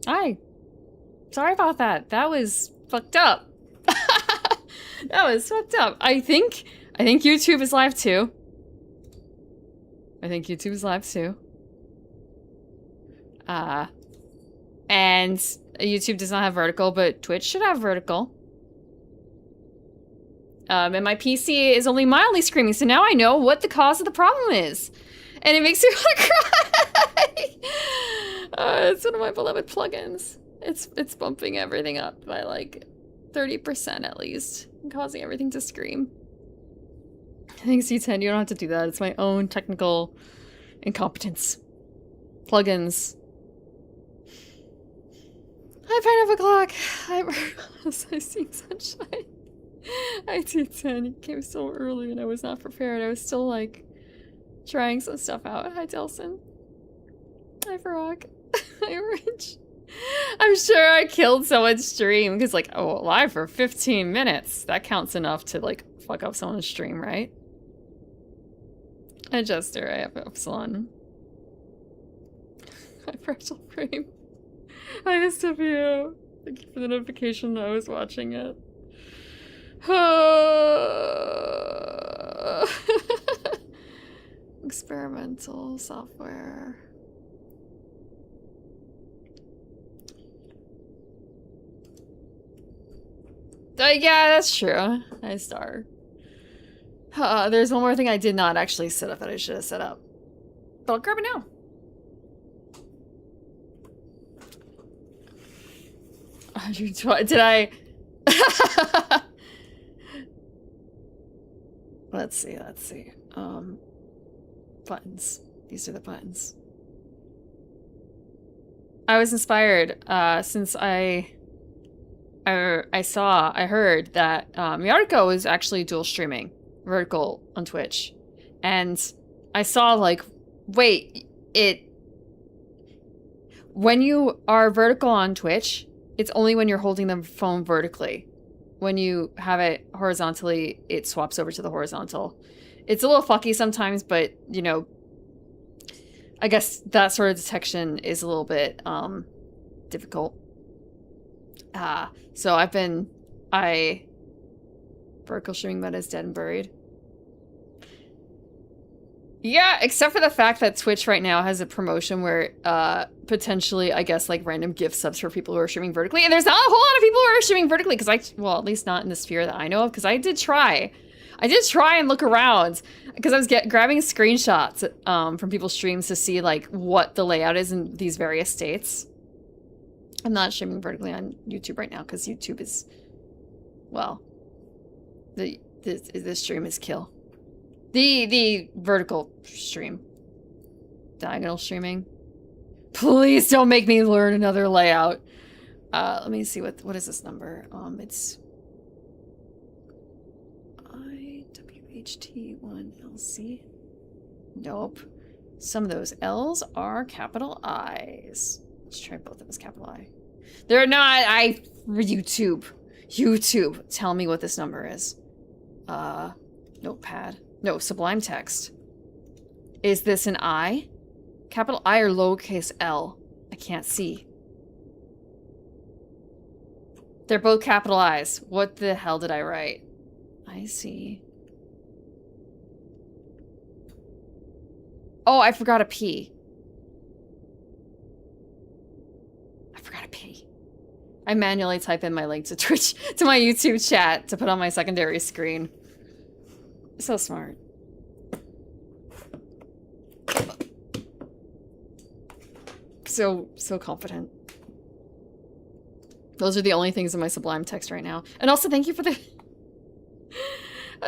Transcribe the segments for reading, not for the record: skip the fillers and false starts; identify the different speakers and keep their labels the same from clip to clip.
Speaker 1: Hi. Sorry about that. That was fucked up. That was fucked up. I think YouTube is live too. And YouTube does not have vertical, but Twitch should have vertical. And my PC is only mildly screaming, so now I know what the cause of the problem is. And it makes me want to cry! It's one of my beloved plugins. It's bumping everything up by like 30% at least, and causing everything to scream. Thanks, C10, you don't have to do that. It's my own technical incompetence. Plugins. Hi, Pineapple Clock! I see sunshine. Hi, T10. You came so early and I was not prepared. I was still, like, trying some stuff out. Hi, Delson. Hi, Farok. Hi, Orange. I'm sure I killed someone's stream because, like, oh, live for 15 minutes. That counts enough to, like, fuck up someone's stream, right? Adjuster, I have Epsilon. Hi, Fractal Frame. Hi, Miss W. Thank you for the notification. I was watching it. Experimental software. Yeah, that's true. Nice star. There's one more thing I did not actually set up that I should have set up. But I'll grab it now. Did I? Let's see. Buttons. These are the buttons. I was inspired since I heard that Yariko is actually dual streaming vertical on Twitch, and I saw like, wait, when you are vertical on Twitch, it's only when you're holding the phone vertically. When you have it horizontally, it swaps over to the horizontal. It's a little fucky sometimes, but you know, I guess that sort of detection is a little bit difficult. So vertical streaming meta is dead and buried. Yeah, except for the fact that Twitch right now has a promotion where potentially, I guess, like random gift subs for people who are streaming vertically. And there's not a whole lot of people who are streaming vertically because well, at least not in the sphere that I know of, because I did try and look around because I was grabbing screenshots from people's streams to see like what the layout is in these various states. I'm not streaming vertically on YouTube right now because YouTube is, well, the stream is kill. The vertical stream. Diagonal streaming. Please don't make me learn another layout. Let me see what is this number? It's IWHT1LC. Nope. Some of those L's are capital I's. Let's try both of them as capital I. They're not. YouTube. Tell me what this number is. Notepad. No, Sublime Text. Is this an I? Capital I or lowercase L? I can't see. They're both capital I's. What the hell did I write? I see. Oh, I forgot a P. I manually type in my link to Twitch, to my YouTube chat to put on my secondary screen. So smart. So confident. Those are the only things in my Sublime Text right now. And also thank you for the...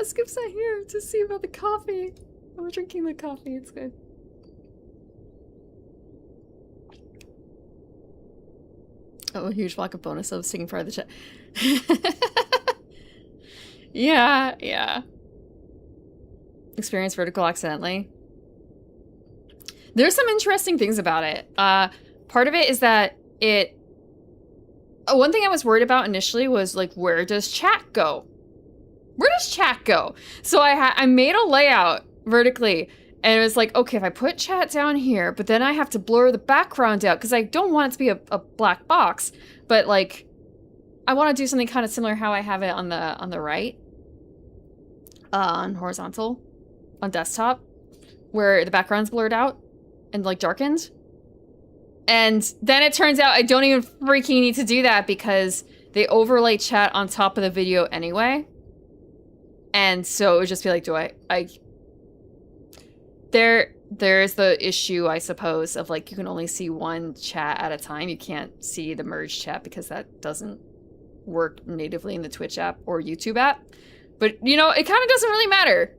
Speaker 1: Skip's not here to see about the coffee. I'm drinking the coffee, it's good. Oh, a huge block of bonus of taking part of the chat. Yeah. Experience vertical accidentally. There's some interesting things about it. Part of it is that one thing I was worried about initially was like, where does chat go? So I made a layout vertically, And it was like, okay, if I put chat down here, but then I have to blur the background out because I don't want it to be a black box, but like, I want to do something kind of similar how I have it on the right, on horizontal, on desktop, where the background's blurred out and like darkened. And then it turns out I don't even freaking need to do that because they overlay chat on top of the video anyway. And so it would just be like, there's the issue, I suppose, of like, you can only see one chat at a time. You can't see the merged chat because that doesn't work natively in the Twitch app or YouTube app. But, you know, it kind of doesn't really matter.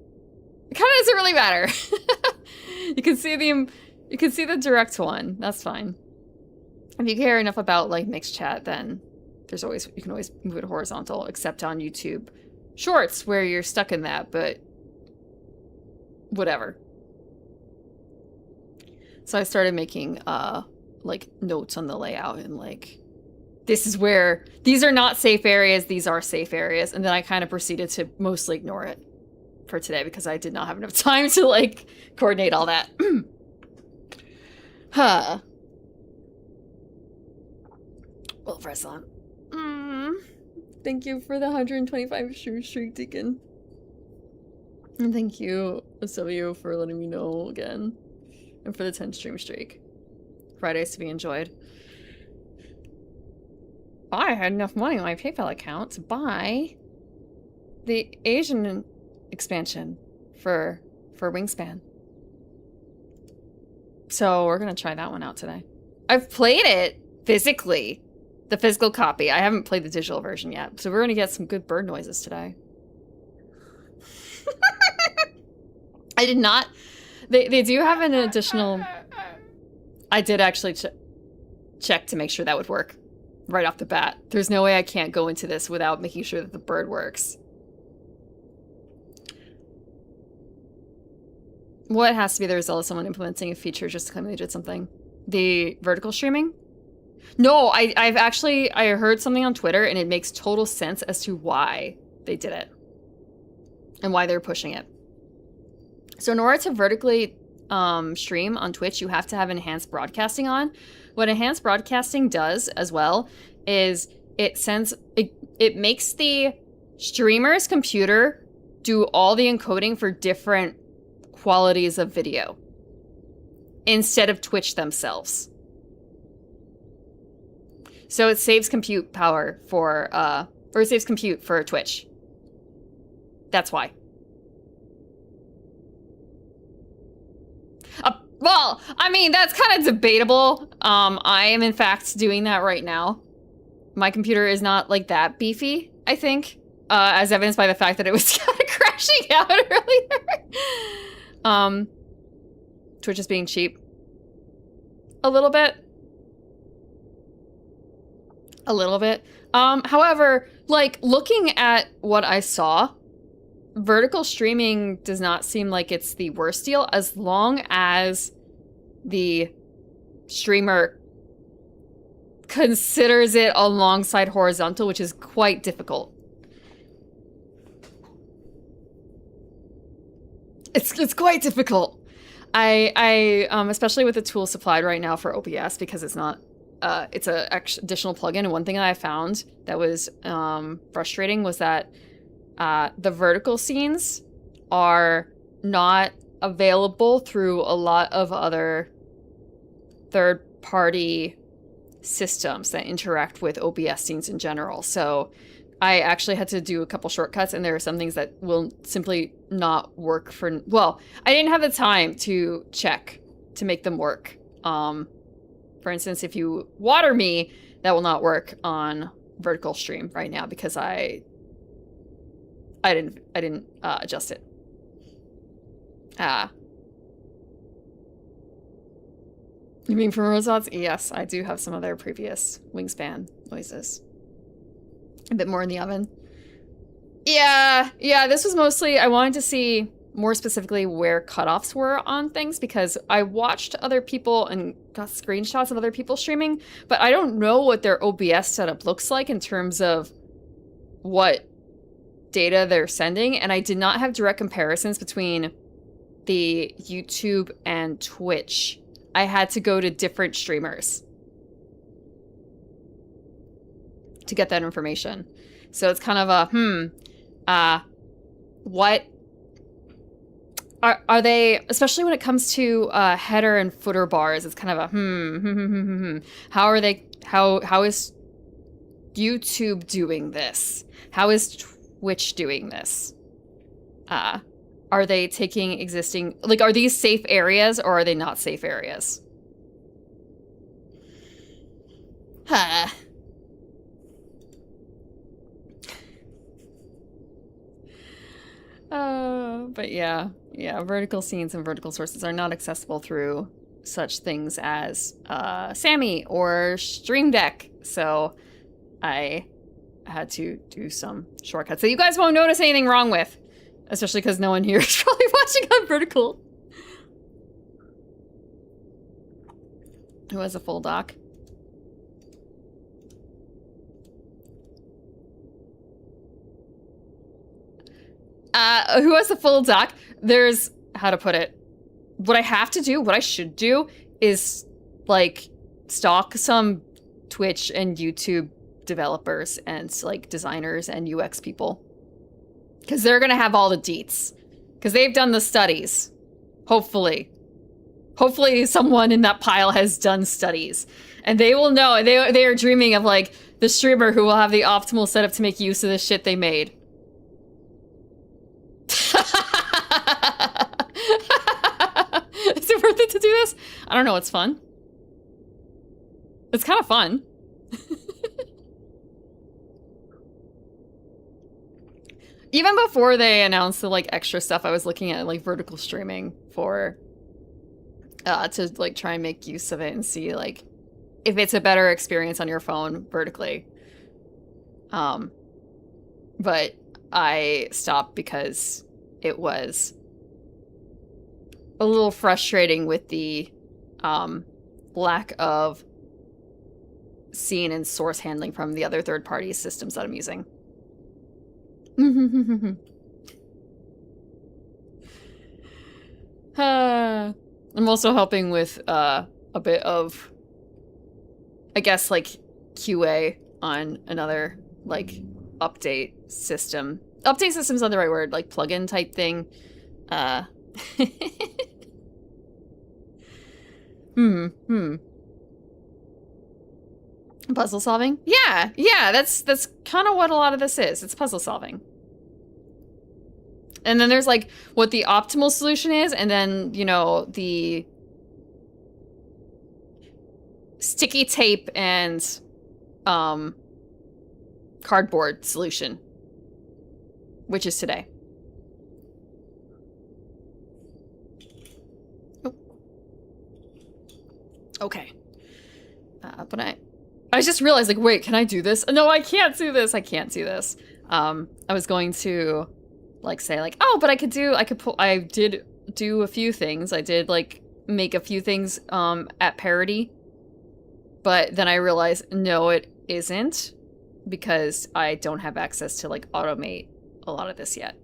Speaker 1: It kind of doesn't really matter. You can see the direct one. That's fine. If you care enough about like mixed chat, then you can always move it horizontal, except on YouTube Shorts where you're stuck in that, but whatever. So I started making like notes on the layout and like, this is where, these are not safe areas, these are safe areas. And then I kind of proceeded to mostly ignore it for today because I did not have enough time to like coordinate all that. Huh. Well, press on. Thank you for the 125 streak, Deacon. And thank you, Silvio, for letting me know again. And for the 10 stream streak. Fridays to be enjoyed. I had enough money on my PayPal account to buy the Asian expansion for Wingspan. So we're gonna try that one out today. I've played it physically. The physical copy. I haven't played the digital version yet. So we're gonna get some good bird noises today. I did not... They do have an additional... I did actually check to make sure that would work right off the bat. There's no way I can't go into this without making sure that the bird works. What has to be the result of someone implementing a feature just to claim they did something? The vertical streaming? No, I heard something on Twitter and it makes total sense as to why they did it. And why they're pushing it. So in order to vertically stream on Twitch, you have to have enhanced broadcasting on. What enhanced broadcasting does as well is it makes the streamer's computer do all the encoding for different qualities of video instead of Twitch themselves. So it saves compute power for or it saves compute for Twitch. That's why. Well, I mean, that's kind of debatable. I am, in fact, doing that right now. My computer is not, like, that beefy, I think. As evidenced by the fact that it was kind of crashing out earlier. Twitch is being cheap. A little bit. A little bit. However, like, looking at what I saw, vertical streaming does not seem like it's the worst deal as long as the streamer considers it alongside horizontal, which is quite difficult. It's quite difficult. I especially with the tools supplied right now for OBS, because it's not it's a additional plugin. And one thing that I found that was frustrating was that the vertical scenes are not available through a lot of other third-party systems that interact with OBS scenes in general. So I actually had to do a couple shortcuts, and there are some things that will simply not work for... Well, I didn't have the time to check to make them work. For instance, if you water me, that will not work on vertical stream right now because I didn't adjust it. You mean from Rosettes? Yes, I do have some of their previous Wingspan noises. A bit more in the oven. Yeah, this was mostly, I wanted to see more specifically where cutoffs were on things, because I watched other people and got screenshots of other people streaming, but I don't know what their OBS setup looks like in terms of what data they're sending, and I did not have direct comparisons between the YouTube and Twitch, I had to go to different streamers to get that information. So it's kind of a, what are they, especially when it comes to header and footer bars, it's kind of a how are they, how is YouTube doing this? How is Twitch doing this? Are they taking existing, like, are these safe areas or are they not safe areas? But yeah, vertical scenes and vertical sources are not accessible through such things as Sammy or Stream Deck. So I had to do some shortcuts that you guys won't notice anything wrong with. Especially because no one here is probably watching on vertical. Who has a full dock? Who has a full dock? There's, how to put it, what I have to do, what I should do is, like, stalk some Twitch and YouTube developers and, like, designers and UX people. Because they're going to have all the deets. Because they've done the studies. Hopefully. Hopefully someone in that pile has done studies. And they will know. They are dreaming of, like, the streamer who will have the optimal setup to make use of the shit they made. Is it worth it to do this? I don't know. It's fun. It's kind of fun. Even before they announced the, like, extra stuff, I was looking at, like, vertical streaming for, to, like, try and make use of it and see, like, if it's a better experience on your phone vertically. But I stopped because it was a little frustrating with the, lack of scene and source handling from the other third-party systems that I'm using. I'm also helping with a bit of, I guess, like, QA on another, like, update system. Update system's not the right word, like plugin type thing. Puzzle solving? Yeah, that's kind of what a lot of this is. It's puzzle solving. And then there's, like, what the optimal solution is, and then, you know, the sticky tape and cardboard solution, which is today. Oh. Okay. But I just realized, like, wait, can I do this? No, I can't do this. I can't do this. I was going to, like, say, like, oh, but I did do a few things. I did, like, make a few things at parity. But then I realized, no, it isn't. Because I don't have access to, like, automate a lot of this yet.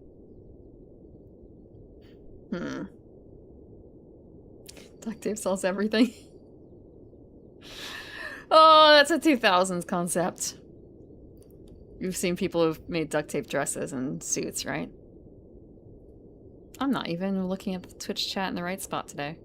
Speaker 1: Duct tape solves everything. Oh, that's a 2000s concept. You've seen people who've made duct tape dresses and suits, right? I'm not even looking at the Twitch chat in the right spot today.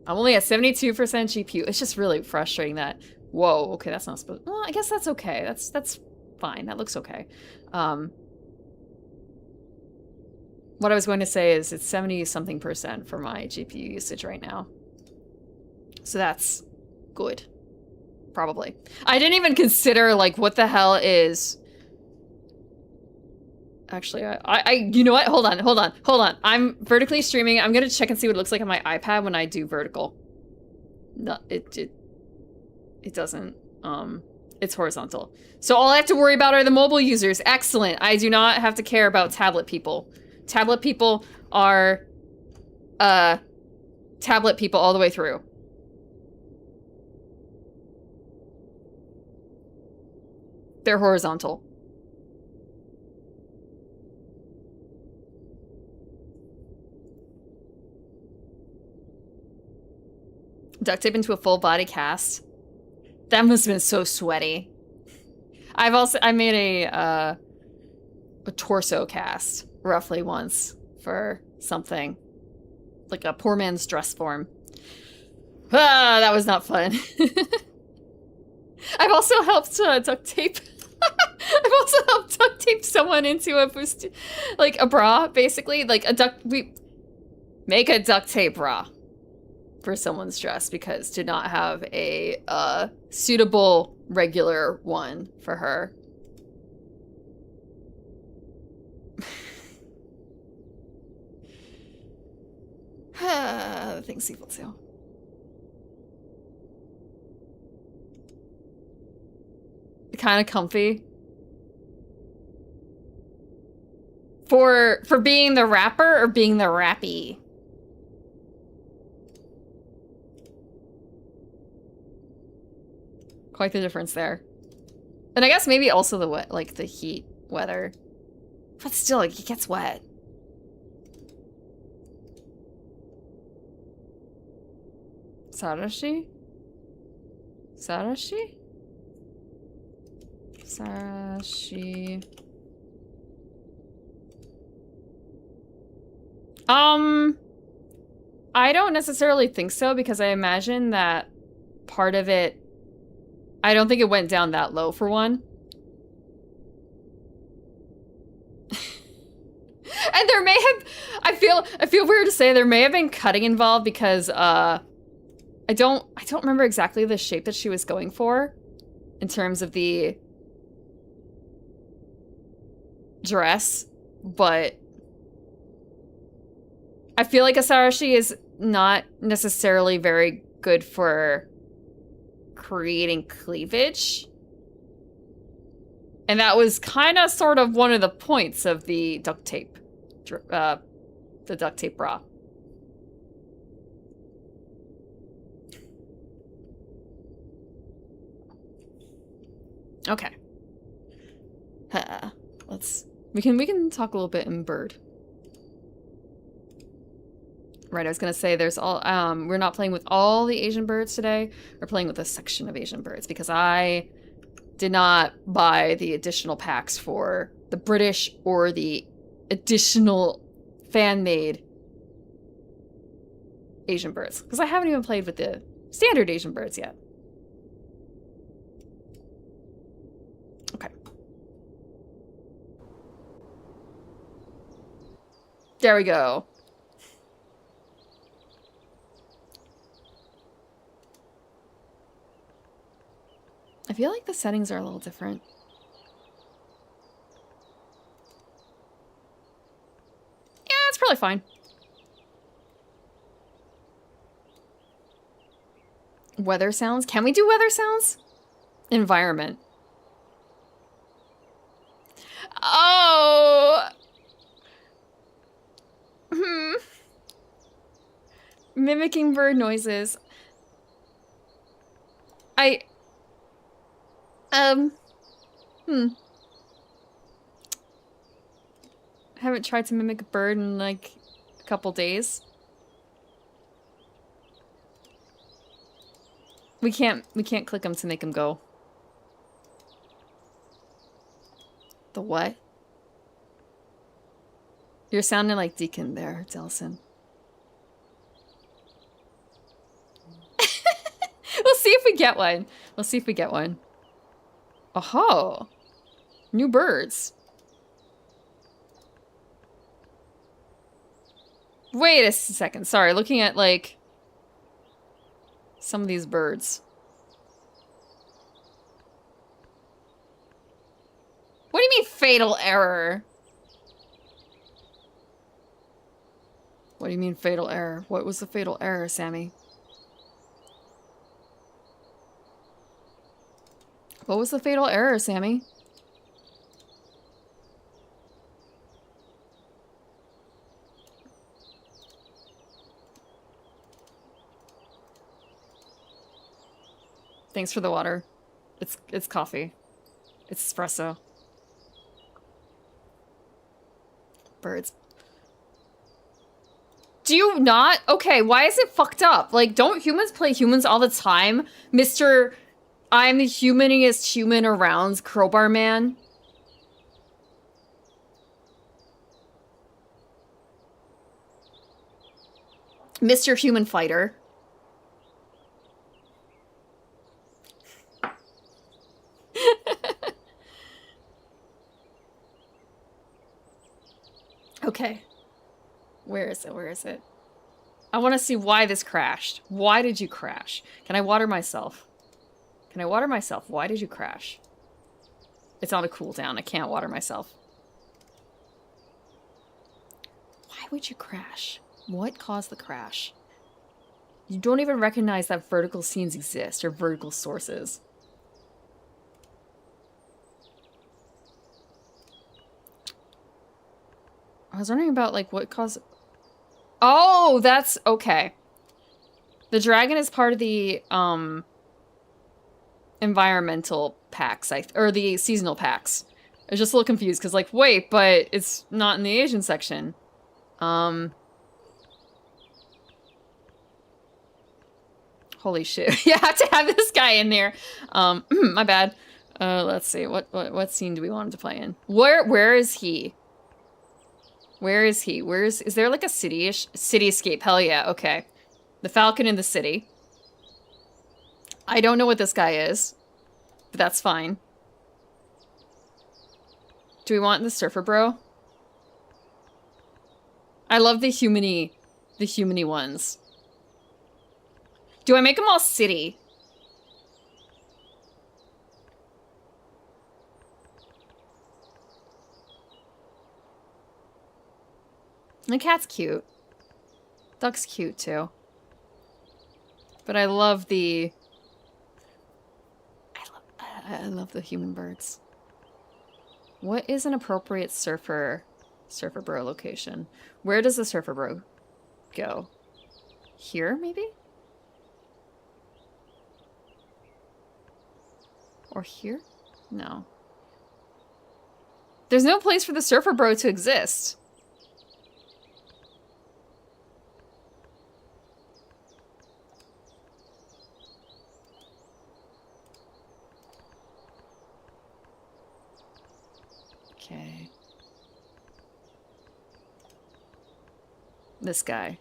Speaker 1: I'm only at 72% GPU. It's just really frustrating that, whoa, okay, that's not supposed, well, I guess that's okay. That's fine. That looks okay. What I was going to say is it's 70-something% for my GPU usage right now. So that's good. Probably. I didn't even consider, like, what the hell is... Actually, you know what? Hold on. I'm vertically streaming. I'm gonna check and see what it looks like on my iPad when I do vertical. No, it doesn't, it's horizontal. So all I have to worry about are the mobile users. Excellent. I do not have to care about tablet people. Tablet people are, tablet people all the way through. They're horizontal. Duct tape into a full body cast. That must have been so sweaty. I made a torso cast roughly once for something. Like a poor man's dress form. Ah, that was not fun. I've also helped duct tape. I've also helped duct tape someone into a boost, like a bra, basically. Like we make a duct tape bra for someone's dress because did not have a suitable regular one for her. The thing's evil too. Kind of comfy. For being the rapper or being the rappy? Quite the difference there. And I guess maybe also the wet, like the heat weather. But still, like, it gets wet. Sarashi? Sarashi? Sarashi. I don't necessarily think so because I imagine that part of it, I don't think it went down that low for one. And there may have, I feel weird to say there may have been cutting involved because I don't remember exactly the shape that she was going for in terms of the dress, but I feel like Asarashi is not necessarily very good for creating cleavage. And that was kind of sort of one of the points of the duct tape bra. Okay. We can talk a little bit in bird. Right, I was gonna say there's all we're not playing with all the Asian birds today. We're playing with a section of Asian birds because I did not buy the additional packs for the British or the additional fan-made Asian birds. Because I haven't even played with the standard Asian birds yet. Okay. There we go. I feel like the settings are a little different. Yeah, it's probably fine. Weather sounds? Can we do weather sounds? Environment. Oh! Mimicking bird noises. I haven't tried to mimic a bird in like a couple days. We can't click them to make them go. The what? You're sounding like Deacon there, Delson. We'll see if we get one. We'll see if we get one. Oh, new birds. Wait a second. Sorry, looking at like some of these birds. What do you mean fatal error? What do you mean fatal error? What was the fatal error, Sammy? What was the fatal error, Sammy? Thanks for the water. It's coffee. It's espresso. Birds. Do you not? Okay, why is it fucked up? Like, don't humans play humans all the time? Mr. I'm the humaniest human around, Crowbar Man. Mr. Human Fighter. Okay. Where is it? Where is it? I want to see why this crashed. Why did you crash? Can I water myself? Can I water myself? Why did you crash? It's on a cooldown. I can't water myself. Why would you crash? What caused the crash? You don't even recognize that vertical scenes exist or vertical sources. I was wondering about, like, what caused... Oh, that's... Okay. The dragon is part of the, environmental packs, or the seasonal packs. I was just a little confused, because, like, wait, but it's not in the Asian section. Holy shit. You have to have this guy in there. My bad. Let's see. What scene do we want him to play in? Where is he? Where is he? Is there like a cityscape? Hell yeah, okay. The Falcon in the city. I don't know what this guy is, but that's fine. Do we want the surfer bro? I love the humany ones. Do I make them all city? The cat's cute. Duck's cute too. But I love the... I love the human birds. What is an appropriate surfer bro location? Where does the surfer bro go? Here, maybe? Or here? No. There's no place for the surfer bro to exist. Okay. This guy.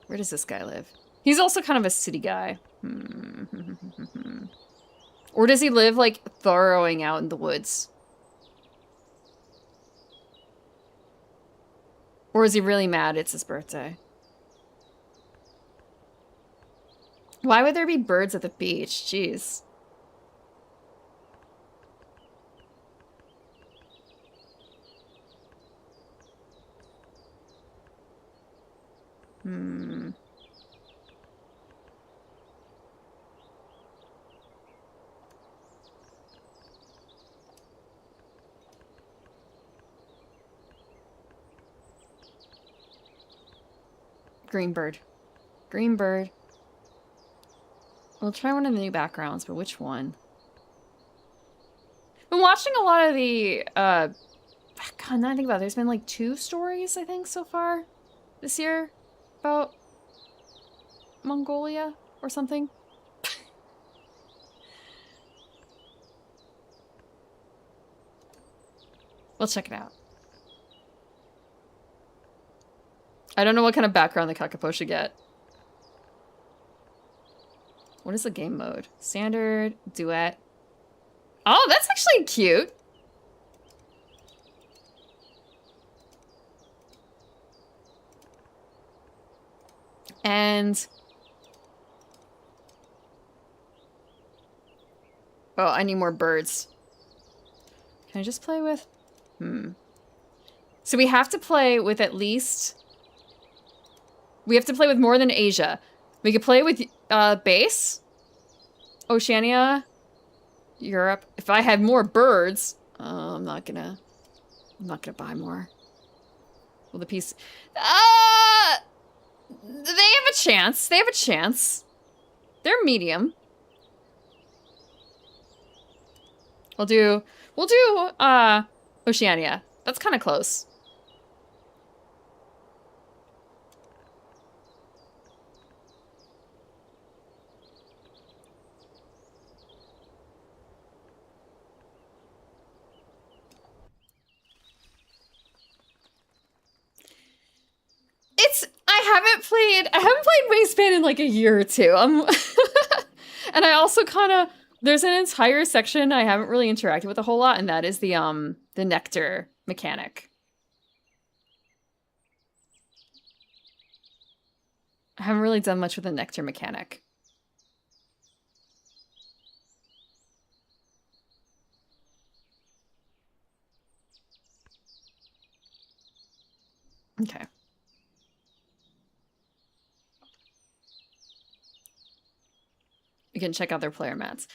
Speaker 1: Where does this guy live? He's also kind of a city guy. Or does he live, like, burrowing out in the woods? Or is he really mad it's his birthday? Why would there be birds at the beach? Jeez. Green bird. Green bird. We'll try one of the new backgrounds, but which one? Been watching a lot of the, God, now I think about it, there's been like 2 stories, I think, so far this year about Mongolia or something. We'll check it out. I don't know what kind of background the Kakapo should get. What is the game mode? Standard, duet. Oh, that's actually cute. And... oh, I need more birds. Can I just play with... So we have to play with at least... we have to play with more than Asia. We could play with base, Oceania, Europe. If I had more birds, I'm not gonna buy more. Well, the piece, they have a chance. They have a chance. They're medium. We'll do Oceania. That's kind of close. I haven't played Wingspan in like a year or two. And I also kind of, there's an entire section I haven't really interacted with a whole lot, and that is the nectar mechanic. I haven't really done much with the nectar mechanic. Okay. You can check out their player mats.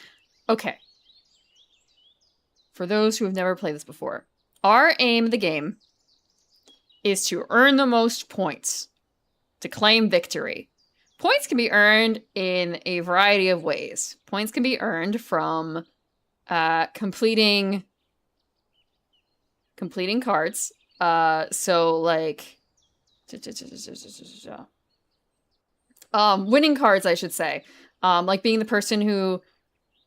Speaker 1: Okay. For those who have never played this before, our aim of the game is to earn the most points to claim victory. Points can be earned in a variety of ways. Points can be earned from completing cards. So like winning cards, I should say. Like being the person who,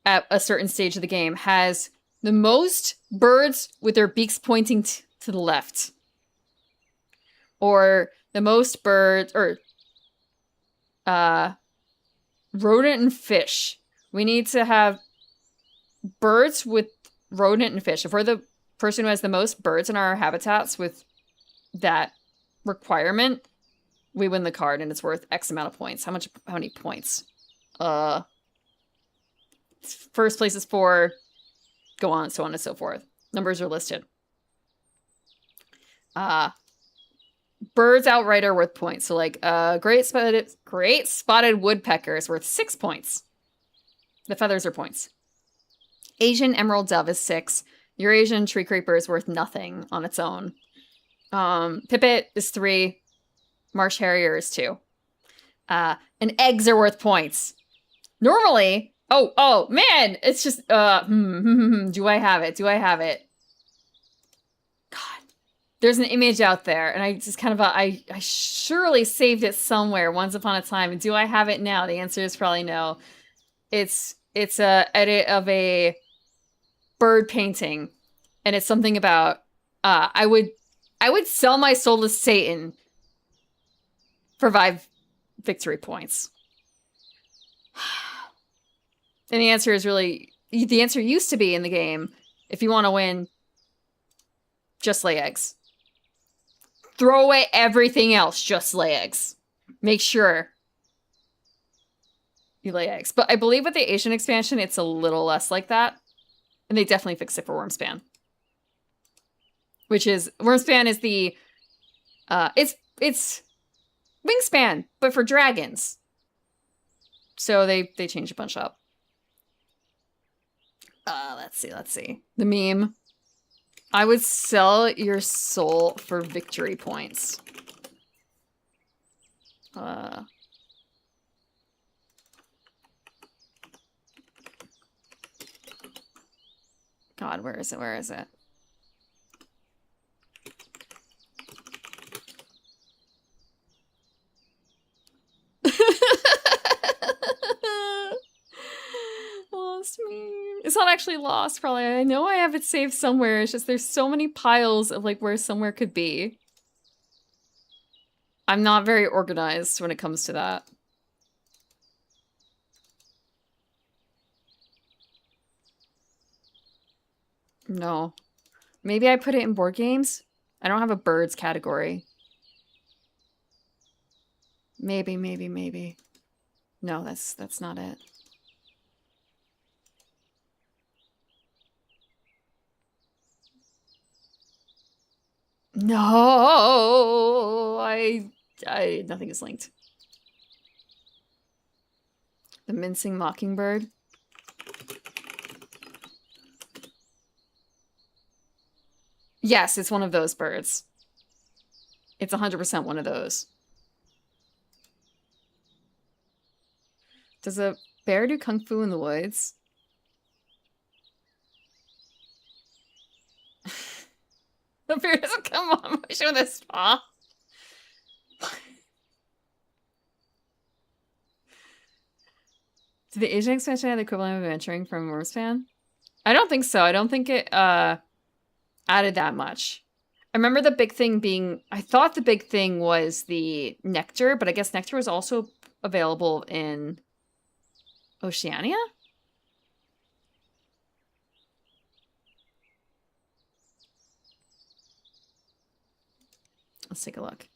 Speaker 1: at a certain stage of the game, has the most birds with their beaks pointing to the left. Or the most birds, or rodent and fish. We need to have birds with rodent and fish. If we're the person who has the most birds in our habitats with that requirement, we win the card and it's worth X amount of points. How many points? First place is 4, go on, so on and so forth. Numbers are listed. Birds outright are worth points. So like great spotted woodpecker is worth 6 points. The feathers are points. Asian emerald dove is 6. Eurasian tree creeper is worth nothing on its own. Pipit is 3. Marsh harrier is 2. And eggs are worth points. Normally, oh man, it's just do I have it? God, there's an image out there, and I just kind of I surely saved it somewhere once upon a time. And do I have it now? The answer is probably no. It's a edit of a bird painting, and it's something about I would sell my soul to Satan for 5 victory points. And the answer is really, the answer used to be in the game, if you want to win, just lay eggs. Throw away everything else, just lay eggs. Make sure you lay eggs. But I believe with the Asian expansion, it's a little less like that. And they definitely fixed it for Wormspan. Which is, Wormspan is the, it's Wingspan, but for dragons. So they changed a bunch up. Let's see. The meme. I would sell your soul for victory points. God, where is it? Lost me. It's not actually lost, probably. I know I have it saved somewhere. It's just there's so many piles of like where somewhere could be. I'm not very organized when it comes to that. No. Maybe I put it in board games? I don't have a birds category. Maybe. No, that's not it. No, nothing is linked. The mincing mockingbird. Yes, it's one of those birds. It's 100% one of those. Does a bear do kung fu in the woods? The beard doesn't come on my show this paw. Did the Asian expansion have the equivalent of adventuring from Wingspan? I don't think so. I don't think it added that much. I remember the big thing being, I thought the big thing was the nectar, but I guess nectar was also available in Oceania? Let's take a look.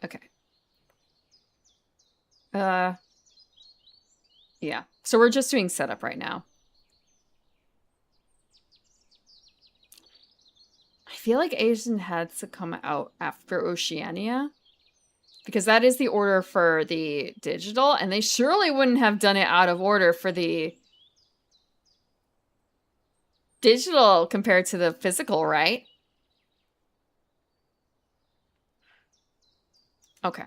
Speaker 1: Okay. Yeah. So we're just doing setup right now. I feel like Asian had to come out after Oceania, because that is the order for the digital, and they surely wouldn't have done it out of order for the digital compared to the physical, right? Okay.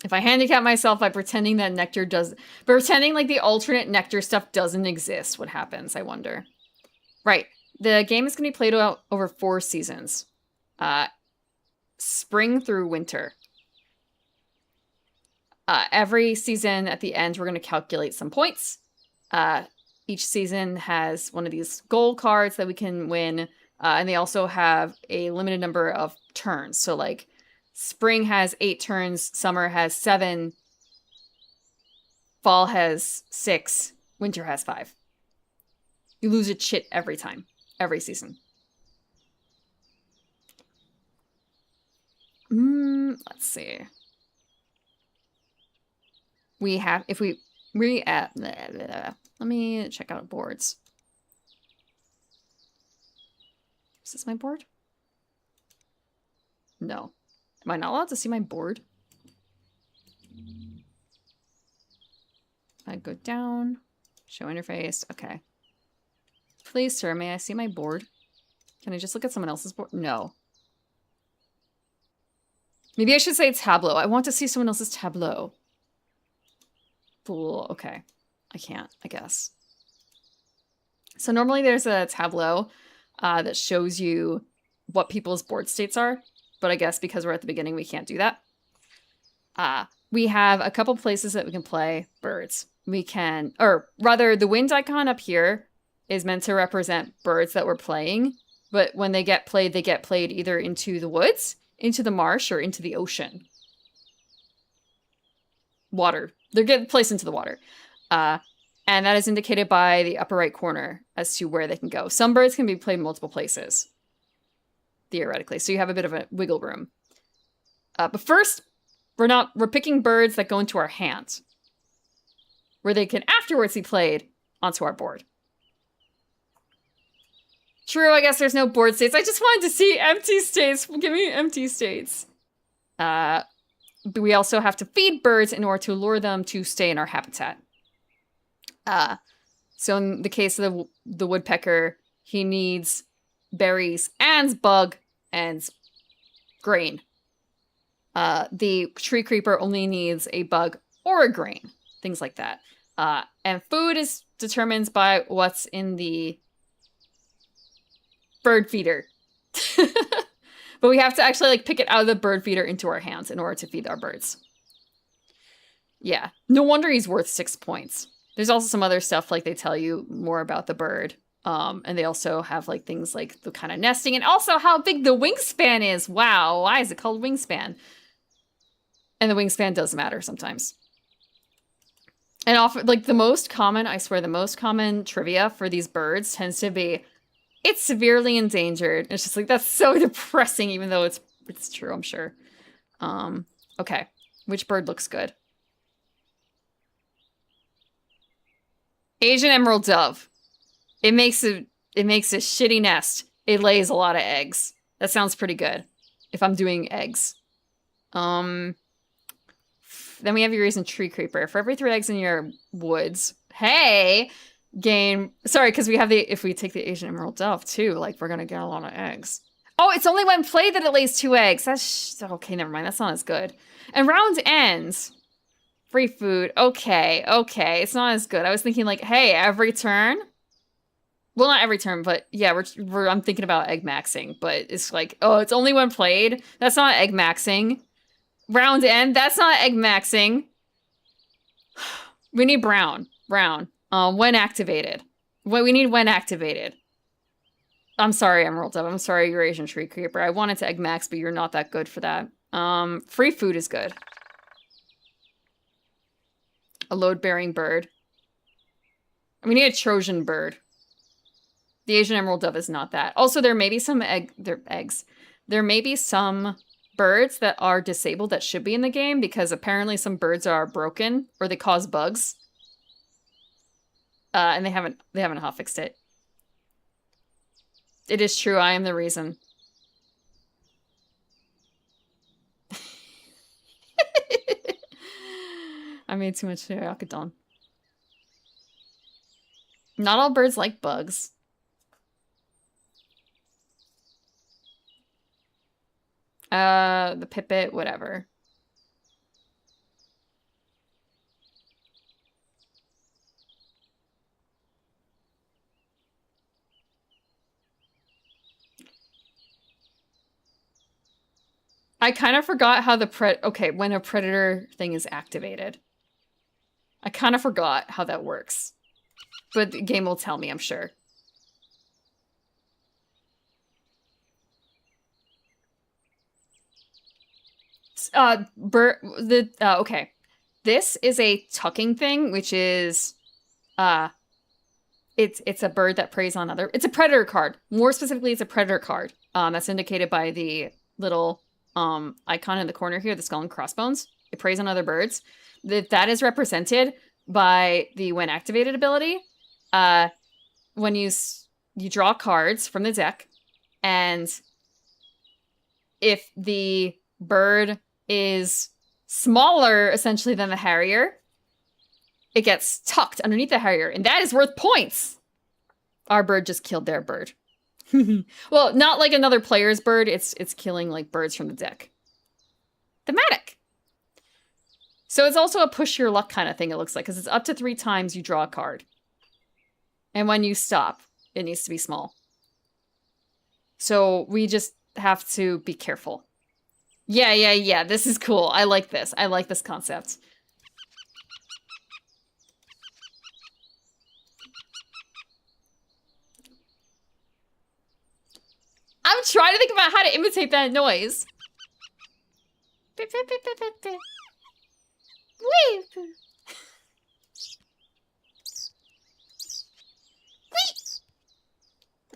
Speaker 1: If I handicap myself by pretending that nectar pretending like the alternate nectar stuff doesn't exist, what happens, I wonder. Right. The game is going to be played out over 4 seasons. Spring through winter. Every season at the end, we're going to calculate some points. Each season has one of these gold cards that we can win. And they also have a limited number of turns. So like spring has 8 turns, summer has 7, fall has 6, winter has 5. You lose a chit every time, every season. Let's see. We have, if we let me check out boards. Is this my board? No. Am I not allowed to see my board? I go down, show interface, okay. Please, sir, may I see my board? Can I just look at someone else's board? No. Maybe I should say tableau. I want to see someone else's tableau. Fool, okay. I can't, I guess. So normally there's a tableau that shows you what people's board states are. But I guess because we're at the beginning, we can't do that. We have a couple places that we can play birds. We can, or rather, the wind icon up here is meant to represent birds that we're playing. But when they get played either into the woods, into the marsh, or into the ocean. Water. They're getting placed into the water. And that is indicated by the upper right corner as to where they can go. Some birds can be played multiple places, theoretically. So you have a bit of a wiggle room. But first, we're picking birds that go into our hands, where they can afterwards be played onto our board. True, I guess there's no board states. I just wanted to see empty states. Give me empty states. But we also have to feed birds in order to lure them to stay in our habitat. So in the case of the woodpecker, he needs berries and bug and grain. The tree creeper only needs a bug or a grain, things like that. And food is determined by what's in the bird feeder. But we have to actually like pick it out of the bird feeder into our hands in order to feed our birds. Yeah, no wonder he's worth 6 points. There's also some other stuff like they tell you more about the bird. And they also have like things like the kind of nesting and also how big the wingspan is. Wow, why is it called wingspan? And the wingspan does matter sometimes. And often, like the most common trivia for these birds tends to be, it's severely endangered. It's just like, that's so depressing, even though it's true, I'm sure. Okay, which bird looks good? Asian emerald dove. It makes a shitty nest. It lays a lot of eggs. That sounds pretty good. If I'm doing eggs. Then we have your Eurasian tree creeper. For every 3 eggs in your woods, hey, gain. Sorry, because we have if we take the Asian emerald dove too, like we're gonna get a lot of eggs. Oh, it's only when played that it lays 2 eggs. That's okay. Never mind. That's not as good. And round ends. Free food. Okay, okay. It's not as good. I was thinking like, hey, every turn. Well, not every turn, but yeah, I'm thinking about egg maxing, but it's like, oh, it's only when played. That's not egg maxing. Round end. That's not egg maxing. We need brown. Brown. When activated. What we need when activated. I'm sorry, Emerald Dove. I'm sorry, Eurasian Tree Creeper. I wanted to egg max, but you're not that good for that. Free food is good. A load-bearing bird. We need a Trojan bird. The Asian Emerald Dove is not that. Also, there may be some eggs. There may be some birds that are disabled that should be in the game because apparently some birds are broken or they cause bugs. And they haven't hotfixed it. It is true, I am the reason. I made too much Yakadon. Not all birds like bugs. The pipit, whatever. I kind of forgot how the when a predator thing is activated. I kind of forgot how that works. But the game will tell me, I'm sure. Okay. This is a tucking thing, which is, it's a bird that preys on other. It's a predator card. More specifically, it's a predator card. That's indicated by the little icon in the corner here, the skull and crossbones. It preys on other birds. That is represented by the when activated ability. When you draw cards from the deck, and if the bird is smaller, essentially, than the Harrier, it gets tucked underneath the Harrier, and that is worth points! Our bird just killed their bird. Well, not like another player's bird, it's killing, like, birds from the deck. Thematic! So it's also a push your luck kind of thing, it looks like, because it's up to 3 times you draw a card. And when you stop, it needs to be small. So we just have to be careful. Yeah, this is cool. I like this. I like this concept. I'm trying to think about how to imitate that noise.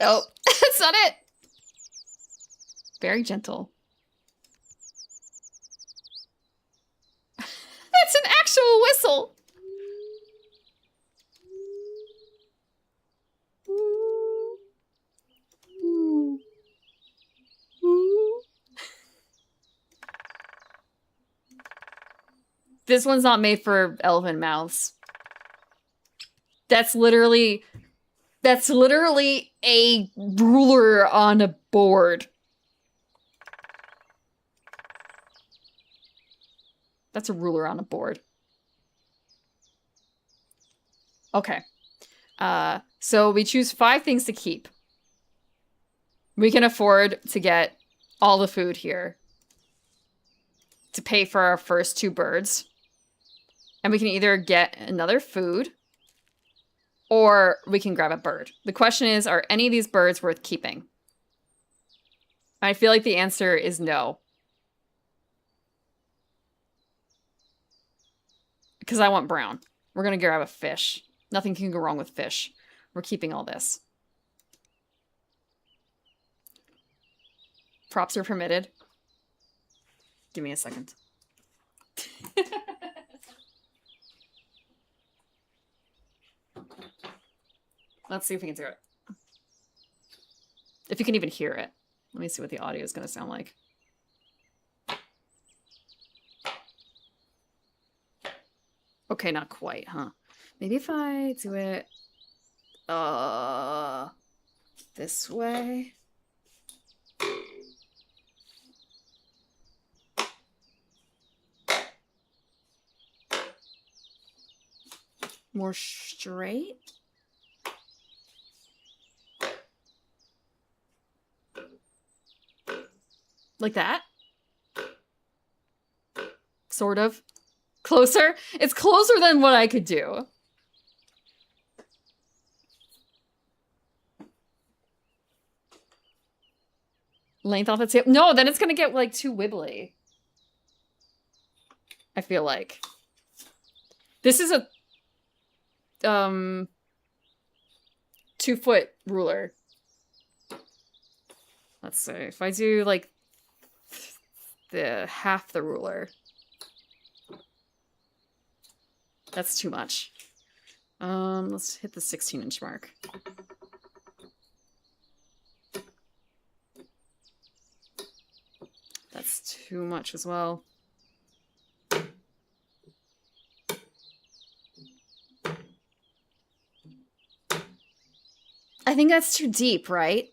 Speaker 1: Oh, that's not it. Very gentle. That's an actual whistle. This one's not made for elephant mouths. That's literally a ruler on a board. That's a ruler on a board. Okay. So we choose 5 things to keep. We can afford to get all the food here to pay for our first 2 birds. And we can either get another food or we can grab a bird. The question is, are any of these birds worth keeping? I feel like the answer is no. Because I want brown. We're going to grab a fish. Nothing can go wrong with fish. We're keeping all this. Props are permitted. Give me a second. Let's see if we can do it. If you can even hear it. Let me see what the audio is going to sound like. Okay, not quite, huh? Maybe if I do it this way. more straight. Like that? Sort of. Closer? It's closer than what I could do. Length off the table. No, then it's gonna get like too wibbly. I feel like. This is a 2-foot ruler. Let's see. If I do like the half the ruler. That's too much. Let's hit the 16-inch mark. That's too much as well. I think that's too deep, right?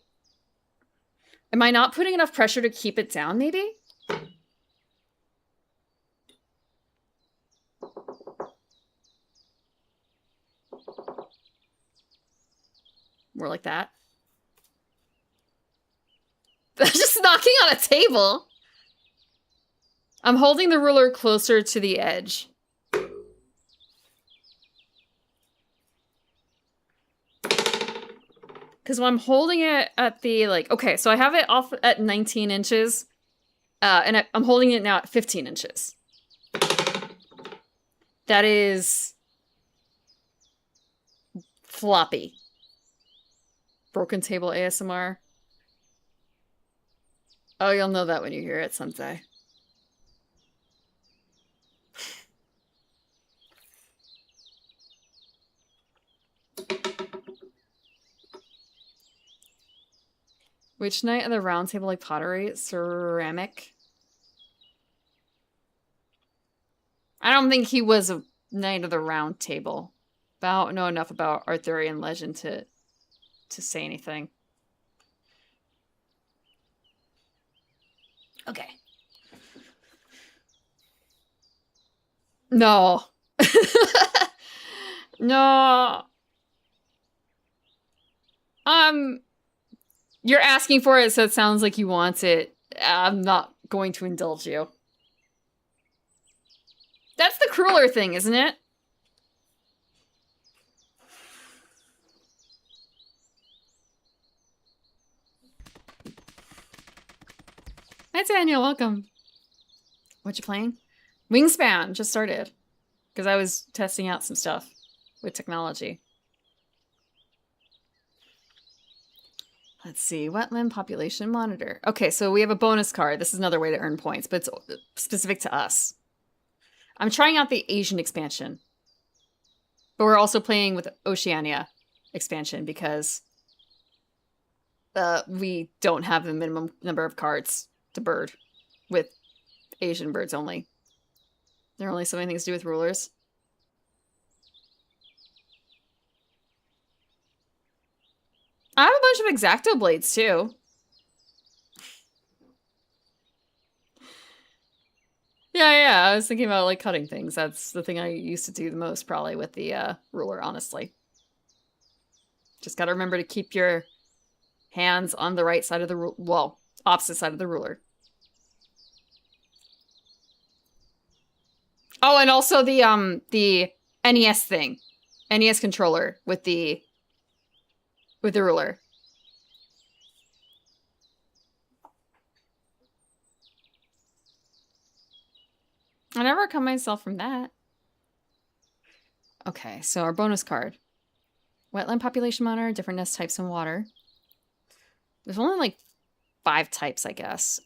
Speaker 1: Am I not putting enough pressure to keep it down, maybe? More like that. That's just knocking on a table. I'm holding the ruler closer to the edge. Because when I'm holding it at the, like, okay, so I have it off at 19 inches. And I'm holding it now at 15 inches. That is floppy. Broken table ASMR. Oh, you'll know that when you hear it someday. Which knight of the round table like pottery? Ceramic? I don't think he was a knight of the round table. But I don't know enough about Arthurian legend to say anything. Okay. No. No. You're asking for it, so it sounds like you want it. I'm not going to indulge you. That's the crueler thing, isn't it? Hi, Daniel. Welcome. What you playing? Wingspan. Just started. Because I was testing out some stuff with technology. Let's see. Wetland population monitor. Okay, so we have a bonus card. This is another way to earn points, but it's specific to us. I'm trying out the Asian expansion. But we're also playing with Oceania expansion because we don't have the minimum number of cards to bird with Asian birds only. There are only so many things to do with rulers. I have a bunch of X-Acto blades too. Yeah, I was thinking about like cutting things. That's the thing I used to do the most probably with the ruler, honestly. Just gotta remember to keep your hands on the right side of the ruler. Well, opposite side of the ruler. Oh, and also the NES thing. NES controller with the ruler. I never cut myself from that. Okay, so our bonus card. Wetland population monitor, different nest types in water. There's only like 5 types, I guess.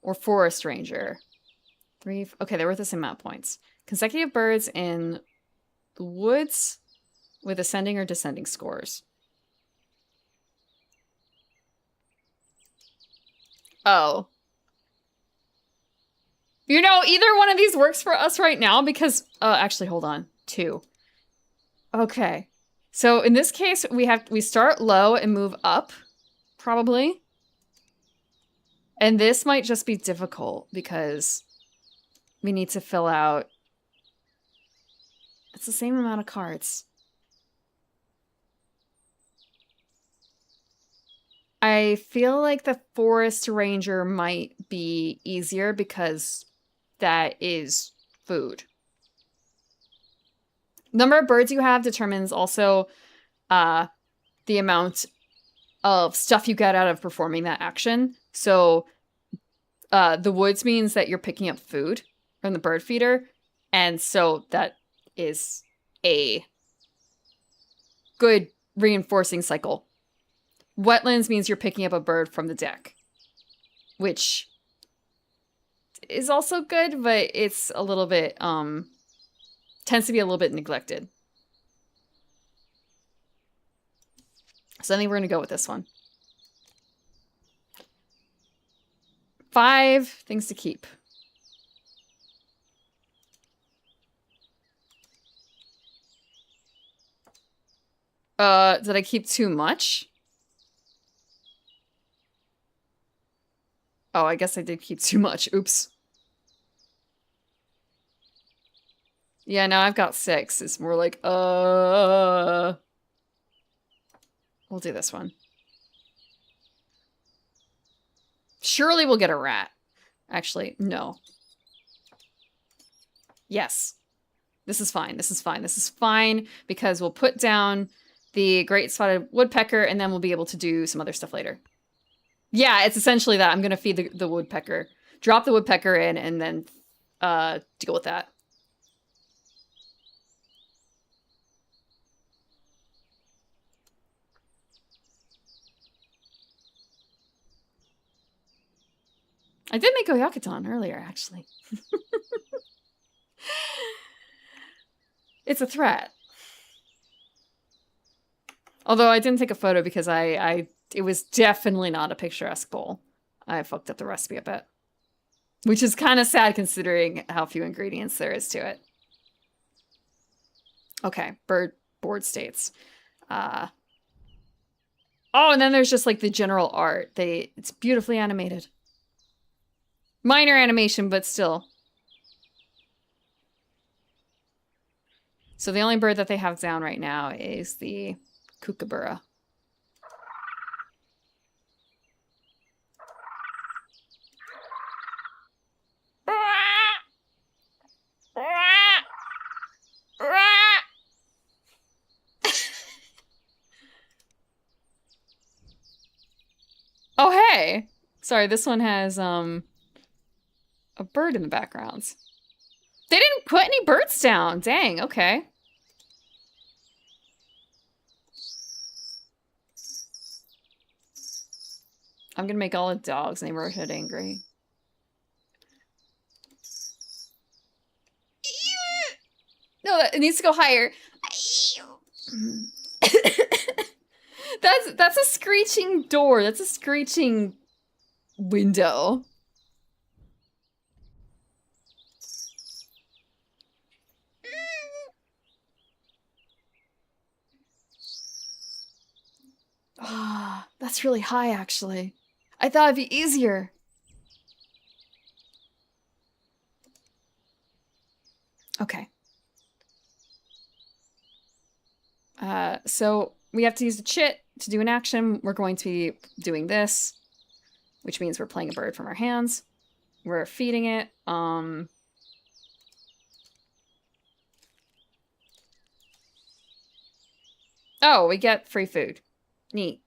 Speaker 1: Or forest ranger. 3. Okay, they're worth the same amount of points. Consecutive birds in the woods with ascending or descending scores. Oh. You know, either one of these works for us right now because... actually, hold on. 2. Okay. So in this case, we start low and move up, probably. And this might just be difficult because we need to fill out... It's the same amount of cards. I feel like the Forest Ranger might be easier because that is food. Number of birds you have determines also the amount of stuff you get out of performing that action. So the woods means that you're picking up food from the bird feeder. And so that is a good reinforcing cycle. Wetlands means you're picking up a bird from the deck, which is also good, but it's a little bit, tends to be a little bit neglected. So I think we're going to go with this one. 5 things to keep. Did I keep too much? Oh, I guess I did keep too much. Oops. Yeah, now I've got 6. It's more like, we'll do this one. Surely we'll get a rat. Actually, no. Yes. This is fine. This is fine. This is fine because we'll put down the great spotted woodpecker and then we'll be able to do some other stuff later. Yeah, it's essentially that. I'm going to feed the woodpecker. Drop the woodpecker in and then deal with that. I did make Oyakaton earlier, actually. It's a threat. Although I didn't take a photo because it was definitely not a picturesque bowl. I fucked up the recipe a bit. Which is kind of sad considering how few ingredients there is to it. Okay, board states. Oh, and then there's just like the general art. It's beautifully animated. Minor animation, but still. So the only bird that they have down right now is the kookaburra. Oh, hey! Sorry, this one has, a bird in the background. They didn't put any birds down. Dang, okay. I'm gonna make all the dogs' neighborhood angry. No, it needs to go higher. That's a screeching door. That's a screeching window. Ah, that's really high, actually. I thought it'd be easier. Okay. So we have to use the chit to do an action. We're going to be doing this, which means we're playing a bird from our hands. We're feeding it. Oh, we get free food. Neat.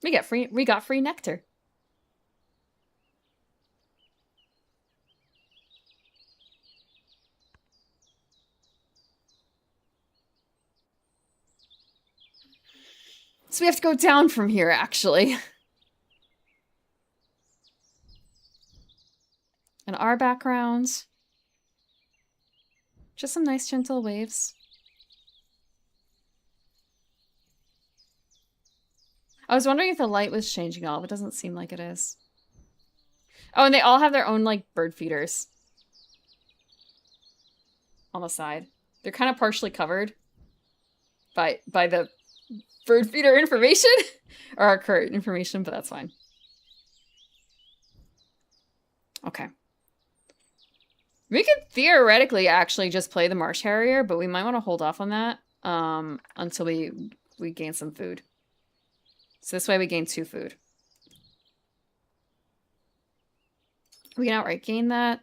Speaker 1: We got free nectar. So we have to go down from here, actually. And our background. Just some nice gentle waves. I was wondering if the light was changing off. It doesn't seem like it is. Oh, and they all have their own, like, bird feeders. on the side. They're kind of partially covered by the bird feeder information or our current information, but that's fine. Okay. We could theoretically actually just play the Marsh Harrier, but we might want to hold off on that until we gain some food. So this way we gain 2 food. We can outright gain that.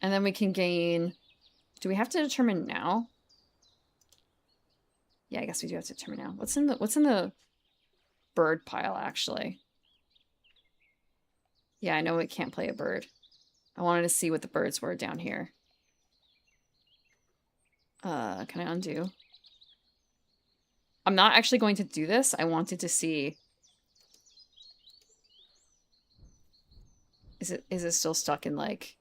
Speaker 1: And then we can gain... Do we have to determine now? Yeah, I guess we do have to determine now. What's in the bird pile, actually? Yeah, I know we can't play a bird. I wanted to see what the birds were down here. Can I undo? I'm not actually going to do this. I wanted to see... Is it still stuck in, like...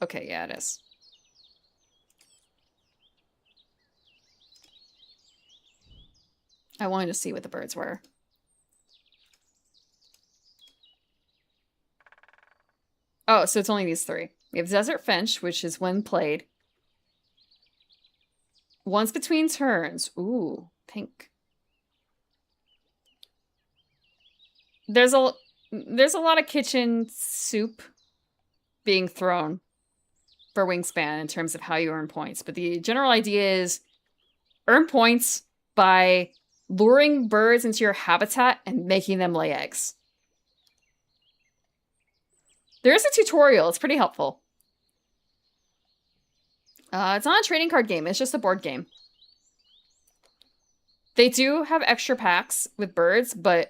Speaker 1: Okay, yeah, it is. I wanted to see what the birds were. Oh, so it's only these 3. We have Desert Finch, which is when played. Once between turns. Ooh, pink. There's a lot of kitchen soup being thrown for Wingspan in terms of how you earn points. But the general idea is earn points by luring birds into your habitat and making them lay eggs. There's a tutorial. It's pretty helpful. It's not a trading card game. It's just a board game. They do have extra packs with birds, but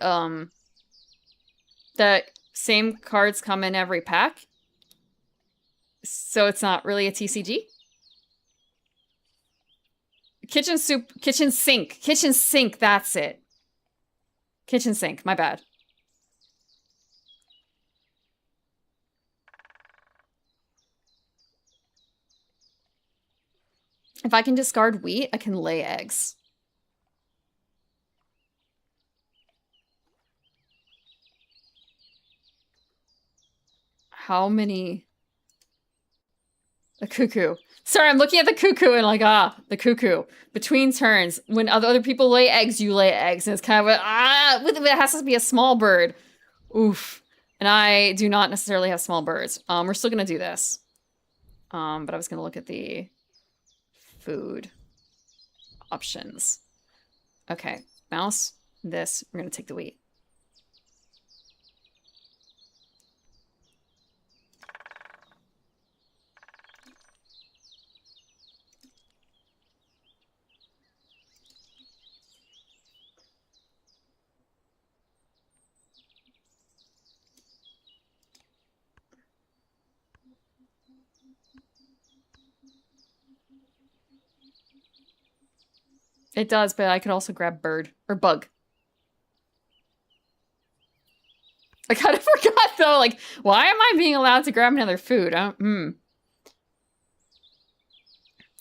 Speaker 1: the same cards come in every pack. So it's not really a TCG. Kitchen soup, kitchen sink, that's it. Kitchen sink, my bad. If I can discard wheat, I can lay eggs. How many... The cuckoo. Sorry, I'm looking at the cuckoo and like, the cuckoo. Between turns, when other people lay eggs, you lay eggs. And it's kind of it has to be a small bird. Oof. And I do not necessarily have small birds. We're still going to do this. But I was going to look at the food options. Okay, mouse, this. We're going to take the wheat. It does, but I could also grab bird or bug. I kind of forgot though, like, why am I being allowed to grab another food?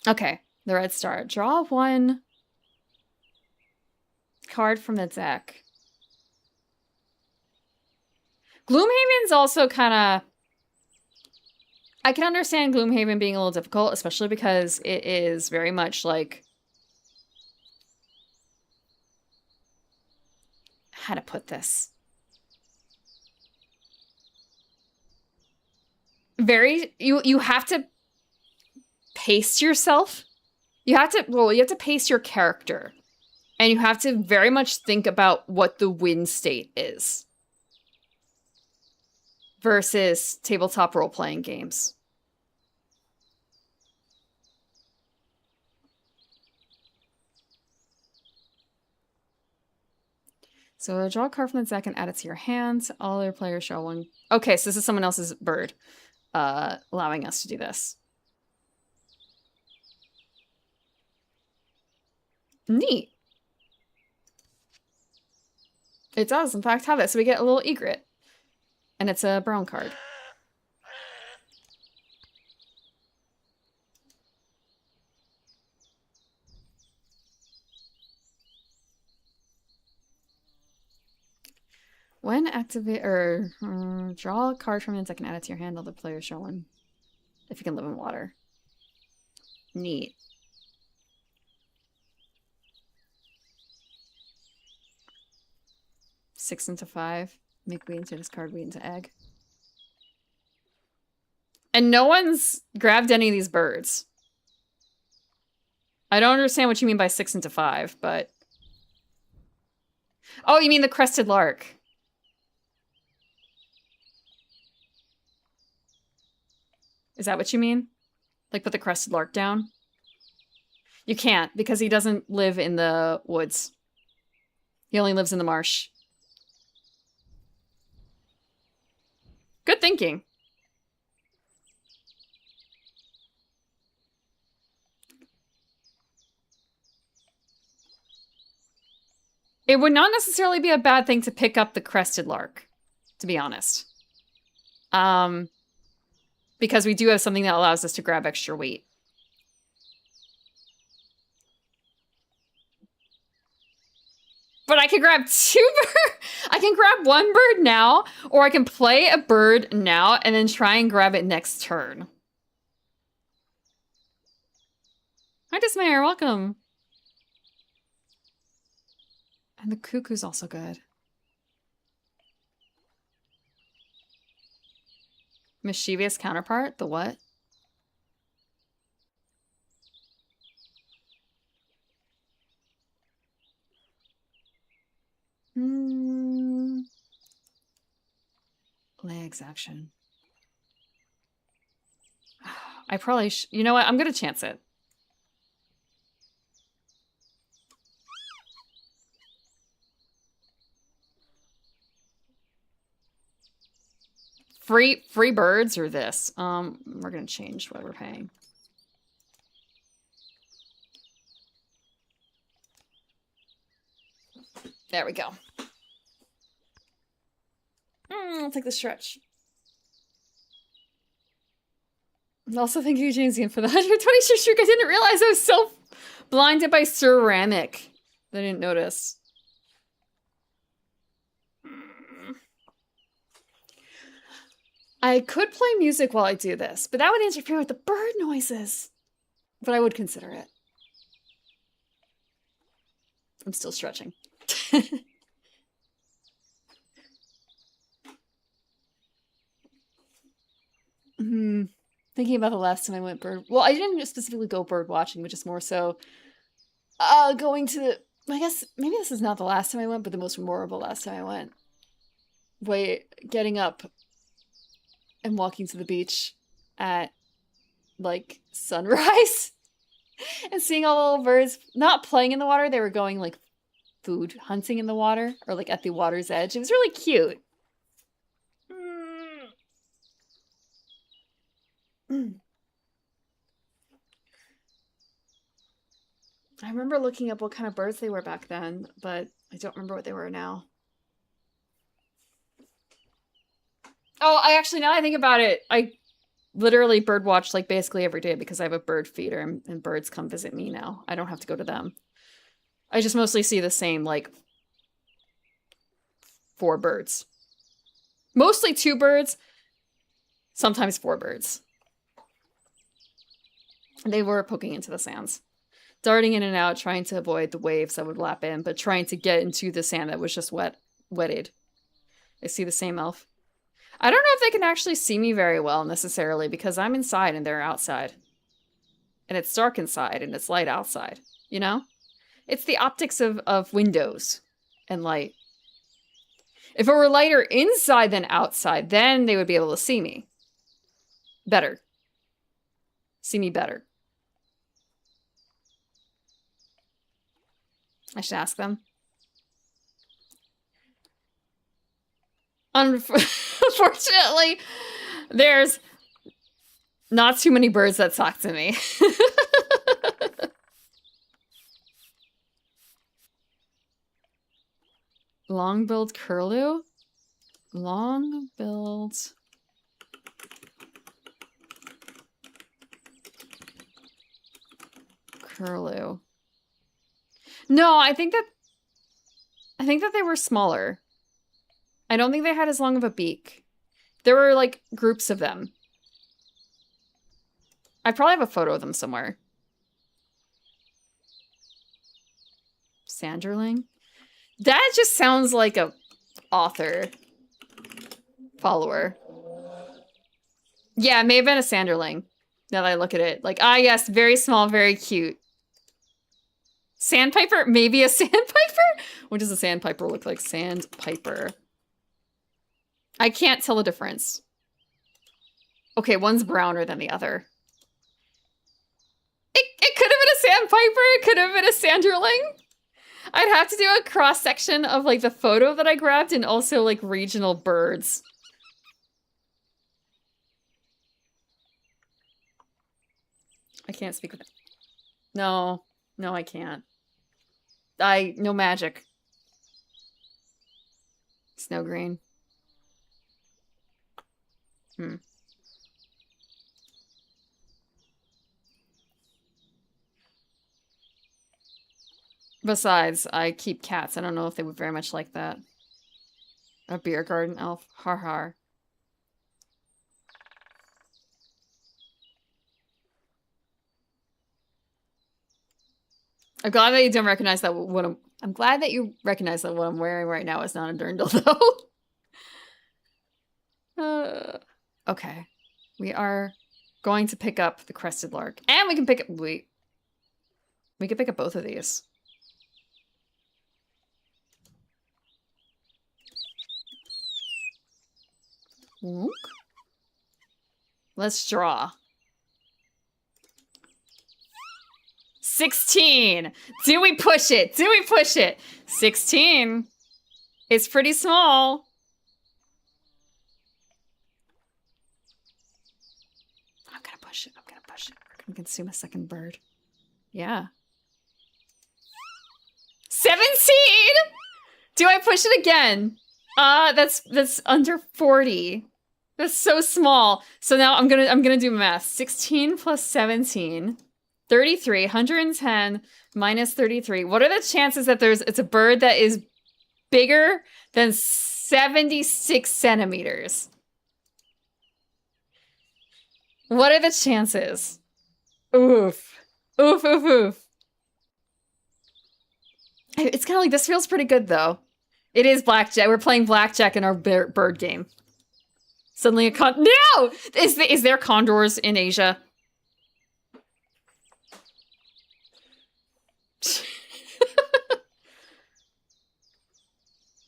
Speaker 1: Okay, the red star. Draw 1 card from the deck. Gloomhaven's also kind of... I can understand Gloomhaven being a little difficult, especially because it is very much like... How to put this? You have to pace yourself. You have to pace your character. And you have to very much think about what the win state is. Versus tabletop role-playing games. So draw a card from the deck and add it to your hand. All other players show 1. Okay, so this is someone else's bird. Allowing us to do this. Neat. It does, in fact, have it. So we get a little egret. And it's a brown card. When activate or draw a card from your deck and add it to your hand, other players show one. If you can live in water. Neat. Six into 5. Make wheat into discard wheat into egg. And no one's grabbed any of these birds. I don't understand what you mean by 6 into 5, but... Oh, you mean the crested lark. Is that what you mean? Like put the crested lark down? You can't, because he doesn't live in the woods. He only lives in the marsh. Good thinking. It would not necessarily be a bad thing to pick up the crested lark, to be honest. Because we do have something that allows us to grab extra weight. But I can grab 2 birds. I can grab 1 bird now, or I can play a bird now and then try and grab it next turn. Hi, Dismayer, welcome. And the cuckoo's also good. Mischievous counterpart? The what? Legs action. I probably you know what? I'm gonna chance it. Free birds or this? We're gonna change what we're paying. There we go. I'll take the stretch. Also, thank you, Jamesian, for the 120 streak. I didn't realize I was so blinded by ceramic that I didn't notice. I could play music while I do this, but that would interfere with the bird noises. But I would consider it. I'm still stretching. Thinking about the last time I went bird... Well, I didn't specifically go bird watching, but just more so going to the... I guess maybe this is not the last time I went, but the most memorable last time I went. Getting up and walking to the beach at, like, sunrise. And seeing all the little birds not playing in the water. They were going, like, food hunting in the water. Or, like, at the water's edge. It was really cute. I remember looking up what kind of birds they were back then, but I don't remember what they were now. Oh, I actually, now I think about it, I literally bird watch like basically every day because I have a bird feeder and birds come visit me now. I don't have to go to them. I just mostly see the same, like, 4 birds. Mostly 2 birds, sometimes 4 birds. They were poking into the sands. Darting in and out, trying to avoid the waves that would lap in, but trying to get into the sand that was just wetted. I see the same elf. I don't know if they can actually see me very well, necessarily, because I'm inside and they're outside. And it's dark inside and it's light outside, you know? It's the optics of windows and light. If it were lighter inside than outside, then they would be able to see me. Better. See me better. I should ask them. Unfortunately, there's not too many birds that talk to me. Long-billed curlew? Long-billed... curlew. No, I think that they were smaller. I don't think they had as long of a beak. There were, like, groups of them. I probably have a photo of them somewhere. Sanderling? That just sounds like a author follower. Yeah, it may have been a Sanderling. Now that I look at it. Like, ah, yes, very small, very cute. Sandpiper? Maybe a sandpiper? What does a sandpiper look like? Sandpiper. I can't tell the difference. Okay, one's browner than the other. It could have been a sandpiper. It could have been a Sanderling. I'd have to do a cross-section of, like, the photo that I grabbed and also, like, regional birds. I can't speak with it. No. No, I can't. No magic. Snow green. Besides, I keep cats. I don't know if they would very much like that. A beer garden elf. Har har. I'm glad that you don't recognize that what I'm glad that you recognize that what I'm wearing right now is not a dirndl, though. Okay. We are going to pick up the crested lark. And we can pick up... Wait. We can pick up both of these. Wonk. Let's draw. 16. Do we push it? Do we push it? 16. It's pretty small. I'm gonna push it. I'm gonna push it. We're gonna consume a second bird. Yeah. 17! Do I push it again? That's under 40. That's so small. So now I'm gonna do math. 16 plus 17. 33, 110 minus 33. What are the chances that it's a bird that is bigger than 76 centimeters? What are the chances? Oof. Oof, oof, oof. It's kind of like, this feels pretty good, though. It is blackjack. We're playing blackjack in our bird game. Suddenly a No! Is there condors in Asia?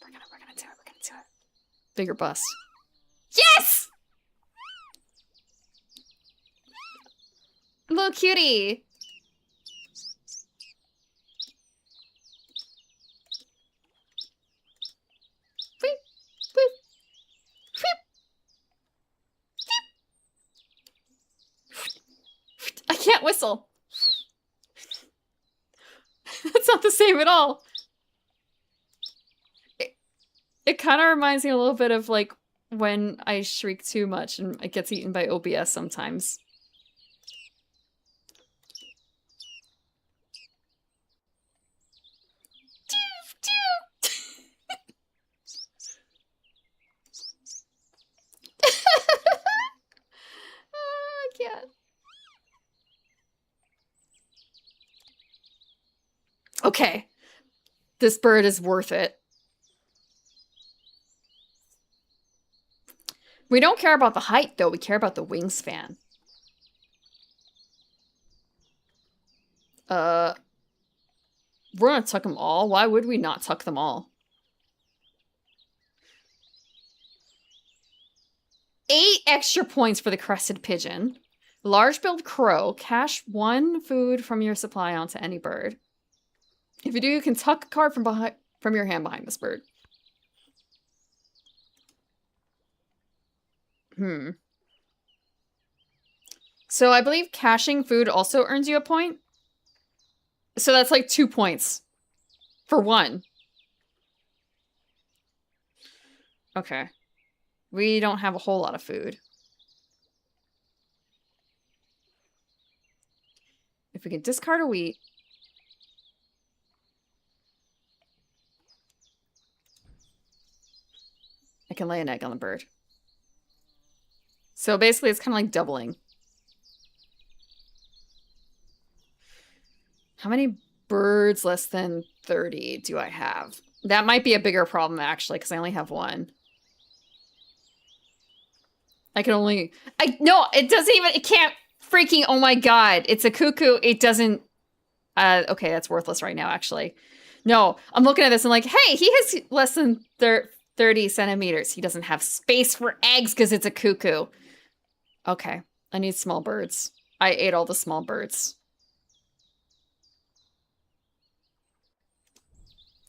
Speaker 1: We're gonna do it. We're gonna do it. Bigger bust. Yes! Little cutie. Beep, boop, beep, beep. I can't whistle. That's not the same at all. It kind of reminds me a little bit of, like, when I shriek too much and it gets eaten by OBS sometimes. I can't. Okay. This bird is worth it. We don't care about the height, though. We care about the wingspan. We're gonna tuck them all. Why would we not tuck them all? 8 extra points for the crested pigeon. Large-billed crow. Cash 1 food from your supply onto any bird. If you do, you can tuck a card from your hand behind this bird. So I believe caching food also earns you a point. So that's like 2 points for 1. Okay. We don't have a whole lot of food. If we can discard a wheat. I can lay an egg on the bird. So basically it's kind of like doubling. How many birds less than 30 do I have? That might be a bigger problem actually, because I only have one. I can only, no, it doesn't even, it can't freaking, oh my God. It's a cuckoo. It doesn't, okay, that's worthless right now actually. No, I'm looking at this and like, hey, he has less than 30 centimeters. He doesn't have space for eggs because it's a cuckoo. Okay, I need small birds. I ate all the small birds.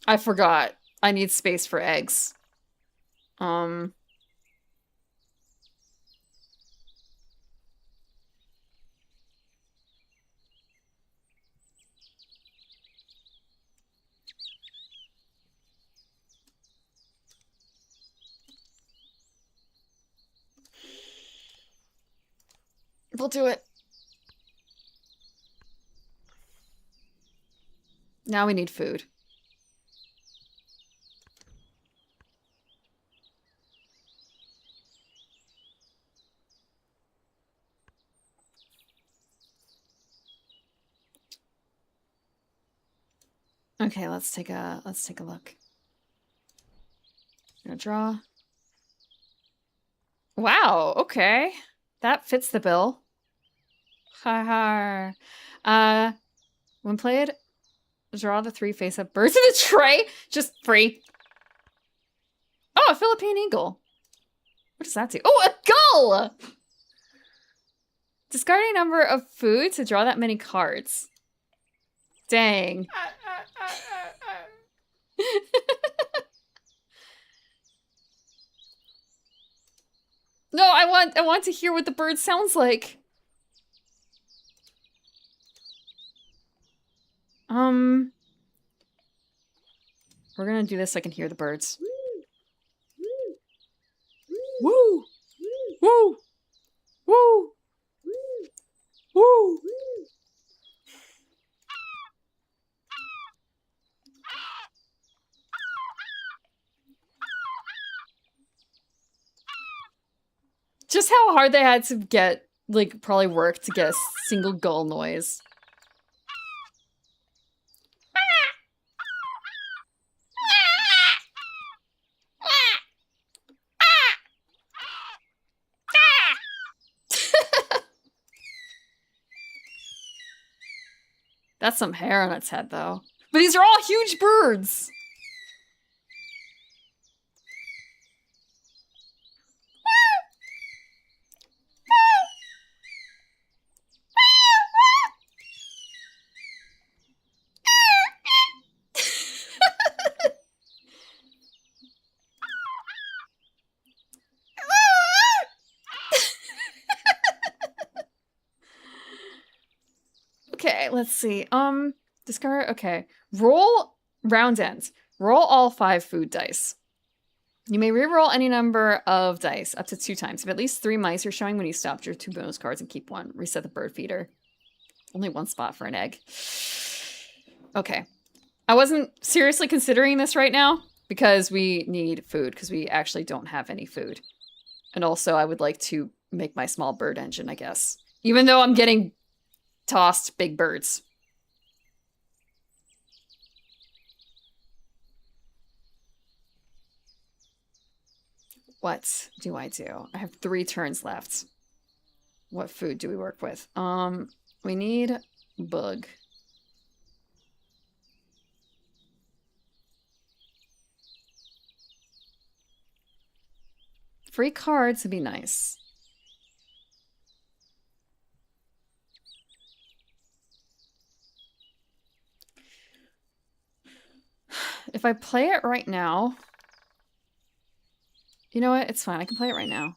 Speaker 1: I forgot. I need space for eggs. We'll do it. Now we need food. Okay, let's take a look. I'm gonna draw. Wow, okay. That fits the bill. Ha ha. When played, draw the 3 face-up birds in the tray. Just free. Oh, a Philippine eagle. What does that do? Oh, a gull! Discard a number of food to draw that many cards. Dang. No, I want to hear what the bird sounds like. We're gonna do this so I can hear the birds. Woo! Woo! Woo! Woo! Just how hard they had to get, like, probably work to get a single gull noise. That's some hair on its head, though. But these are all huge birds! Okay, let's see. Discard, okay. Roll round ends. Roll all 5 food dice. You may re-roll any number of dice up to 2 times. If at least 3 mice are showing when you stopped your 2 bonus cards and keep 1. Reset the bird feeder. Only 1 spot for an egg. Okay. I wasn't seriously considering this right now because we need food because we actually don't have any food. And also I would like to make my small bird engine, I guess. Even though I'm getting tossed big birds. What do I do? I have 3 turns left. What food do we work with? We need bug. Free cards would be nice. If I play it right now... You know what? It's fine. I can play it right now.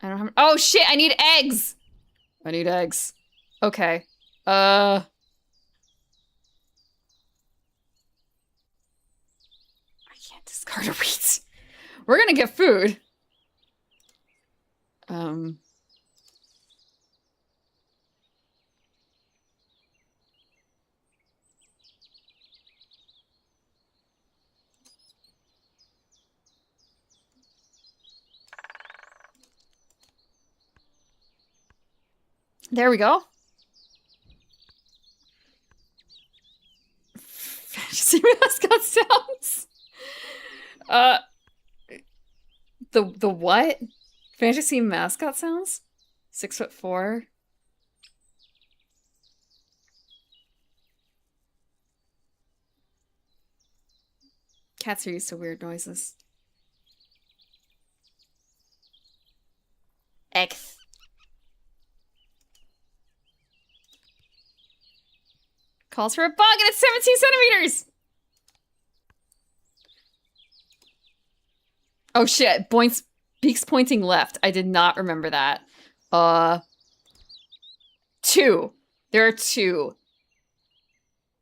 Speaker 1: I don't have... Oh, shit! I need eggs! I need eggs. Okay. I can't discard a wheat. We're gonna get food. There we go. Fantasy mascot sounds. The what? Fantasy mascot sounds? 6'4". Cats are used to weird noises. X. Calls for a bug and it's 17 centimeters! Oh shit, beak's pointing left. I did not remember that. 2. There are 2.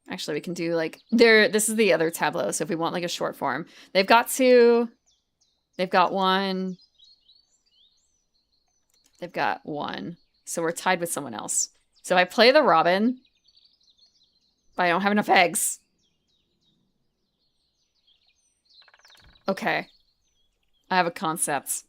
Speaker 1: Actually, we can do like this is the other tableau, so if we want like a short form. They've got 2. They've got 1. They've got 1. So we're tied with someone else. So I play the robin, but I don't have enough eggs. Okay. I have a concept.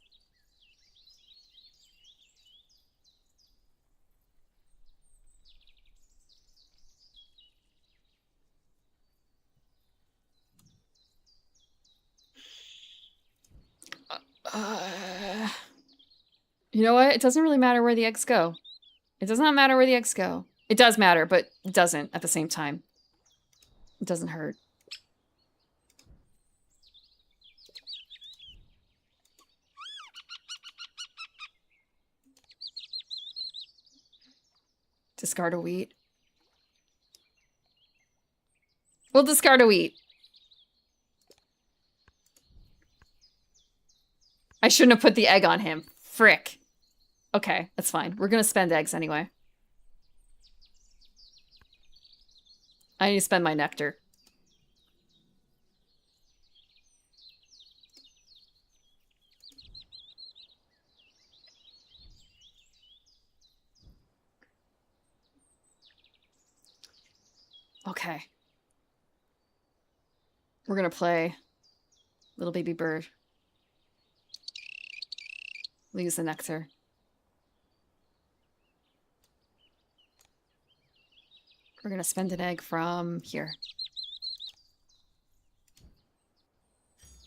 Speaker 1: You know what? It doesn't really matter where the eggs go. It does not matter where the eggs go. It does matter, but it doesn't at the same time. It doesn't hurt. Discard a wheat. We'll discard a wheat. I shouldn't have put the egg on him. Frick. Okay, that's fine. We're gonna spend eggs anyway. I need to spend my nectar. Okay. We're gonna play Little Baby Bird. We'll use the nectar. We're gonna spend an egg from here.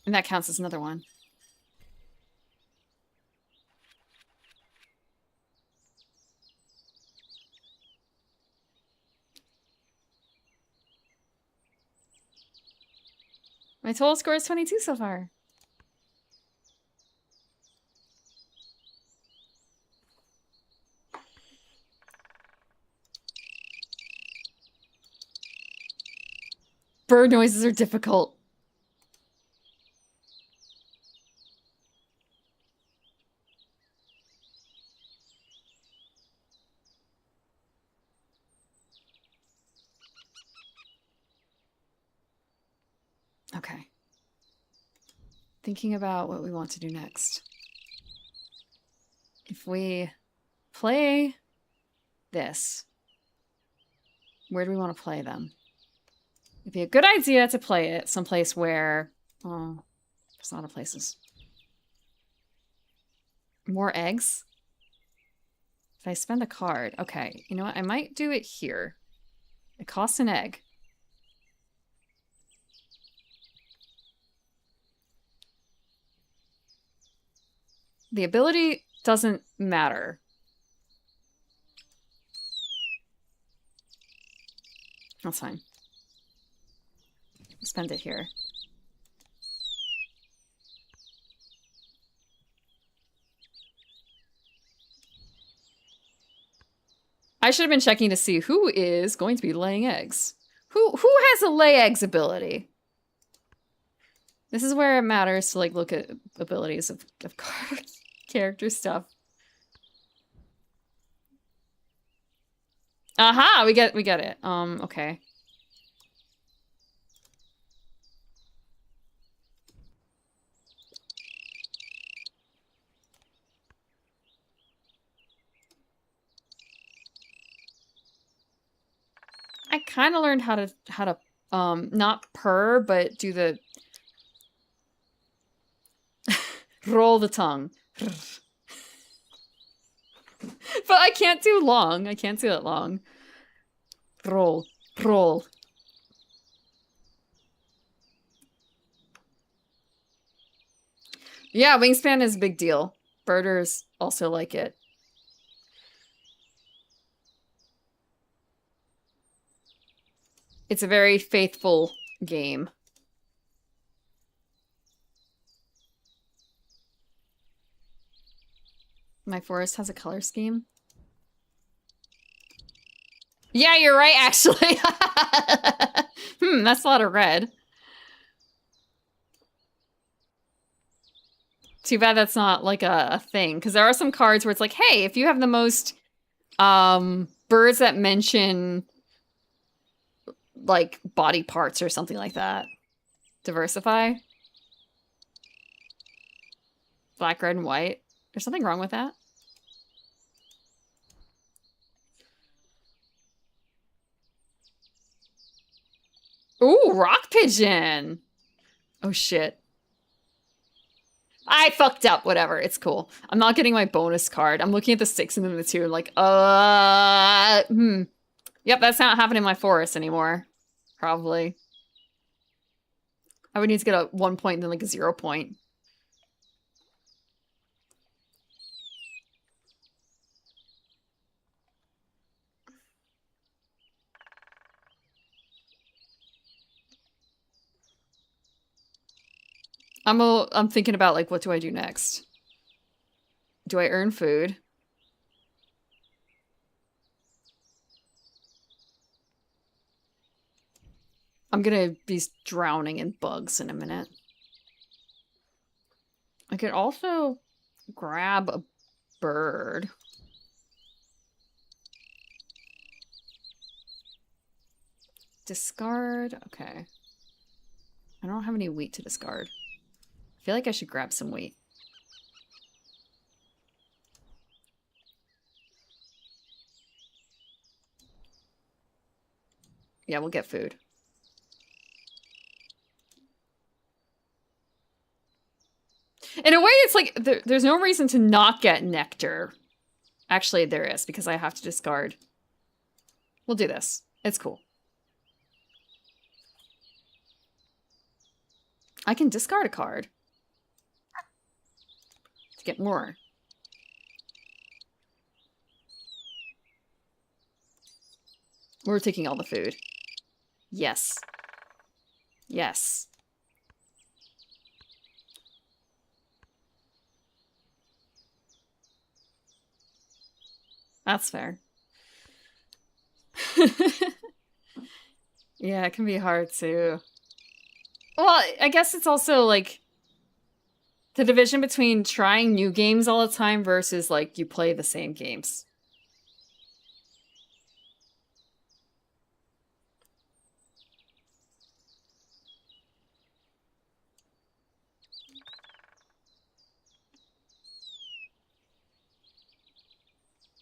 Speaker 1: And that counts as another one. My total score is 22 so far. Bird noises are difficult. Okay. Thinking about what we want to do next. If we play this, where do we want to play them? It'd be a good idea to play it someplace where... Oh, there's a lot of places. More eggs? If I spend a card... Okay, you know what? I might do it here. It costs an egg. The ability doesn't matter. That's fine. Spend it here. I should have been checking to see who is going to be laying eggs. Who has a lay eggs ability? This is where it matters to like look at abilities of character stuff. Aha, we get it. Okay. I kind of learned how to not purr, but do the roll the tongue. But I can't do long. I can't do it long. Roll. Roll. Yeah, Wingspan is a big deal. Birders also like it. It's a very faithful game. My forest has a color scheme. Yeah, you're right, actually. That's a lot of red. Too bad that's not like a thing, because there are some cards where it's like, hey, if you have the most birds that mention like body parts or something like that. Diversify. Black, red, and white. There's something wrong with that. Ooh, rock pigeon. Oh shit. I fucked up, whatever. It's cool. I'm not getting my bonus card. I'm looking at the 6 and then the 2 and like, Yep, that's not happening in my forest anymore. Probably. I would need to get a 1 point and then like a 0 point. I'm thinking about like, what do I do next? Do I earn food? I'm gonna be drowning in bugs in a minute. I could also grab a bird. Discard? Okay. I don't have any wheat to discard. I feel like I should grab some wheat. Yeah, we'll get food. In a way, it's like, there's no reason to not get nectar. Actually, there is, because I have to discard. We'll do this. It's cool. I can discard a card. To get more. We're taking all the food. Yes. Yes. That's fair. Yeah, it can be hard too. Well, I guess it's also like the division between trying new games all the time versus like you play the same games.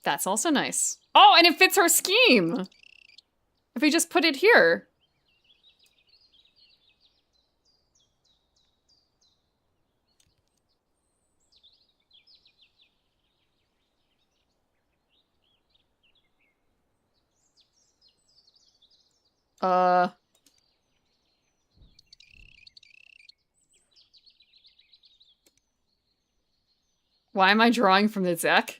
Speaker 1: That's also nice. Oh, and it fits our scheme! If we just put it here. Why am I drawing from the deck?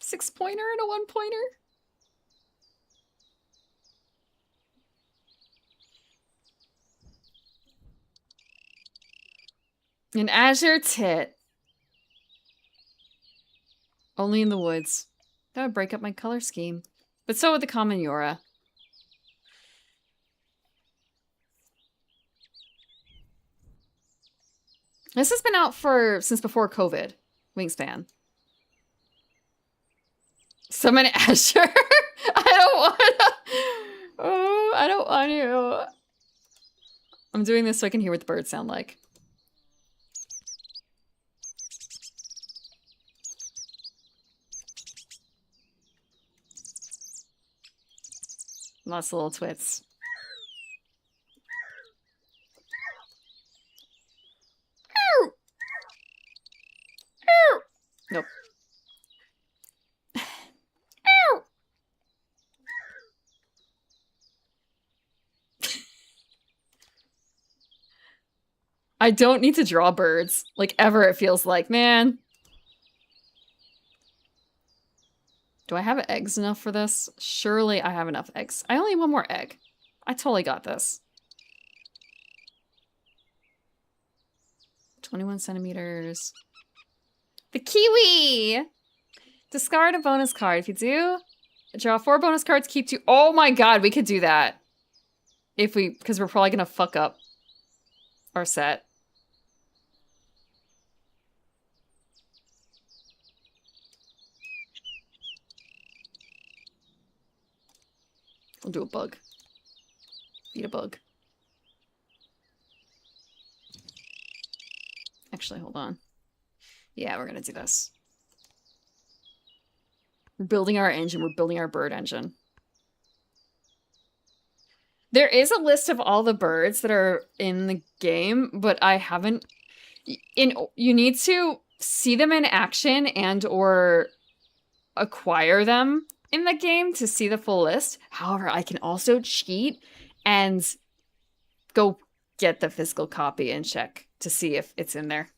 Speaker 1: Six-pointer and a one-pointer? An azure tit. Only in the woods. That would break up my color scheme. But so would the common Yora. This has been out since before COVID. Wingspan. Summon Azure? I don't want to. Oh, I don't want to. I'm doing this so I can hear what the birds sound like. Lots of little twits. Nope. I don't need to draw birds. Like, ever, it feels like. Man. Do I have eggs enough for this? Surely I have enough eggs. I only need one more egg. I totally got this. 21 centimeters. The kiwi! Discard a bonus card. If you do, draw 4 bonus cards, keep 2. Oh my god, we could do that. If we, because we're probably gonna fuck up our set. We'll do a bug. Feed a bug. Actually, hold on. Yeah, we're gonna do this. We're building our engine. We're building our bird engine. There is a list of all the birds that are in the game, but I haven't... You need to see them in action and or acquire them in the game to see the full list. However, I can also cheat and go get the physical copy and check to see if it's in there.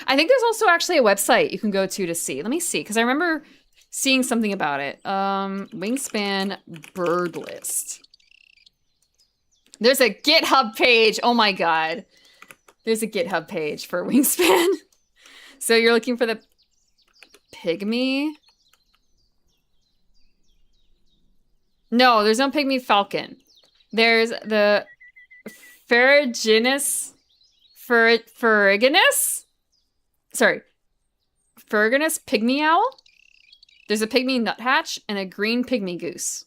Speaker 1: I think there's also actually a website you can go to see. Let me see, because I remember seeing something about it. Wingspan bird list. There's a GitHub page. Oh my god. There's a GitHub page for Wingspan. So you're looking for the pygmy? No, there's no pygmy falcon. There's the ferruginous pygmy owl. There's a pygmy nuthatch and a green pygmy goose.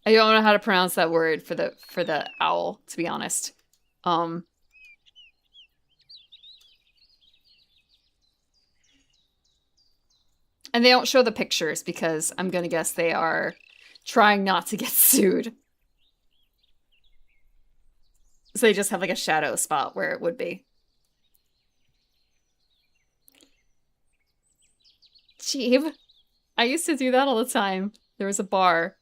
Speaker 1: I don't know how to pronounce that word for the owl, to be honest. And they don't show the pictures because I'm gonna guess they are trying not to get sued. So they just have like a shadow spot where it would be. Cheap. I used to do that all the time. There was a bar.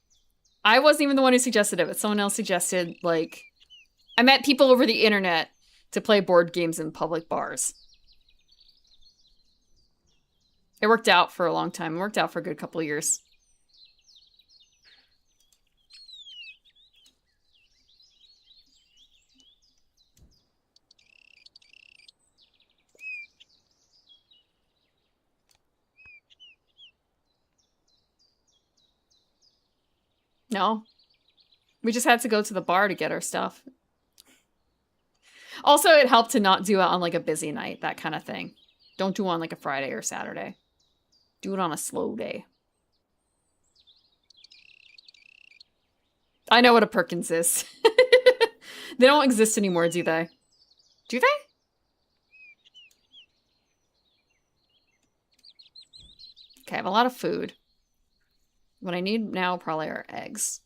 Speaker 1: I wasn't even the one who suggested it, but someone else suggested, like... I met people over the internet to play board games in public bars. It worked out for a long time. It worked out for a good couple of years. No. We just had to go to the bar to get our stuff. Also, it helped to not do it on like a busy night, that kind of thing. Don't do it on like a Friday or Saturday. Do it on a slow day. I know what a Perkins is. They don't exist anymore, do they? Do they? Okay, I have a lot of food. What I need now probably are eggs.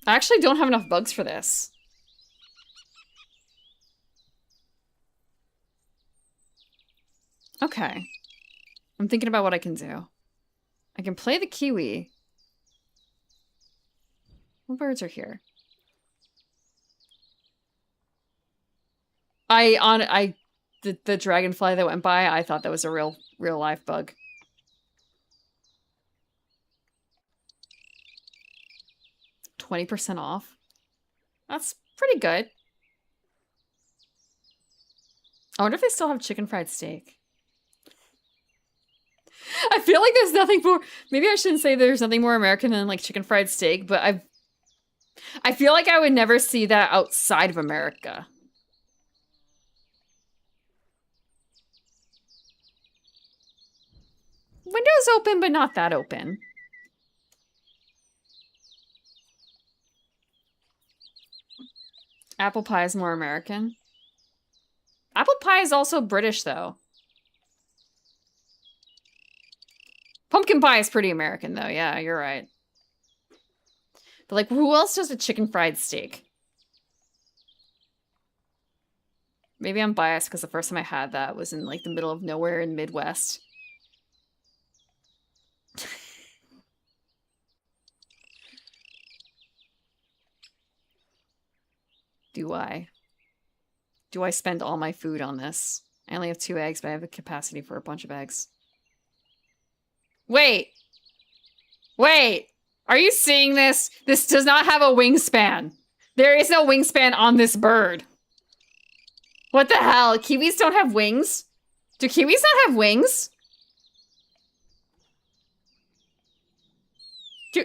Speaker 1: I actually don't have enough bugs for this. Okay. I'm thinking about what I can do. I can play the kiwi. What birds are here? The dragonfly that went by, I thought that was a real life bug. $20% off. That's pretty good. I wonder if they still have chicken fried steak. I feel like there's nothing more... Maybe I shouldn't say there's nothing more American than, like, chicken fried steak, but I feel like I would never see that outside of America. Windows open, but not that open. Apple pie is more American. Apple pie is also British, though. Pumpkin pie is pretty American, though. Yeah, you're right. But, like, who else does a chicken fried steak? Maybe I'm biased because the first time I had that was in, like, the middle of nowhere in Midwest. Do I? Do I spend all my food on this? I only have 2 eggs, but I have the capacity for a bunch of eggs. Wait! Wait! Are you seeing this? This does not have a wingspan. There is no wingspan on this bird. What the hell? Kiwis don't have wings? Do kiwis not have wings? Do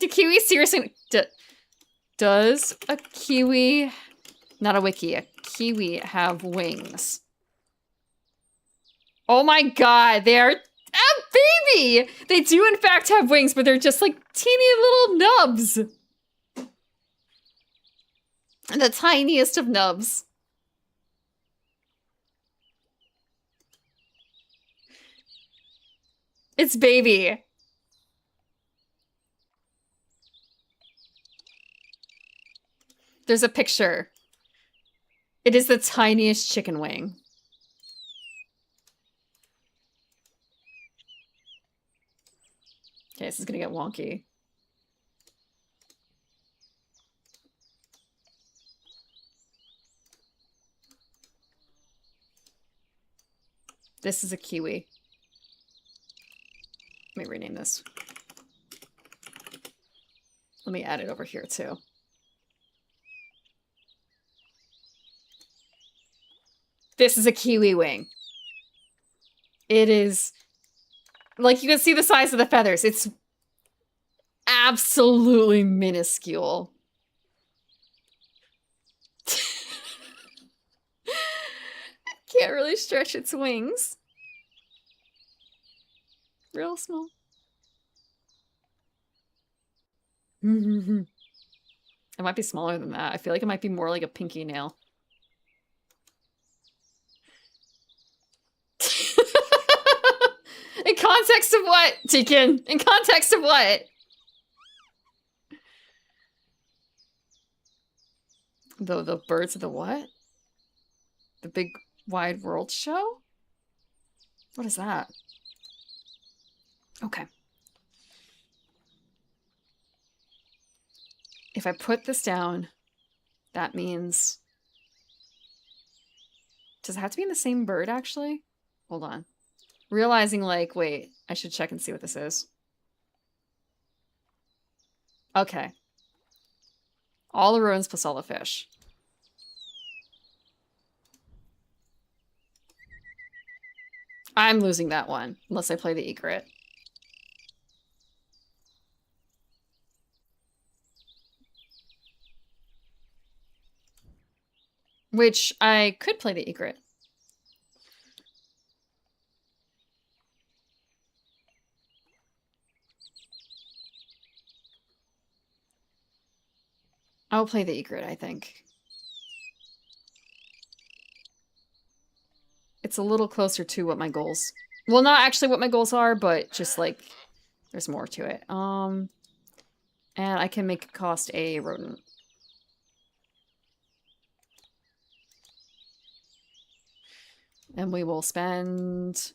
Speaker 1: kiwis seriously... Does a kiwi... Not a wiki. A kiwi have wings? Oh my god, they are... a baby! They do in fact have wings, but they're just like teeny little nubs. The tiniest of nubs. It's baby. There's a picture. It is the tiniest chicken wing. Okay, this is gonna get wonky. This is a kiwi. Let me rename this. Let me add it over here too. This is a kiwi wing. It is... Like, you can see the size of the feathers. It's absolutely minuscule. Can't really stretch its wings. Real small. It might be smaller than that. I feel like it might be more like a pinky nail. In context of what, Tikin? In context of what? The birds of the what? The Big Wide World Show? What is that? Okay. If I put this down, that means... Does it have to be in the same bird, actually? Hold on. Realizing, like, wait, I should check and see what this is. Okay. All the rodents plus all the fish. I'm losing that one, unless I play the egret. Which I could play the egret. I'll play the egret, I think. It's a little closer to what my goals... Well, not actually what my goals are, but just, like, there's more to it. And I can make it cost a rodent. And we will spend...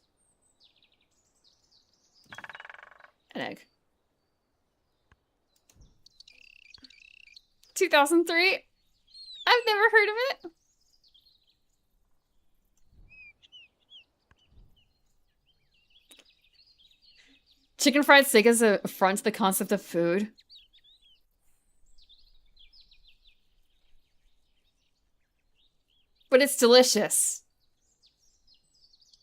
Speaker 1: an egg. 2003? I've never heard of it. Chicken fried steak is a affront to the concept of food. But it's delicious.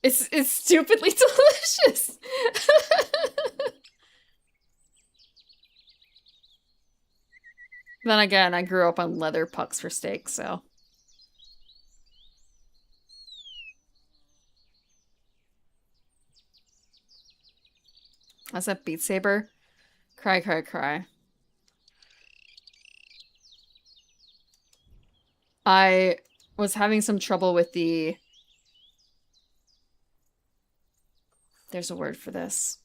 Speaker 1: It's stupidly delicious. Then again, I grew up on leather pucks for steak, so. That's that Beat Saber. Cry, cry, cry. I was having some trouble with the... There's a word for this.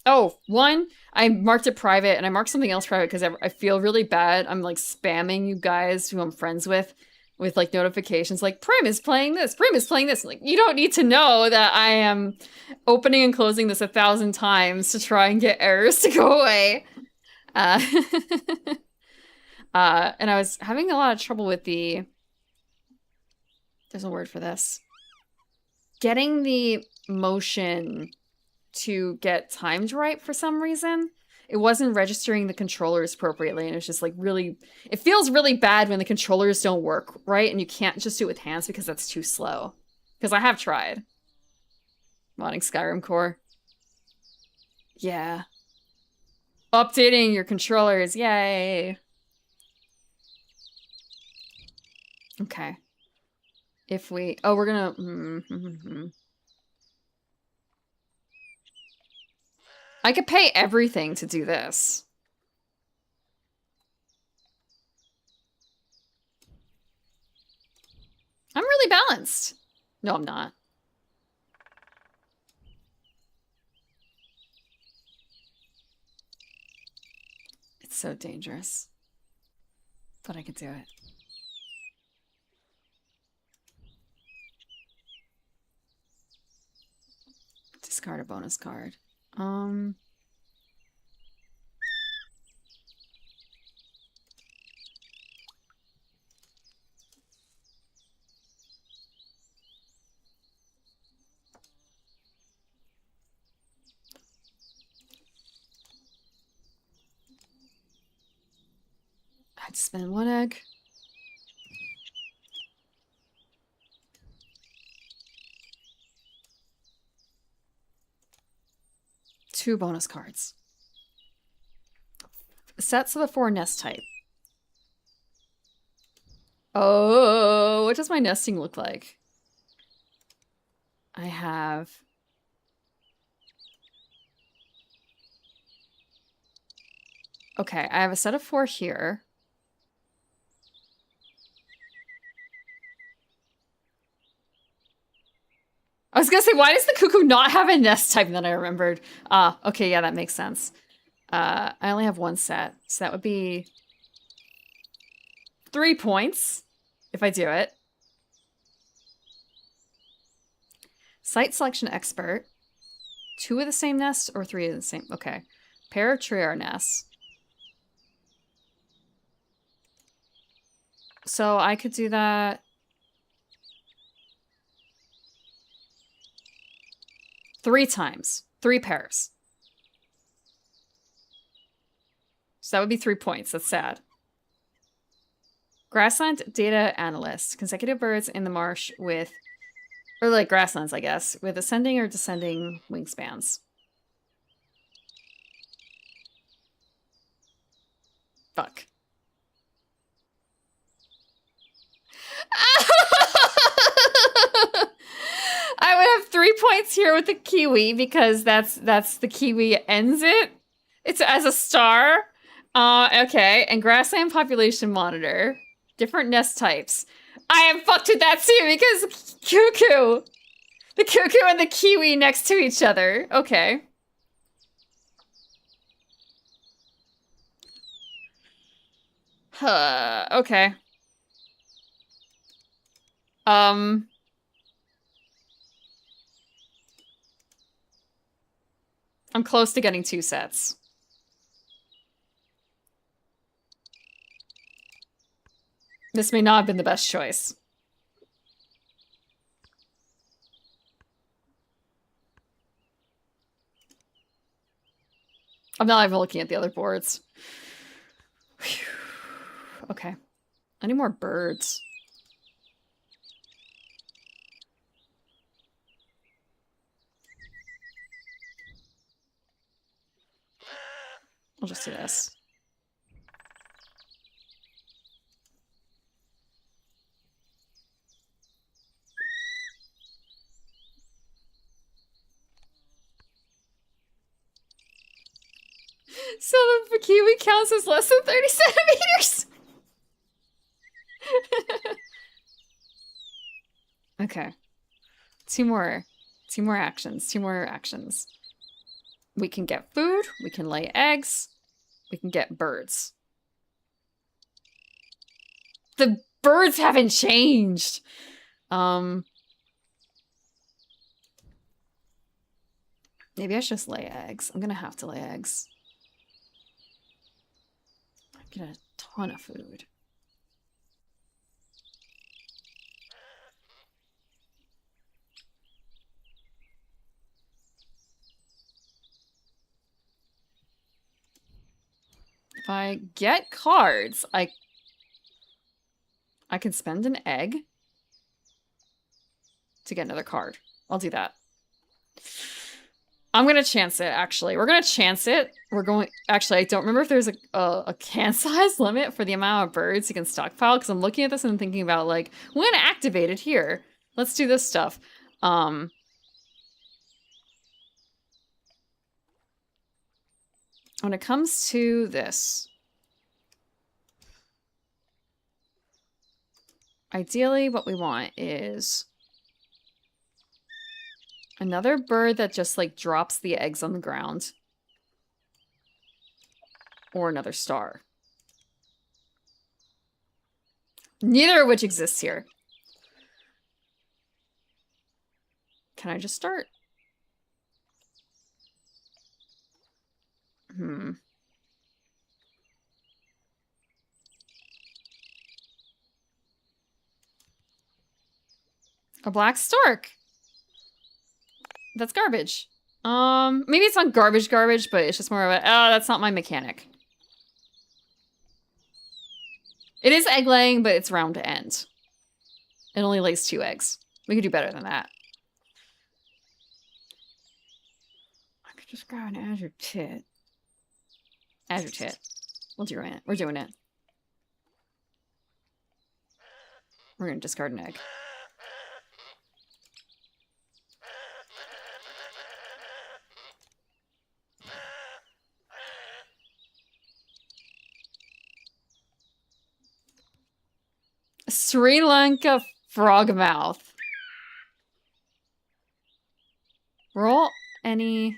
Speaker 1: Oh, one, I marked it private, and I marked something else private because I feel really bad. I'm like spamming you guys who I'm friends with like notifications like Prim is playing this, Prim is playing this. Like, you don't need to know that I am opening and closing this 1,000 times to try and get errors to go away. And I was having a lot of trouble with the... There's a word for this. Getting the motion to get timed right for some reason. It wasn't registering the controllers appropriately, and it's just like really... It feels really bad when the controllers don't work right, and you can't just do it with hands because that's too slow. Because I have tried. Modding Skyrim Core. Yeah. Updating your controllers, yay! Okay. If we... Oh, we're gonna... I could pay everything to do this. I'm really balanced. No, I'm not. It's so dangerous. But I could do it. Discard a bonus card. I'd spend 1 egg. Two bonus cards. Sets of the 4 nest type. Oh, what does my nesting look like? I have... Okay, I have a set of 4 here. I was gonna say, why does the cuckoo not have a nest type? And then I remembered. Ah, okay, yeah, that makes sense. I only have 1 set, so that would be 3 points if I do it. Site selection expert. 2 of the same nest or 3 of the same? Okay. Pair of trio nests. So I could do that. Three times. 3 pairs. So that would be 3 points. That's sad. Grassland data analyst. Consecutive birds in the marsh with... Or like grasslands, I guess. With ascending or descending wingspans. Fuck. I would have 3 points here with the kiwi because that's the kiwi ends it. It's as a star. Okay, and grassland population monitor. Different nest types. I am fucked with that too because cuckoo. The cuckoo and the kiwi next to each other. Okay. Okay. I'm close to getting 2 sets. This may not have been the best choice. I'm not even looking at the other boards. Whew. Okay. I need more birds. I'll just do this. So the kiwi counts as less than 30 centimeters. Okay. Two more actions. We can get food, we can lay eggs, we can get birds. The birds haven't changed. Maybe I should just lay eggs. I'm gonna have to lay eggs. I get a ton of food. If I get cards, I can spend an egg to get another card. I'll do that. I'm gonna chance it, actually. We're gonna chance it. Actually, I don't remember if there's a can size limit for the amount of birds you can stockpile, because I'm looking at this and I'm thinking about, like, when activated here. Let's do this stuff. When it comes to this, ideally what we want is another bird that just, like, drops the eggs on the ground. Or another star. Neither of which exists here. Can I just start? A black stork. That's garbage. Maybe it's not garbage, but it's just more of a, oh, that's not my mechanic. It is egg laying, but it's round to end. It only lays 2 eggs. We could do better than that. I could just grab an azure tit. Azure tit. We'll do it. We're doing it. We're gonna discard an egg. Sri Lanka frogmouth. Roll any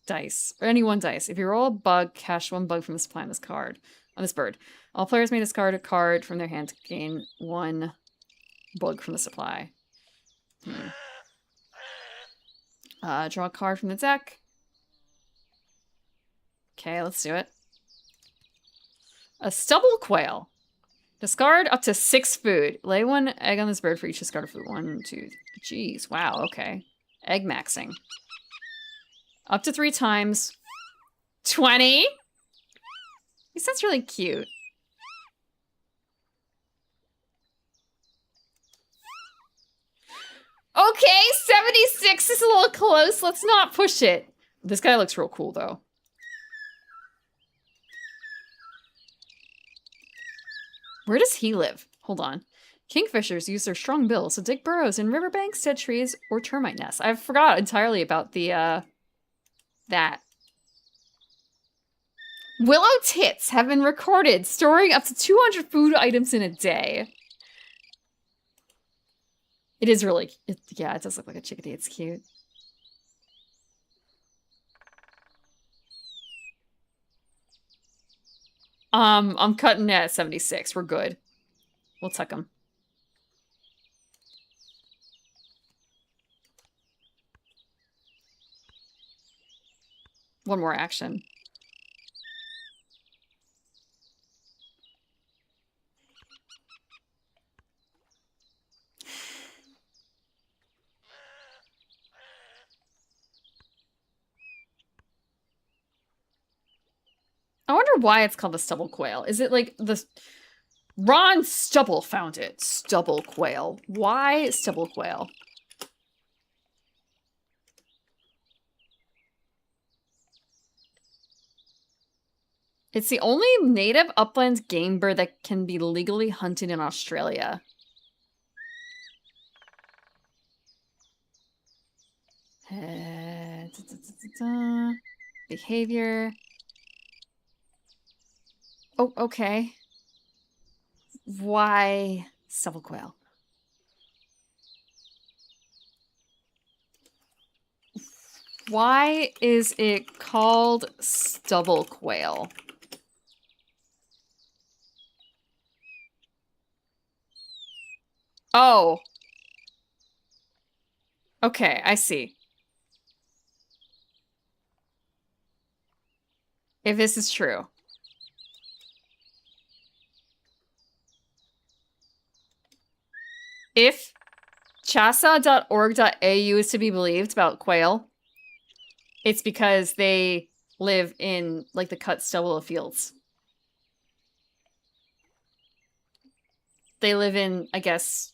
Speaker 1: dice, or any 1 dice. If you roll a bug, cash 1 bug from the supply on this card, on this bird. All players may discard a card from their hand to gain 1 bug from the supply. Draw a card from the deck. Okay, let's do it. A stubble quail. Discard up to 6 food. Lay 1 egg on this bird for each discard of food. 1, 2. Jeez, wow, okay. Egg maxing. Up to 3 times. 20? He sounds really cute. Okay, 76 is a little close. Let's not push it. This guy looks real cool, though. Where does he live? Hold on. Kingfishers use their strong bills to dig burrows in riverbanks, dead trees, or termite nests. I forgot entirely about the, that. Willow tits have been recorded storing up to 200 food items in a day. It is really, yeah, it does look like a chickadee. It's cute. I'm cutting it at 76. We're good. We'll tuck him. One more action. I wonder why it's called the stubble quail. Is it like the... Ron Stubble found it. Stubble quail. Why stubble quail? It's the only native upland game bird that can be legally hunted in Australia. Behavior. Oh, okay. Why stubble quail? Why is it called stubble quail? Oh. Okay, I see. If this is true. If chasa.org.au is to be believed about quail, it's because they live in, like, the cut stubble of fields. They live in, I guess,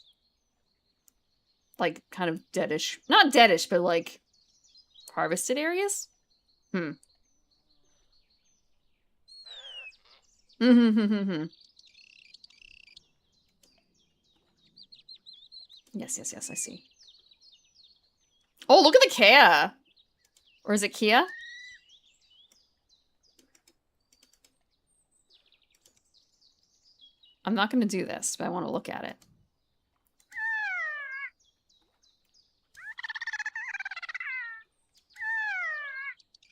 Speaker 1: like, kind of deadish. Not deadish, but, like, harvested areas? Hmm. Mm-hmm. Yes, yes, yes, I see. Oh, look at the Kia! Or is it Kia? I'm not going to do this, but I want to look at it.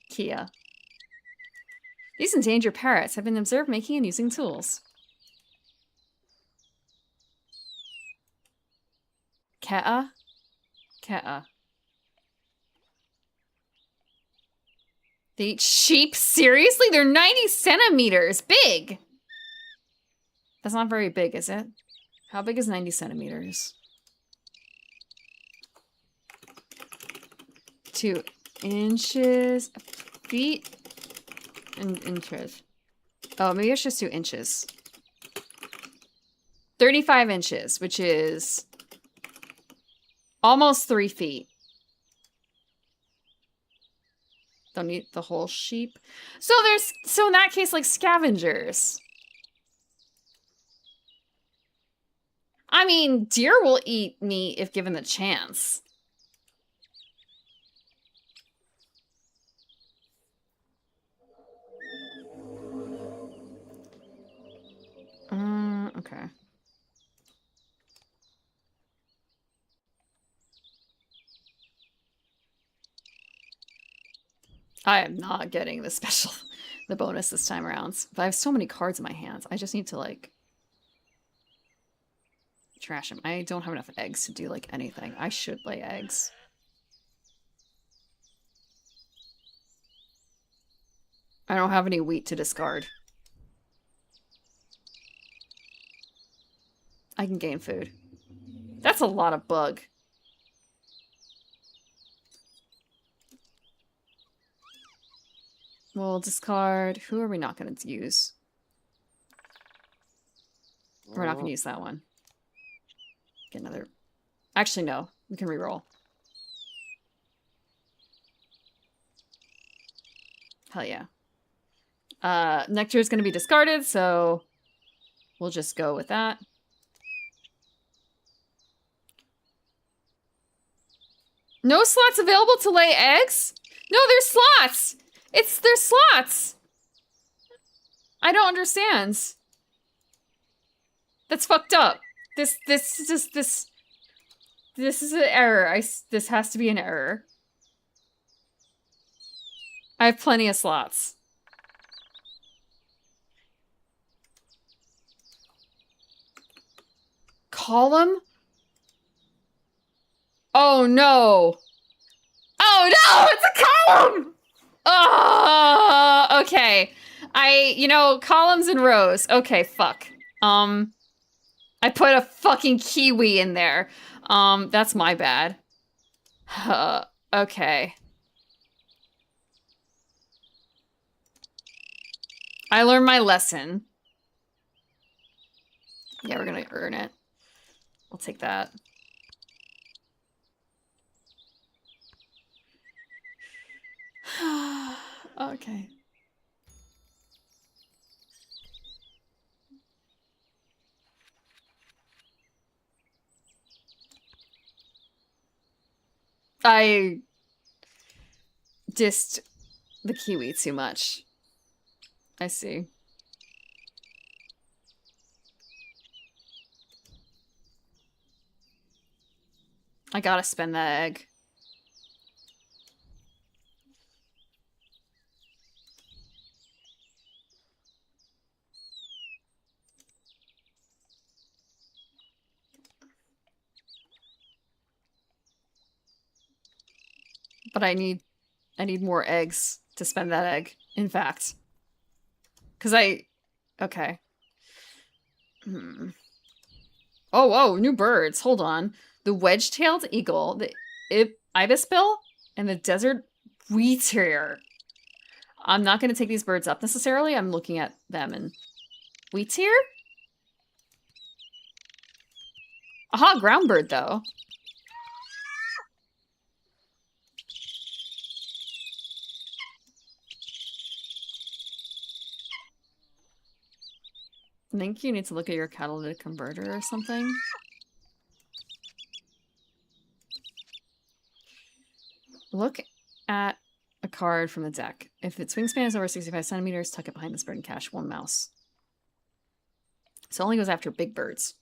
Speaker 1: Kia. These endangered parrots have been observed making and using tools. Kea? Kea. They eat sheep? Seriously? They're 90 centimeters big! That's not very big, is it? How big is 90 centimeters? 2 inches. Feet? In inches. Oh, maybe it's just 2 inches. 35 inches, which is almost 3 feet. Don't eat the whole sheep. So in that case, like, scavengers. I mean, deer will eat meat if given the chance. Okay. I am not getting the special, the bonus this time around. But I have so many cards in my hands. I just need to, like, trash them. I don't have enough eggs to do, like, anything. I should lay eggs. I don't have any wheat to discard. I can gain food. That's a lot of bug. We'll discard. Who are we not going to use? We're not going to use that one. Get another. Actually, no. We can reroll. Hell yeah. Nectar is going to be discarded, so we'll just go with that. No slots available to lay eggs? No, there's slots! There's slots! I don't understand. That's fucked up. This is an error. This has to be an error. I have plenty of slots. Column? Oh no. Oh no, it's a column! Oh, okay. Columns and rows. Okay, fuck. I put a fucking kiwi in there. That's my bad. Okay. I learned my lesson. Yeah, we're gonna earn it. I'll take that. Okay. I dissed the kiwi too much. I see. I gotta spend that egg. But I need more eggs to spend that egg, in fact. Because okay. Oh, whoa, new birds. Hold on. The wedge-tailed eagle, the ibisbill, and the desert wheatear. I'm not going to take these birds up necessarily. I'm looking at them and... Wheatear? Aha, ground bird, though. I think you need to look at your catalytic converter or something. Look at a card from the deck. If its wingspan is over 65 centimeters, tuck it behind this bird and cache 1 mouse. So it only goes after big birds.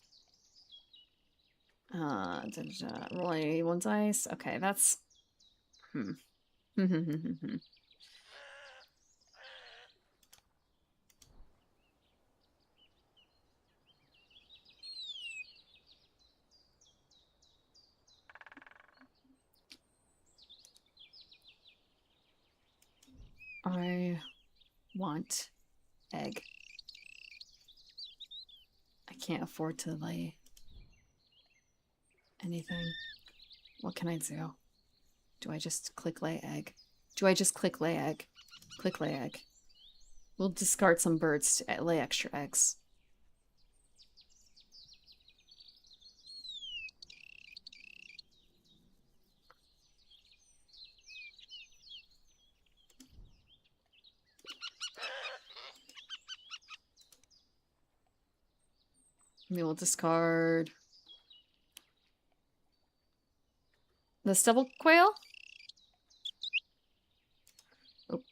Speaker 1: Roll 1 dice. Okay, that's... I want egg. I can't afford to lay anything. What can I do? Do I just click lay egg? Do I just click lay egg? Click lay egg. We'll discard some birds to lay extra eggs. We will discard the stubble quail. Oh.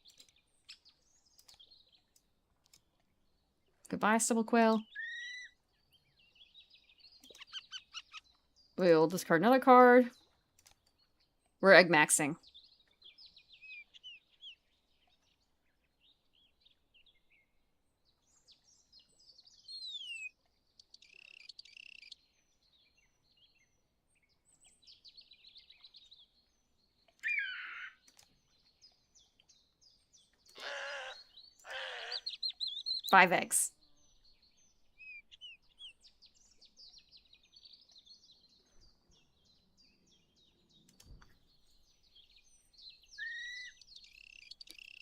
Speaker 1: Goodbye, stubble quail. We will discard another card. We're egg maxing. Five eggs.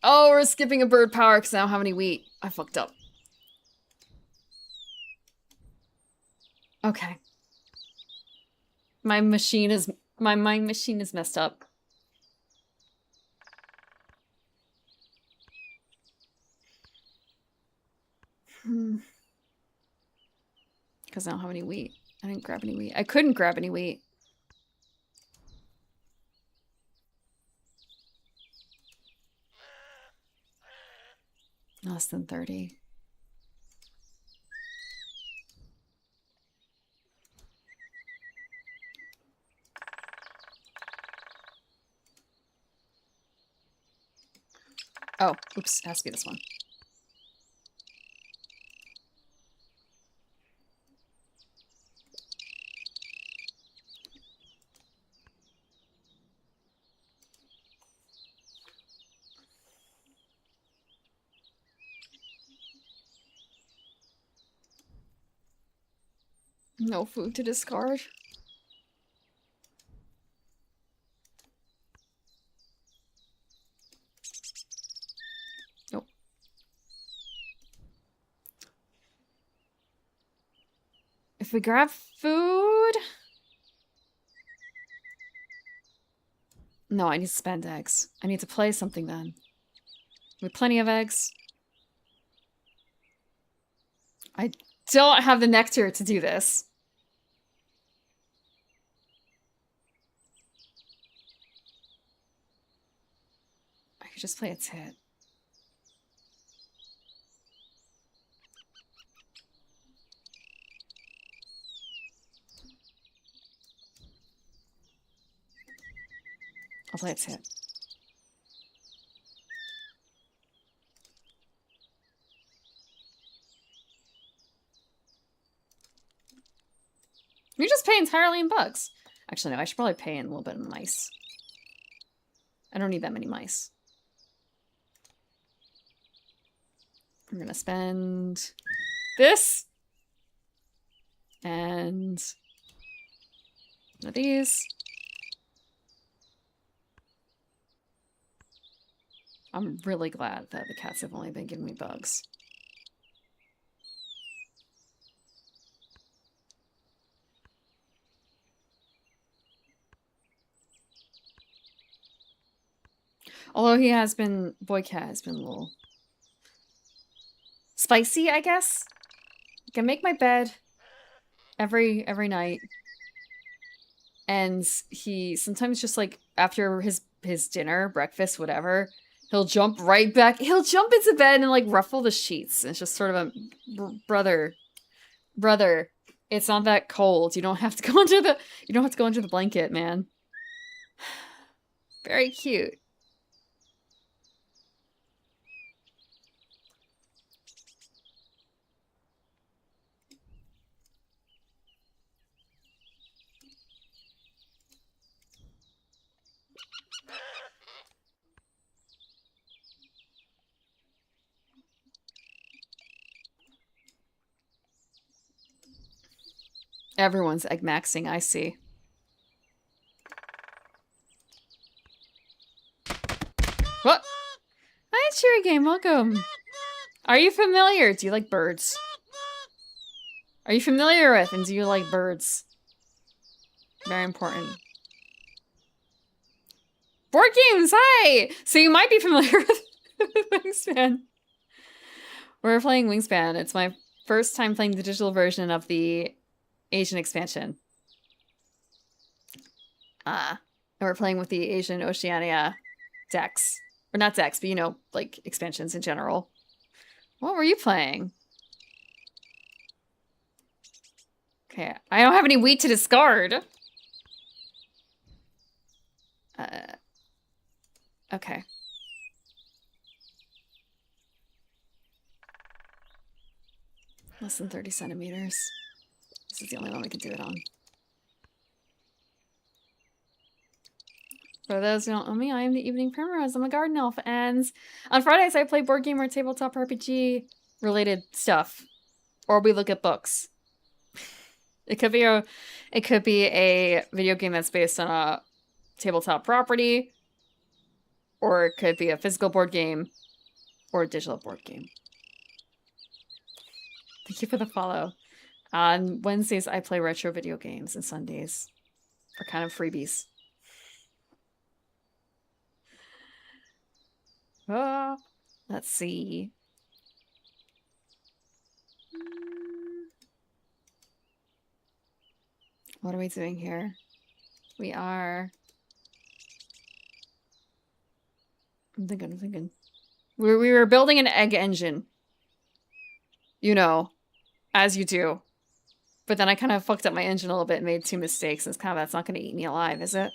Speaker 1: Oh, we're skipping a bird power because I don't have any wheat. I fucked up. Okay. My machine is... My mind machine is messed up. Because I don't have any wheat. I didn't grab any wheat. I couldn't grab any wheat. Less than 30. Oh, oops. It has to be this one. No food to discard. Nope. If we grab food... No, I need to spend eggs. I need to play something then. We have plenty of eggs. I don't have the nectar to do this. I could just play a tit. I'll play it too. You just pay entirely in bugs. Actually, no, I should probably pay in a little bit of mice. I don't need that many mice. I'm gonna spend this and one of these. I'm really glad that the cats have only been giving me bugs. Although he has been, Boy Cat has been a little spicy, I guess. I can make my bed every night. And he sometimes just like after his dinner, breakfast, whatever, he'll jump right back. He'll jump into bed and like ruffle the sheets. And it's just sort of a brother, it's not that cold. You don't have to go under the blanket, man. Very cute. Everyone's egg maxing, I see. What? Hi, Cherry Game, welcome. Are you familiar? Do you like birds? Are you familiar with and do you like birds? Very important. Board games, hi! So you might be familiar with Wingspan. We're playing Wingspan. It's my first time playing the digital version of the Asian expansion. And we're playing with the Asian Oceania decks. Or not decks, but you know, like expansions in general. What were you playing? Okay, I don't have any wheat to discard. Okay. Less than 30 centimeters. This is the only one we can do it on. For those who don't know me, I am the Evening Primrose. I'm a garden elf, and on Fridays I play board game or tabletop RPG related stuff, or we look at books. It could be a video game that's based on a tabletop property, or it could be a physical board game, or a digital board game. Thank you for the follow. On Wednesdays, I play retro video games, and Sundays are kind of freebies. Let's see. What are we doing here? We are... I'm thinking. We were building an egg engine. You know, as you do. But then I kind of fucked up my engine a little bit and made 2 mistakes. And it's kind of, that's not going to eat me alive, is it?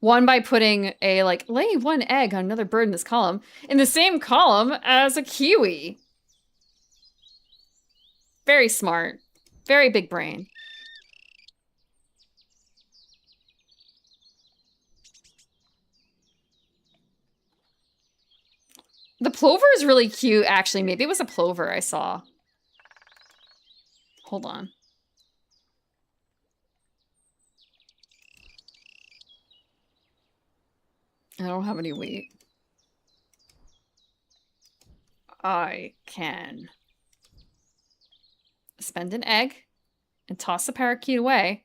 Speaker 1: One, by putting a, like, lay 1 egg on another bird in this column, in the same column as a kiwi. Very smart. Very big brain. The plover is really cute, actually. Maybe it was a plover I saw. Hold on. I don't have any wheat. I can spend an egg and toss the parakeet away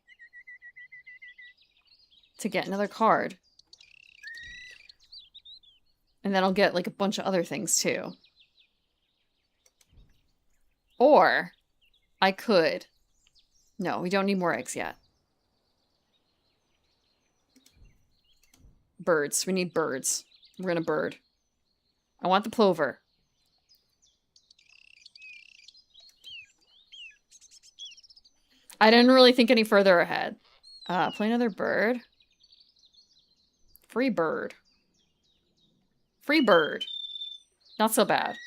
Speaker 1: to get another card. And then I'll get like a bunch of other things too. Or I could... No, we don't need more eggs yet. Birds. We need birds. We're gonna bird. I want the plover. I didn't really think any further ahead. Play another bird. Free bird. Free bird. Not so bad.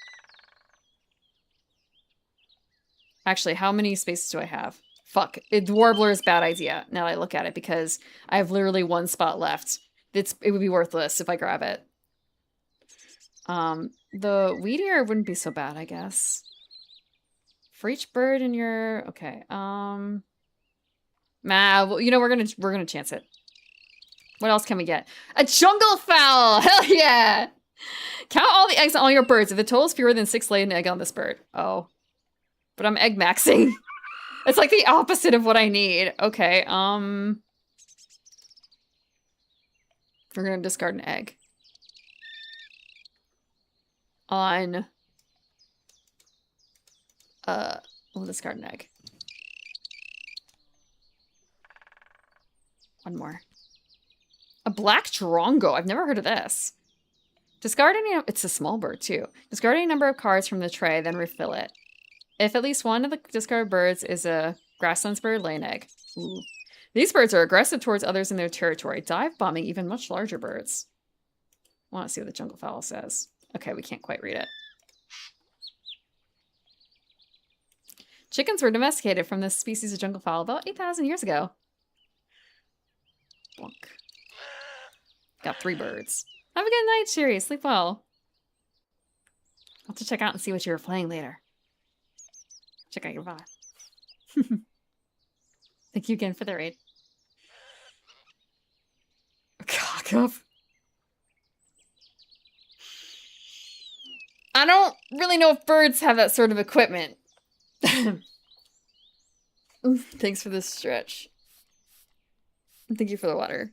Speaker 1: Actually, how many spaces do I have? Fuck. Warbler is a bad idea now I look at it because I have literally one spot left. It would be worthless if I grab it. The weedier wouldn't be so bad, I guess. For each bird in your... Okay, well, you know, we're gonna chance it. What else can we get? A jungle fowl! Hell yeah! Count all the eggs on all your birds. If the total is fewer than 6, lay an egg on this bird. Oh. But I'm egg maxing. It's like the opposite of what I need. Okay, we're gonna discard an egg. On... we'll discard an egg. One more. A black drongo. I've never heard of this. Discard any... It's a small bird, too. Discard any number of cards from the tray, then refill it. If at least one of the discarded birds is a grasslands bird, lay an egg. Ooh. These birds are aggressive towards others in their territory, dive bombing even much larger birds. I want to see what the jungle fowl says. Okay, we can't quite read it. Chickens were domesticated from this species of jungle fowl about 8,000 years ago. Bonk. Got 3 birds. Have a good night, Sherry. Sleep well. I'll have to check out and see what you were playing later. Check out your VOD. Thank you again for the raid. Cock up. I don't really know if birds have that sort of equipment. Thanks for this stretch. Thank you for the water.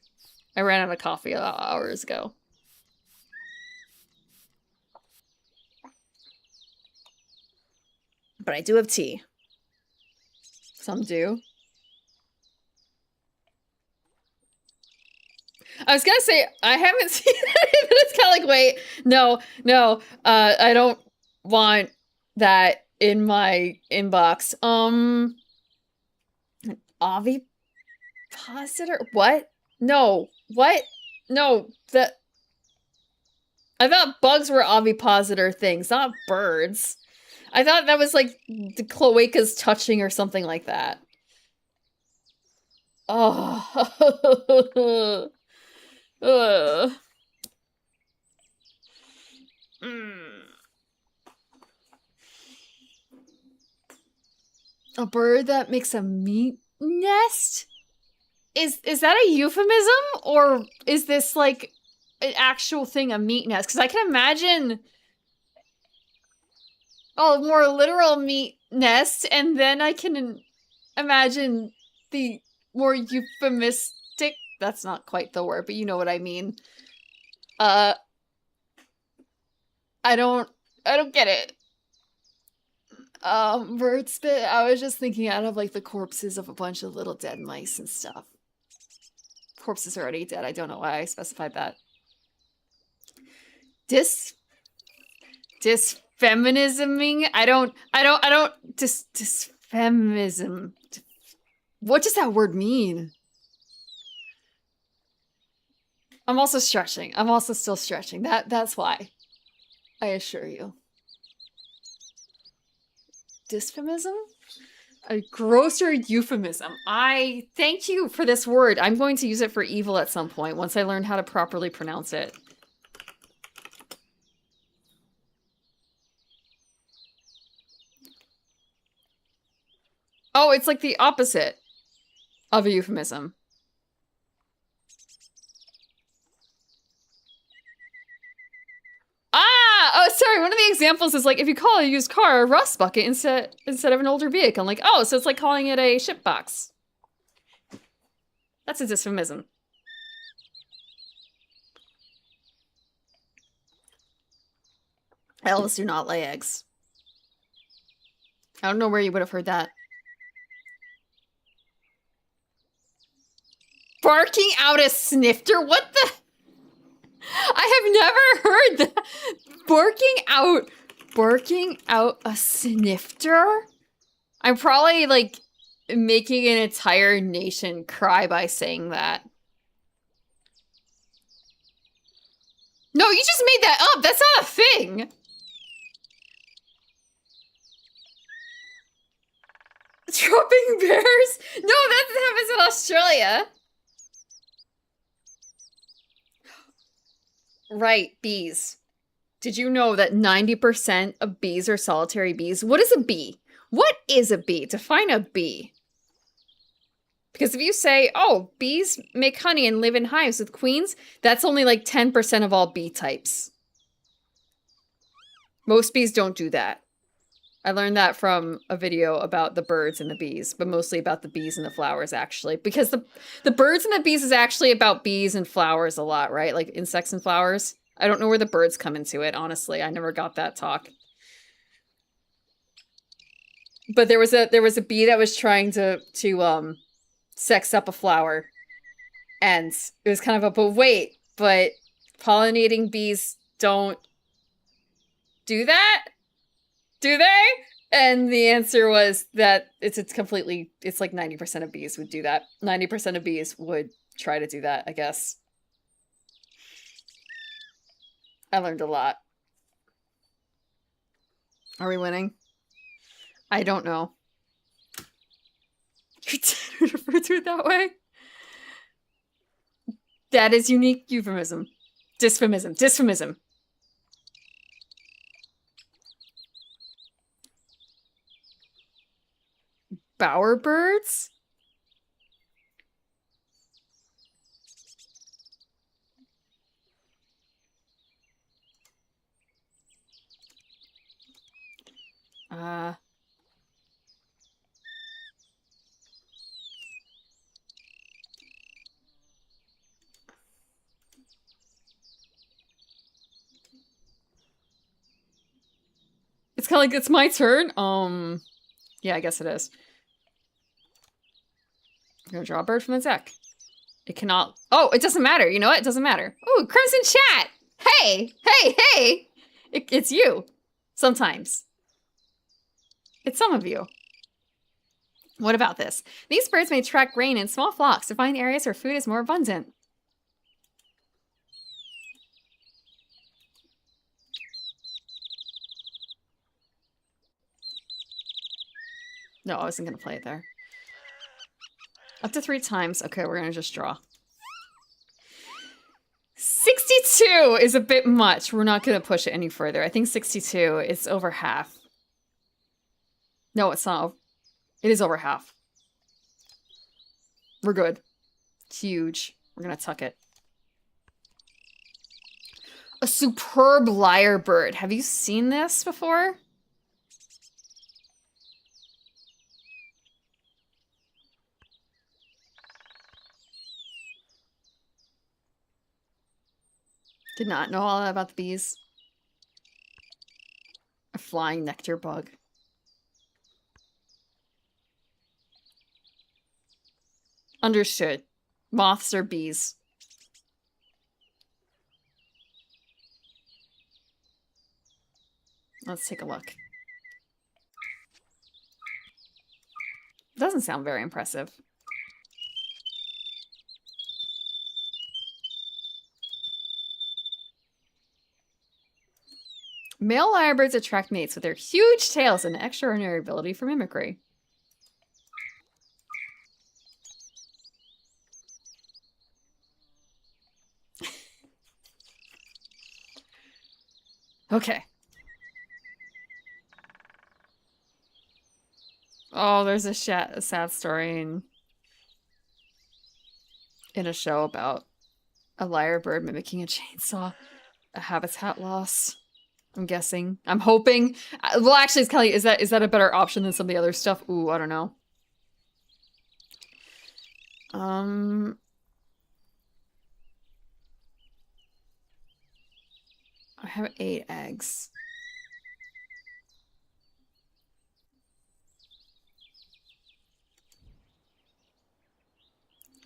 Speaker 1: I ran out of coffee hours ago. But I do have tea. Some do. I was gonna say, I haven't seen it, but it's kind of like, wait, no, I don't want that in my inbox. An ovipositor? What? No. What? No, I thought bugs were ovipositor things, not birds. I thought that was like the cloacas touching or something like that. Oh. A bird that makes a meat nest? Is that a euphemism? Or is this like an actual thing, a meat nest? Because I can imagine a more literal meat nest, and then I can imagine the more euphemistic, that's not quite the word, but you know what I mean. I don't get it. Bird spit, I was just thinking out of like the corpses of a bunch of little dead mice and stuff. Corpses are already dead. I don't know why I specified that. Disfeminisming? Disfeminism. What does that word mean? I'm also stretching. I'm also still stretching. That's why. I assure you. Disfemism? A grosser euphemism. I thank you for this word. I'm going to use it for evil at some point once I learn how to properly pronounce it. Oh, it's like the opposite of a euphemism. Oh, sorry. One of the examples is like if you call a used car a rust bucket instead of an older vehicle. I'm like, oh, so it's like calling it a ship box. That's a dysphemism. Elves do not lay eggs. I don't know where you would have heard that. Barking out a snifter? What the? I have never heard that. Barking out a snifter? I'm probably like making an entire nation cry by saying that. No, you just made that up. That's not a thing. Dropping bears? No, that happens in Australia. Right, bees. Did you know that 90% of bees are solitary bees? What is a bee? What is a bee? Define a bee. Because if you say, oh, bees make honey and live in hives with queens, that's only like 10% of all bee types. Most bees don't do that. I learned that from a video about the birds and the bees, but mostly about the bees and the flowers, actually. Because the birds and the bees is actually about bees and flowers a lot, right? Like insects and flowers. I don't know where the birds come into it, honestly. I never got that talk. But there was a bee that was trying to sex up a flower. And it was kind of a, but wait, but pollinating bees don't do that? Do they? And the answer was that it's like 90% of bees would do that. 90% of bees would try to do that, I guess. I learned a lot. Are we winning? I don't know. You did refer to it that way? That is unique euphemism. Dysphemism. Dysphemism. Bowerbirds? It's kind of like, it's my turn. Yeah, I guess it is. I'm gonna draw a bird from the deck. It cannot. Oh, it doesn't matter. You know what? It doesn't matter. Oh, Crimson Chat. Hey, hey, hey. It's you. Sometimes. It's some of you. What about this? These birds may track grain in small flocks to find areas where food is more abundant. No, I wasn't gonna play it there. Up to 3 times. Okay, we're gonna just draw. 62 is a bit much. We're not gonna push it any further. I think 62 is over half. No, it's not. It is over half. We're good. It's huge. We're gonna tuck it. A superb lyrebird. Have you seen this before? Did not know all that about the bees. A flying nectar bug. Understood. Moths are bees. Let's take a look. Doesn't sound very impressive. Male lyrebirds attract mates with their huge tails and extraordinary ability for mimicry. Okay. Oh, there's a sad story in a show about a lyrebird mimicking a chainsaw. A habitat loss. I'm guessing. I'm hoping. Well, actually, Kelly, is that a better option than some of the other stuff? Ooh, I don't know. I have 8 eggs.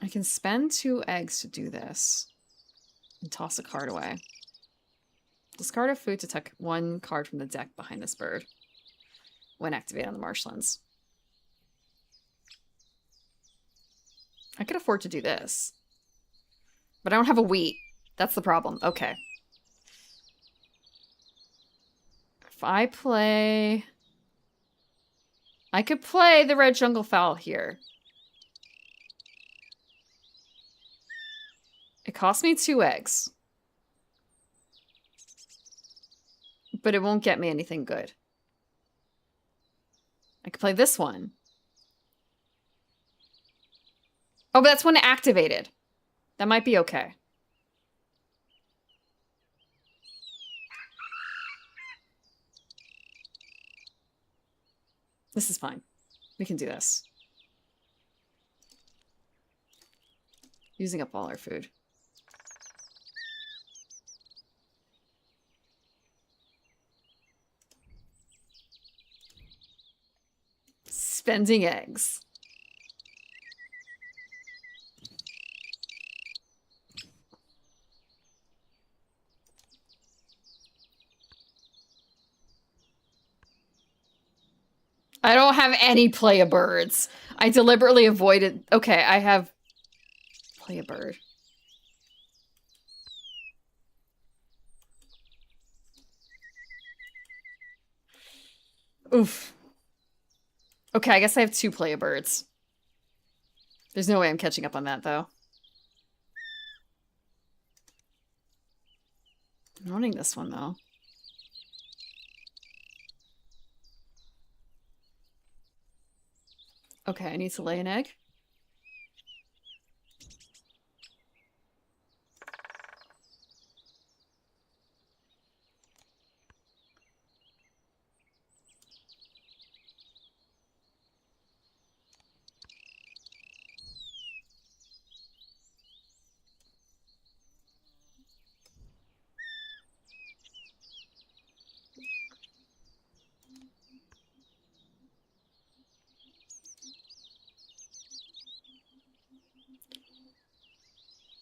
Speaker 1: I can spend 2 eggs to do this. And toss a card away. Discard a food to tuck 1 card from the deck behind this bird. When activated on the marshlands. I could afford to do this. But I don't have a wheat. That's the problem. Okay. if I play... I could play the red jungle fowl here. It costs me 2 eggs. But it won't get me anything good. I could play this one. Oh, but that's when it activated. That might be okay. This is fine. We can do this. Using up all our food. Spending eggs. I don't have any play-a-birds. I deliberately avoided... Okay, I have play-a-bird. Oof. Okay, I guess I have 2 play-a-birds. There's no way I'm catching up on that, though. I'm wanting this one, though. Okay, I need to lay an egg.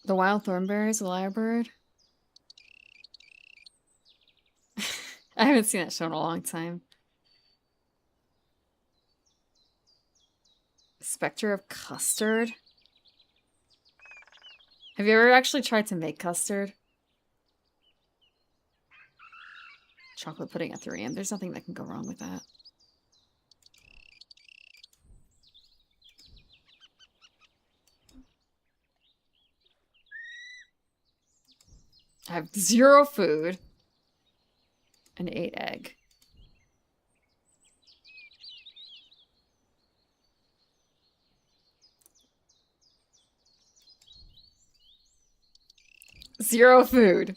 Speaker 1: The wild thornberries, the lyrebird. I haven't seen that show in a long time. Spectre of custard. Have you ever actually tried to make custard? Chocolate pudding at 3 a.m. There's nothing that can go wrong with that. I have 0 food. And 8 egg. Zero food.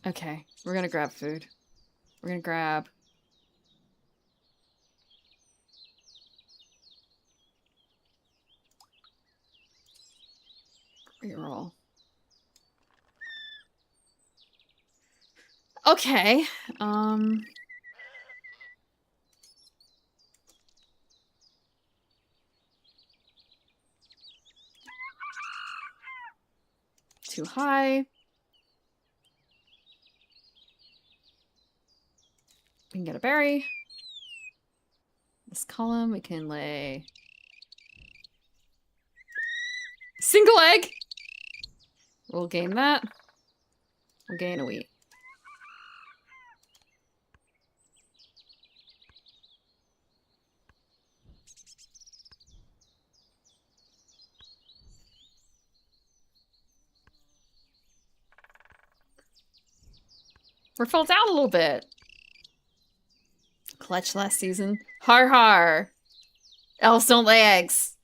Speaker 1: Okay, we're gonna grab food. We're gonna grab... Reroll. Okay, too high. We can get a berry. This column, we can lay... Single egg! We'll gain that. We'll gain a wheat. We're filled out a little bit. Clutch last season. Har har. Elves don't lay eggs.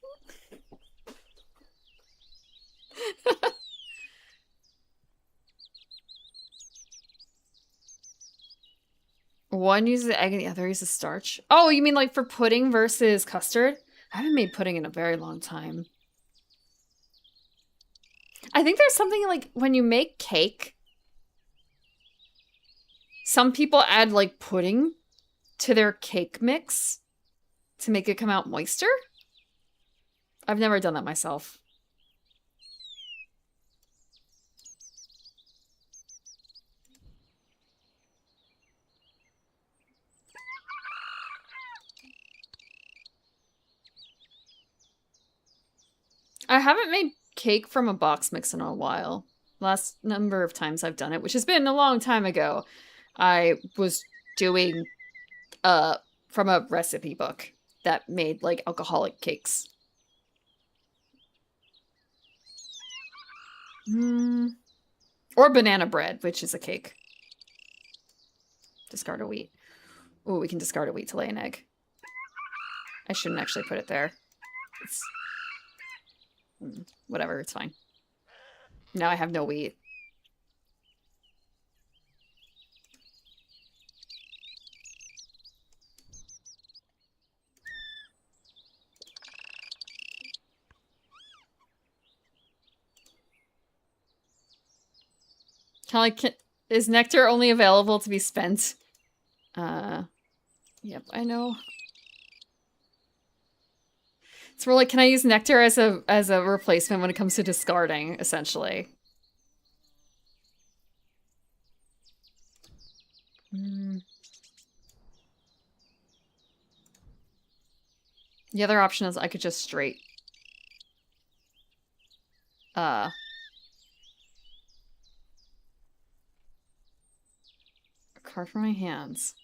Speaker 1: One uses the egg and the other uses starch. Oh, you mean like for pudding versus custard? I haven't made pudding in a very long time. I think there's something like when you make cake, some people add like pudding to their cake mix to make it come out moister. I've never done that myself. I haven't made cake from a box mix in a while. Last number of times I've done it, which has been a long time ago, I was doing from a recipe book that made like alcoholic cakes. Or banana bread, which is a cake. Discard a wheat. Oh, we can discard a wheat to lay an egg. I shouldn't actually put it there. It's... whatever, it's fine. Now I have no wheat. Is nectar only available to be spent? Yep, I know. It's more like, can I use nectar as a replacement when it comes to discarding, essentially? The other option is I could just straight a card from my hands.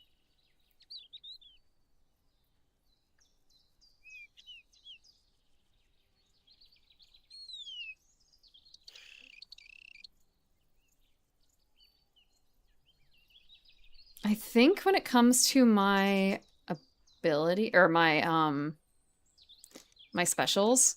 Speaker 1: I think when it comes to my ability or my my specials,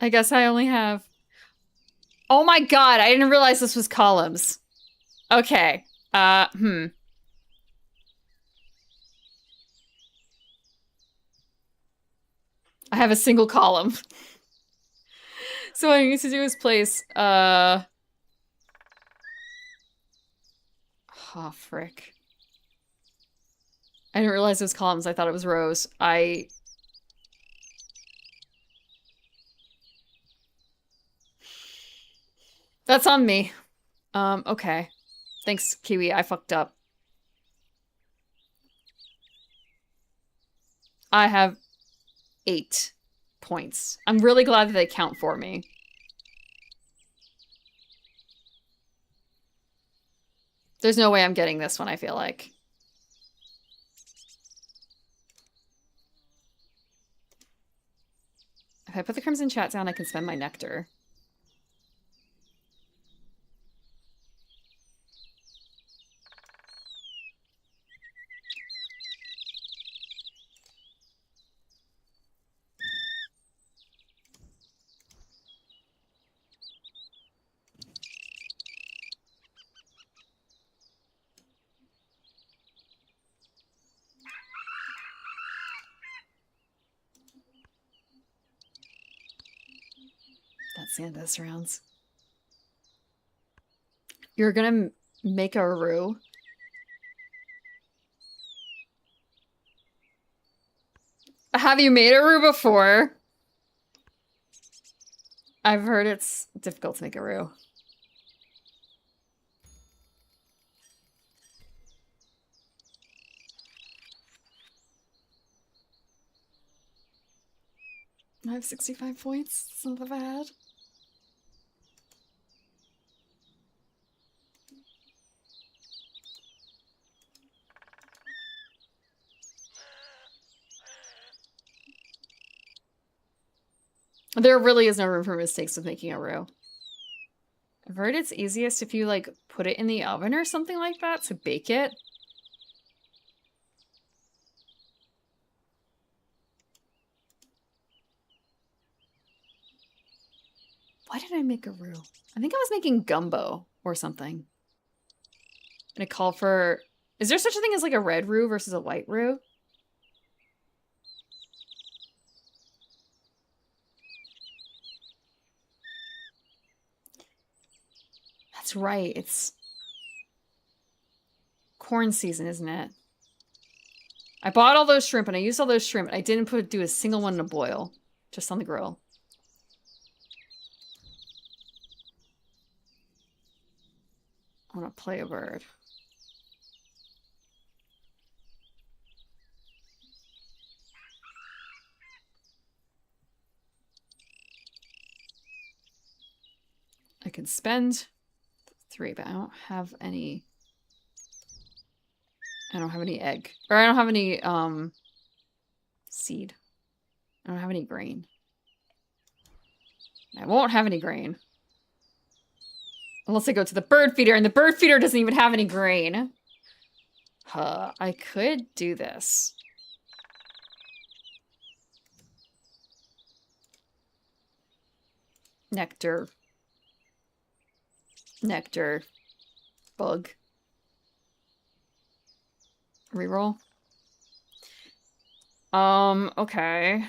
Speaker 1: I guess I only have... Oh my god, I didn't realize this was columns. Okay. I have a single column. So what I need to do is place, oh, frick. I didn't realize it was columns. I thought it was rows. That's on me. Okay. Thanks, Kiwi. I fucked up. I have 8 points. I'm really glad that they count for me. There's no way I'm getting this one, I feel like. If I put the Crimson Chat down, I can spend my nectar. That's Sanda's rounds. You're gonna make a roux? Have you made a roux before? I've heard it's difficult to make a roux. I have 65 points. It's not that bad. There really is no room for mistakes with making a roux. I've heard it's easiest if you, like, put it in the oven or something like that to bake it. Why did I make a roux? I think I was making gumbo or something. And it called for... Is there such a thing as, like, a red roux versus a white roux? That's right, it's corn season, isn't it? I bought all those shrimp and I used all those shrimp and I didn't do a single one in a boil. Just on the grill. I want to play a bird. I can spend 3, but I don't have any... I don't have any egg. Or I don't have any, seed. I don't have any grain. I won't have any grain. Unless I go to the bird feeder, and the bird feeder doesn't even have any grain. I could do this. Nectar. Nectar. Bug. Reroll. Okay.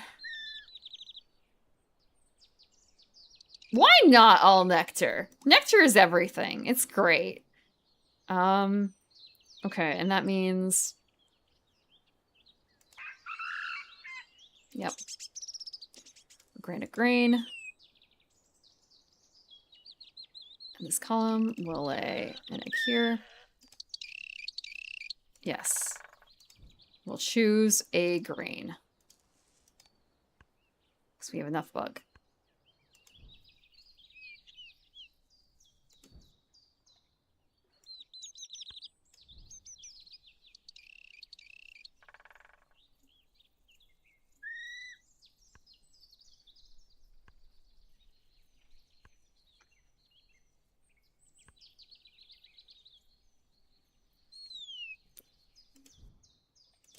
Speaker 1: Why not all nectar? Nectar is everything. It's great. Okay, and that means... Yep. Granite grain. In this column, we'll lay an egg here. Yes. We'll choose a grain. Because we have enough bug.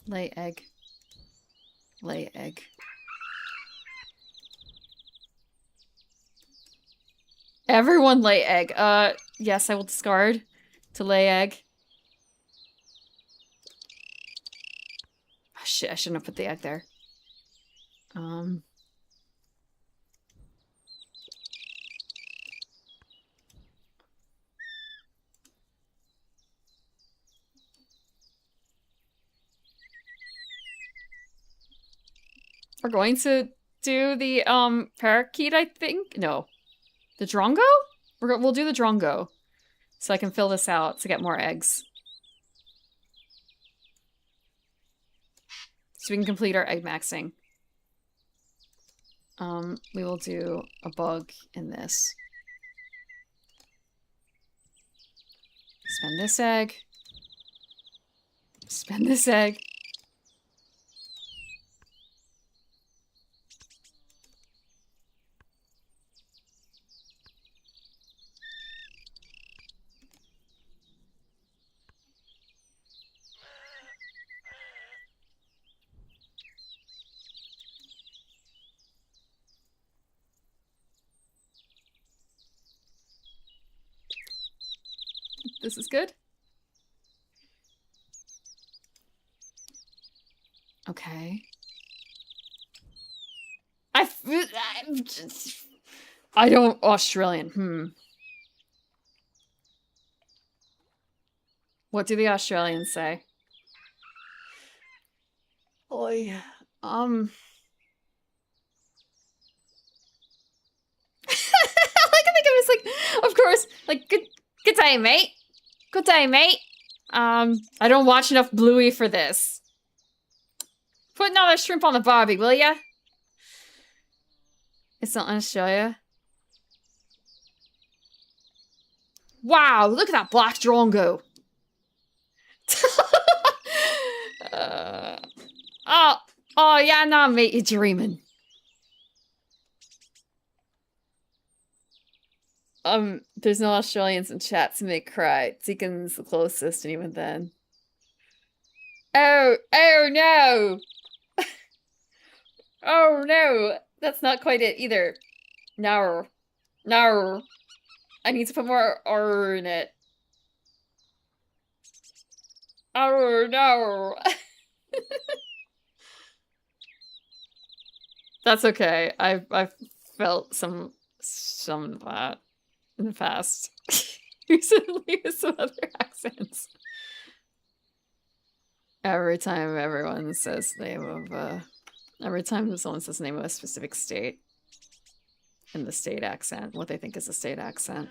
Speaker 1: Lay egg. Lay egg. Everyone lay egg. Yes, I will discard to lay egg. Oh, shit, I shouldn't have put the egg there. We're going to do the, parakeet, I think? No. The drongo? We'll do the drongo. So I can fill this out to get more eggs. So we can complete our egg maxing. We will do a bug in this. Spend this egg. Spend this egg. This is good. Okay. I don't Australian. What do the Australians say? Oi. Like I think I was like, of course, like good day, mate. Good day, mate. I don't watch enough Bluey for this. Put another shrimp on the barbie, will ya? It's not in Australia. Wow, look at that black drongo. Oh yeah, nah, mate, you're dreaming. There's no Australians in chat to make cry. Deacon's the closest, and even then. Oh no! Oh no! That's not quite it either. No. No. I need to put more R in it. Oh no! That's okay. I've felt some of that in the past. Recently with some other accents. Every time everyone says the name of Every time someone says the name of a specific state in the state accent, what they think is a state accent.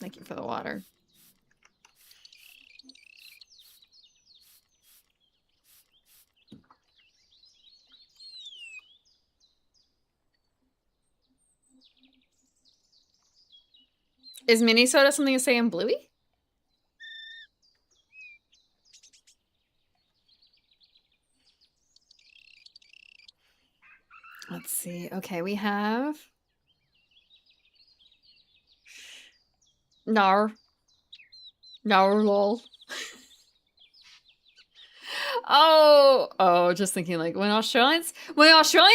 Speaker 1: Thank you for the water. Is Minnesota something to say in Bluey? Let's see. Okay, we have... Nar. Nar lol. Oh, just thinking like when Australians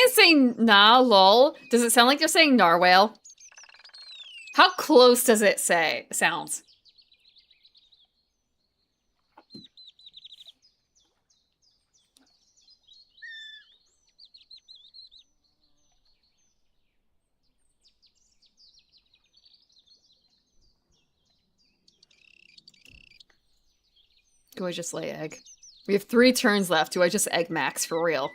Speaker 1: say nah lol, does it sound like they're saying narwhal? How close does it sound? Do I just lay egg? We have 3 turns left. Do I just egg max for real?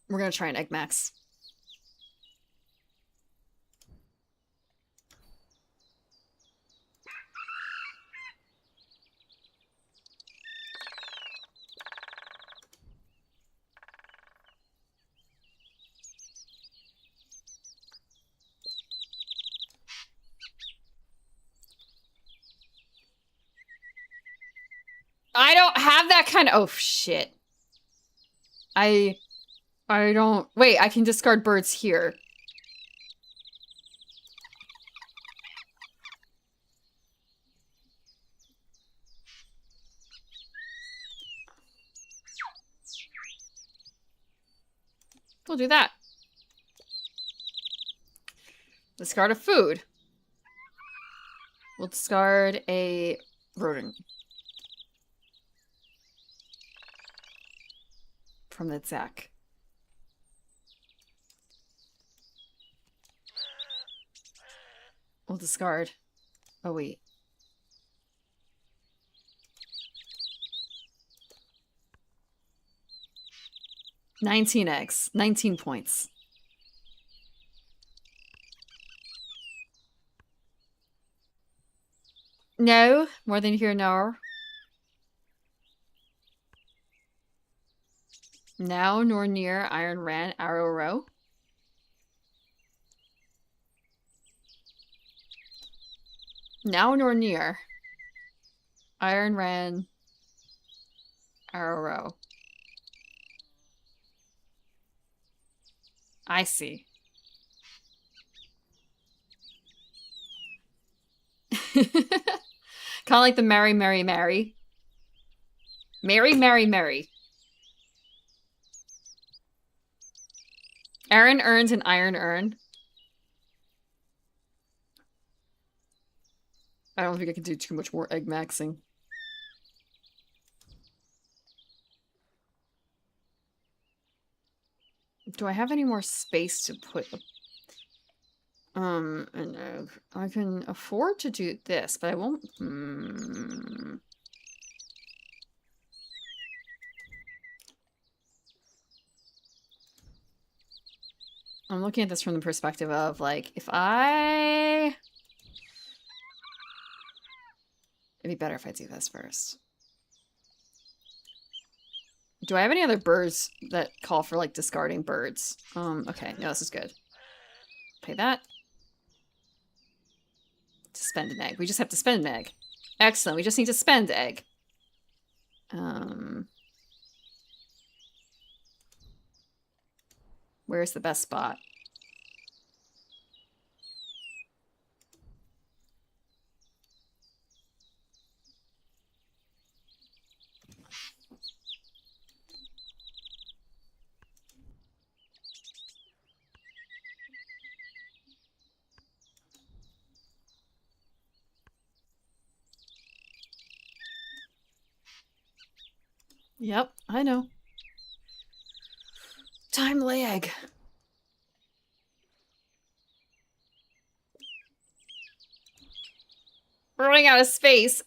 Speaker 1: We're gonna try an egg max. I don't have that kind of... Oh, shit. I don't... Wait, I can discard birds here. We'll do that. Discard a food. We'll discard a rodent. From the Zach. We'll discard. Oh, wait. $19 eggs. 19 points. No, more than here now. Now nor near Iron Ran Arrow Row. Now nor near Iron Ran Arrow Row. I see. Kind of like the Mary, Mary, Mary. Mary, Mary, Mary. Aaron earns an iron urn. I don't think I can do too much more egg maxing. Do I have any more space to put an egg? I can afford to do this, but I won't. I'm looking at this from the perspective of, like, if I... It'd be better if I do this first. Do I have any other birds that call for, like, discarding birds? Okay. No, this is good. Pay that. To spend an egg. We just have to spend an egg. Excellent. We just need to spend egg. Where's the best spot? Yep, I know. Time to lay egg. We're running out of space.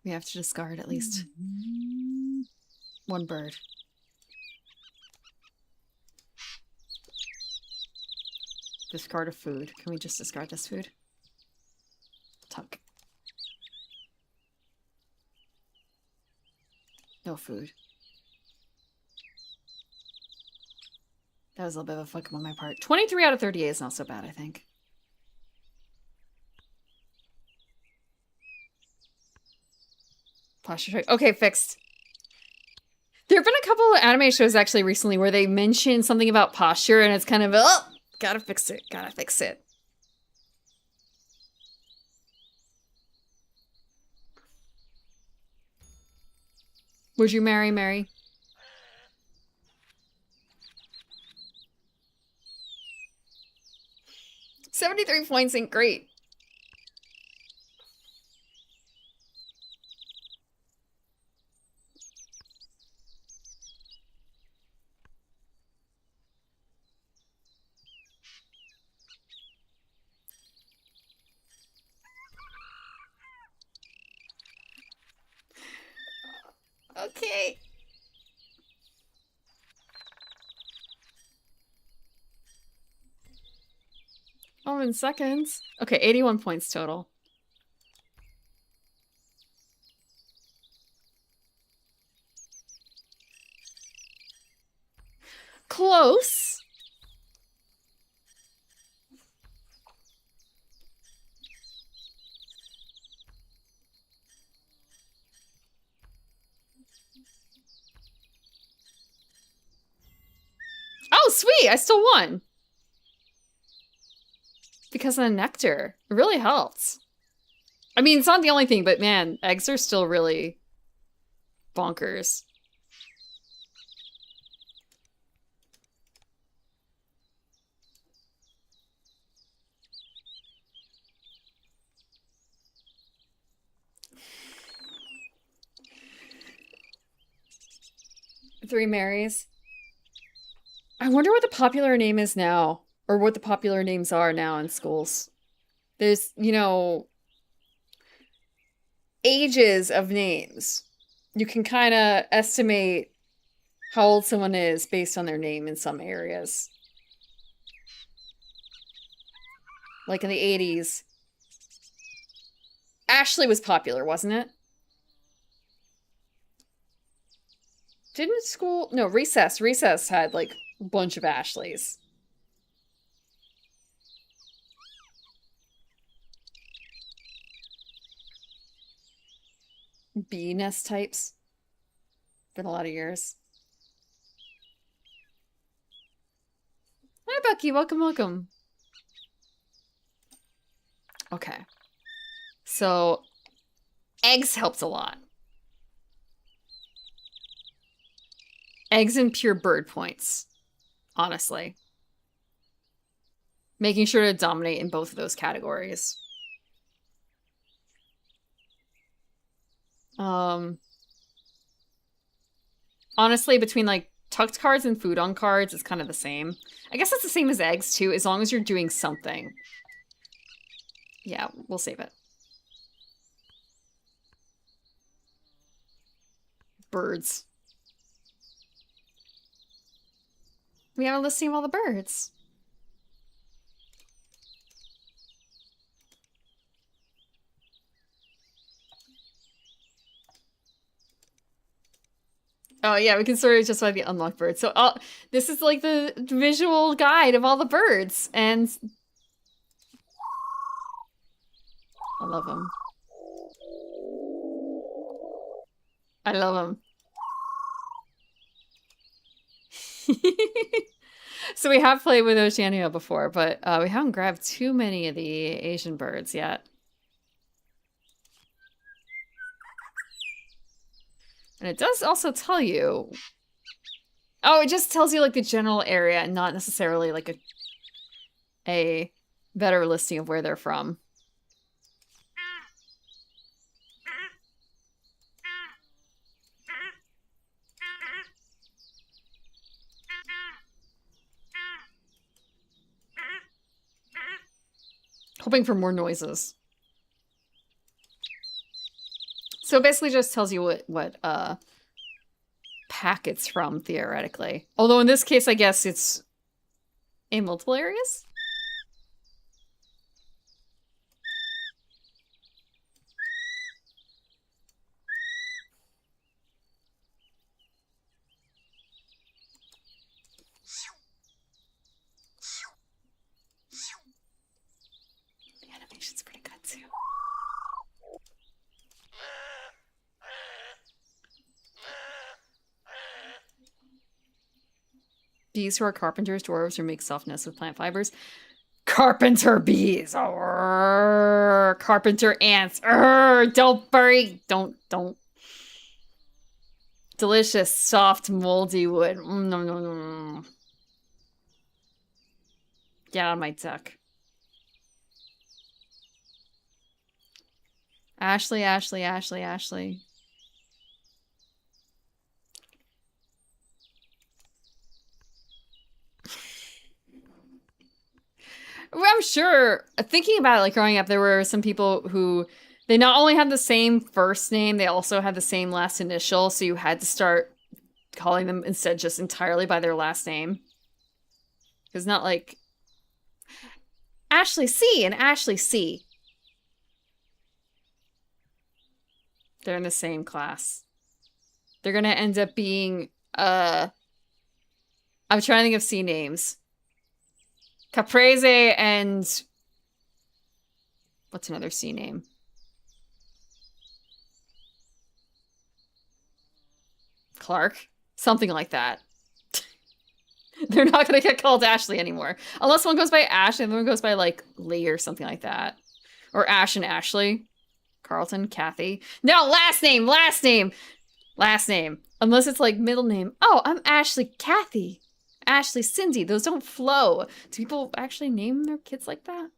Speaker 1: We have to discard at least one bird. Discard of food. Can we just discard this food? Tuck. No food. That was a little bit of a fuck up on my part. 23 out of 38 is not so bad, I think. Posture check. Okay, fixed. There have been a couple of anime shows actually recently where they mention something about posture and it's kind of, oh, gotta fix it, gotta fix it. Would you marry Mary? $73 points ain't great. Okay. Oh, in seconds. Okay, 81 points total. Close. Oh, sweet! I still won. Because of the nectar. It really helps. I mean, it's not the only thing, but man, eggs are still really bonkers. Three Marys. I wonder what the popular name is now. Or what the popular names are now in schools. There's, you know, ages of names. You can kind of estimate how old someone is based on their name in some areas. Like in the 80s. Ashley was popular, wasn't it? Didn't school... No, Recess. Recess had, like, a bunch of Ashleys. Bee nest types. Been a lot of years. Hi, Bucky. Welcome, welcome. Okay. So, eggs helped a lot. Eggs and pure bird points. Honestly. Making sure to dominate in both of those categories. Honestly, between like tucked cards and food on cards, it's kind of the same. I guess it's the same as eggs too, as long as you're doing something. Yeah, we'll save it. Birds. We have a listing of all the birds. Oh yeah, we can sort of just find the unlocked birds. So this is like the visual guide of all the birds, and I love them. I love them. So we have played with Oceania before, but we haven't grabbed too many of the Asian birds yet. And it does also tell you... Oh, it just tells you like the general area and not necessarily like a better listing of where they're from. Hoping for more noises. So it basically just tells you what pack it's from, theoretically. Although in this case, I guess it's in multiple areas? The animation's pretty good too. Bees who are carpenters, dwarves, or make soft nests with plant fibers. Carpenter bees! Arrgh. Carpenter ants! Arrgh. Don't bury! Don't. Delicious, soft, moldy wood. No, no, no. Get out of my duck. Ashley. I'm sure, thinking about it, like growing up, there were some people who, they not only had the same first name, they also had the same last initial, so you had to start calling them instead just entirely by their last name. Because not like Ashley C and Ashley C. They're in the same class. They're gonna end up being, I'm trying to think of C names. Caprese and... what's another C name? Clark? Something like that. They're not gonna get called Ashley anymore. Unless one goes by Ash and one goes by, like, Lee or something like that. Or Ash and Ashley. Carlton, Kathy. No, last name! Unless it's, like, middle name. Oh, I'm Ashley Kathy. Ashley Cindy. Those don't flow. Do people actually name their kids like that?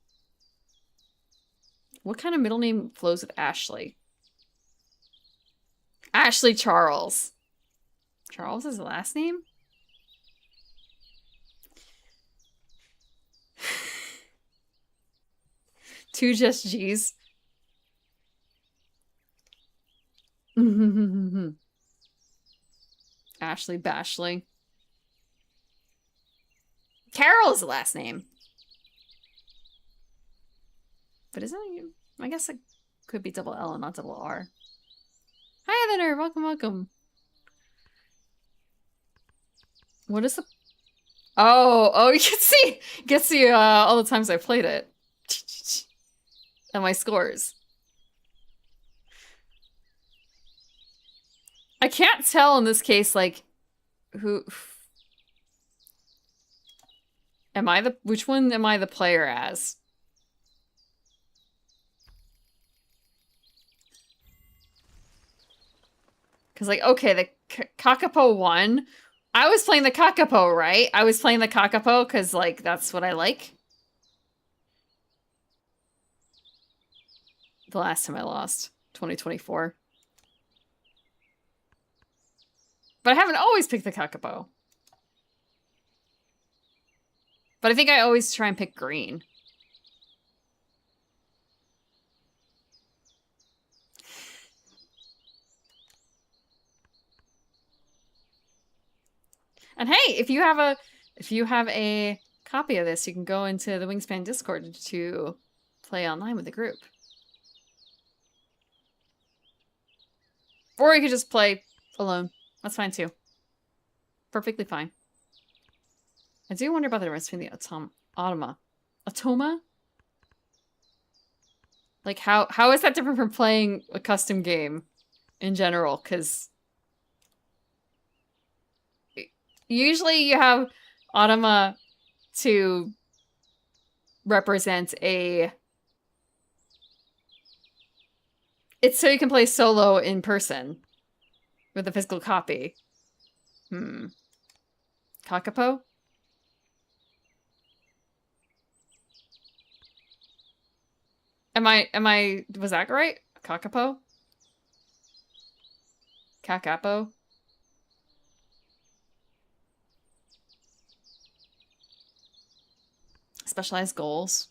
Speaker 1: What kind of middle name flows with Ashley? Ashley Charles. Charles is the last name? Two just G's. Ashley Bashley. Carol is the last name. But isn't it? I guess it could be double L and not double R. Hi there, welcome. What is the... Oh, you can see all the times I played it. And my scores. I can't tell in this case, like, who... which one am I the player as? Because, like, okay, the Kakapo won. I was playing the Kakapo, right? I was playing the Kakapo because, like, that's what I like. The last time I lost, 2024. But I haven't always picked the Kakapo. But I think I always try and pick green. And hey, if you have a copy of this, you can go into the Wingspan Discord to play online with the group. Or you could just play alone. That's fine too. Perfectly fine. I do wonder about the difference between the Automa? Like, how is that different from playing a custom game in general? Because usually you have Automa to represent a... It's so you can play solo in person with a physical copy. Kakapo? Was that right? Kakapo? Kakapo? Specialized goals?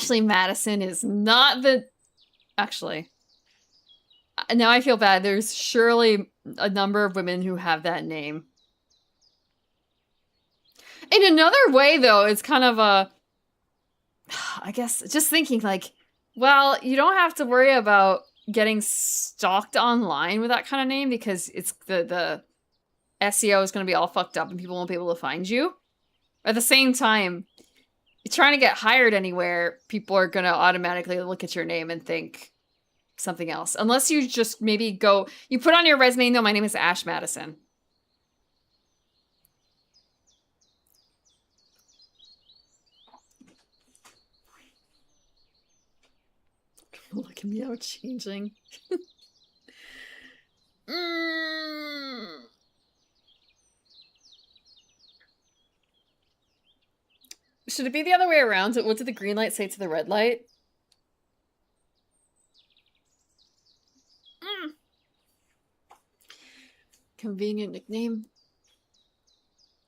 Speaker 1: Ashley Madison is not the... Actually, now I feel bad. There's surely a number of women who have that name. In another way, though, it's kind of a... I guess, just thinking, like, well, you don't have to worry about getting stalked online with that kind of name because it's the SEO is going to be all fucked up and people won't be able to find you. At the same time, you're trying to get hired anywhere, people are going to automatically look at your name and think something else. Unless you just maybe go... You put on your resume, no, my name is Ash Madison. Look at me out changing. Should it be the other way around? What did the green light say to the red light? Convenient nickname.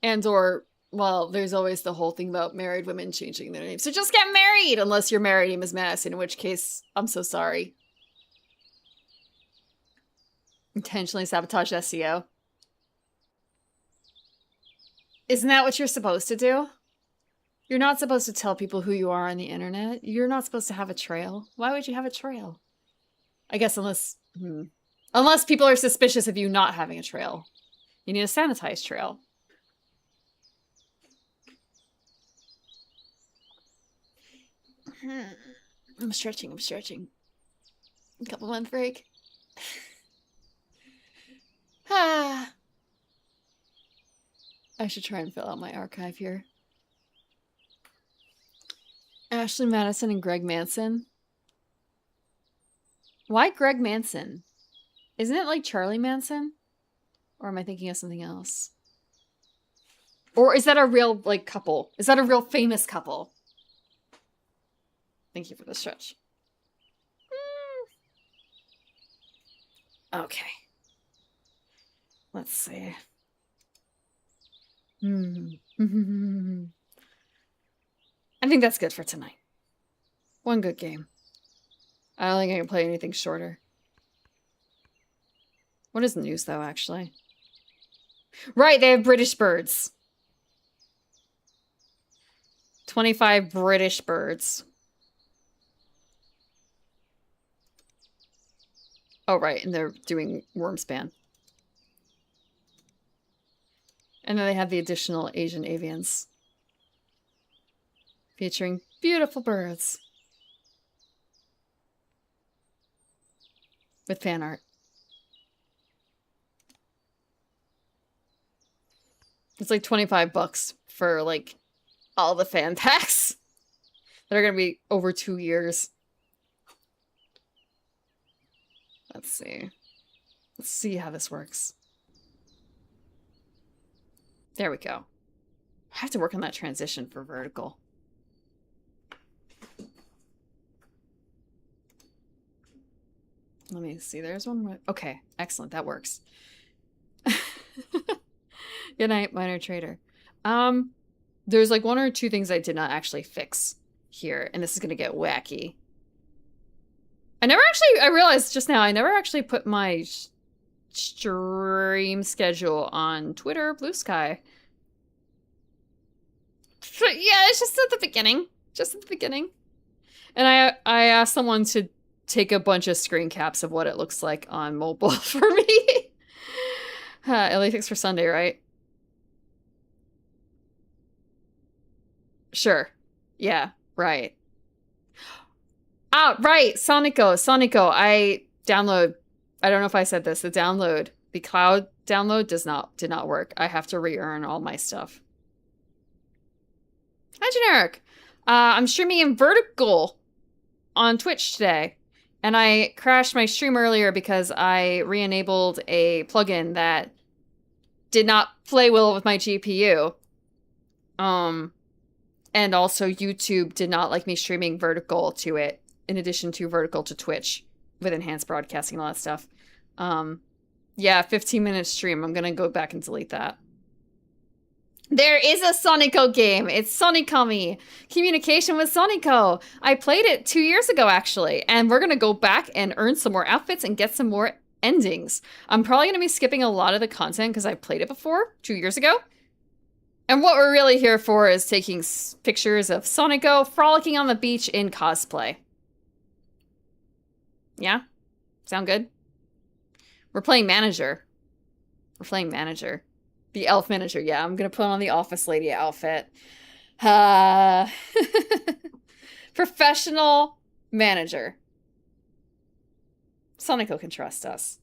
Speaker 1: And or, well, there's always the whole thing about married women changing their names. So just get married unless your married name is Madison, in which case, I'm so sorry. Intentionally sabotage SEO. Isn't that what you're supposed to do? You're not supposed to tell people who you are on the internet. You're not supposed to have a trail. Why would you have a trail? I guess unless... Unless people are suspicious of you not having a trail. You need a sanitized trail. I'm stretching. A couple month break. I should try and fill out my archive here. Ashley Madison and Greg Manson. Why Greg Manson? Isn't it like Charlie Manson? Or am I thinking of something else? Or is that a real, like, couple? Is that a real famous couple? Thank you for the stretch. Okay. Let's see. I think that's good for tonight. One good game. I don't think I can play anything shorter. What is the news, though, actually? Right, they have British birds. 25 British birds. Oh, right, and they're doing Wormspan. And then they have the additional Asian avians. Featuring beautiful birds. With fan art. It's like $25 for, like, all the fan packs. That are going to be over 2 years. Let's see. Let's see how this works. There we go. I have to work on that transition for vertical. Let me see. There's one more. Okay, excellent. That works. Good night, minor trader. There's like one or two things I did not actually fix here, and this is gonna get wacky. I realized just now, I never actually put my stream schedule on Twitter, Blue Sky. But yeah, it's just at the beginning. Just at the beginning. And I asked someone to take a bunch of screen caps of what it looks like on mobile for me. LA Fix for Sunday, right? Sure. Yeah, right. Ah, right. Sonico. I don't know if I said this. The cloud download did not work. I have to re-earn all my stuff. Hi, Generic. I'm streaming in vertical on Twitch today. And I crashed my stream earlier because I re-enabled a plugin that did not play well with my GPU. And also YouTube did not like me streaming vertical to it, in addition to vertical to Twitch with enhanced broadcasting and all that stuff. Yeah, 15-minute stream. I'm going to go back and delete that. There is a Sonico game. It's Sonicami. Communication with Sonico. I played it 2 years ago, actually. And we're going to go back and earn some more outfits and get some more endings. I'm probably going to be skipping a lot of the content because I played it before 2 years ago. And what we're really here for is taking pictures of Sonico frolicking on the beach in cosplay. Yeah? Sound good? We're playing manager. We're playing manager. The elf manager, yeah. I'm gonna put on the office lady outfit. Professional manager. Sonico can trust us.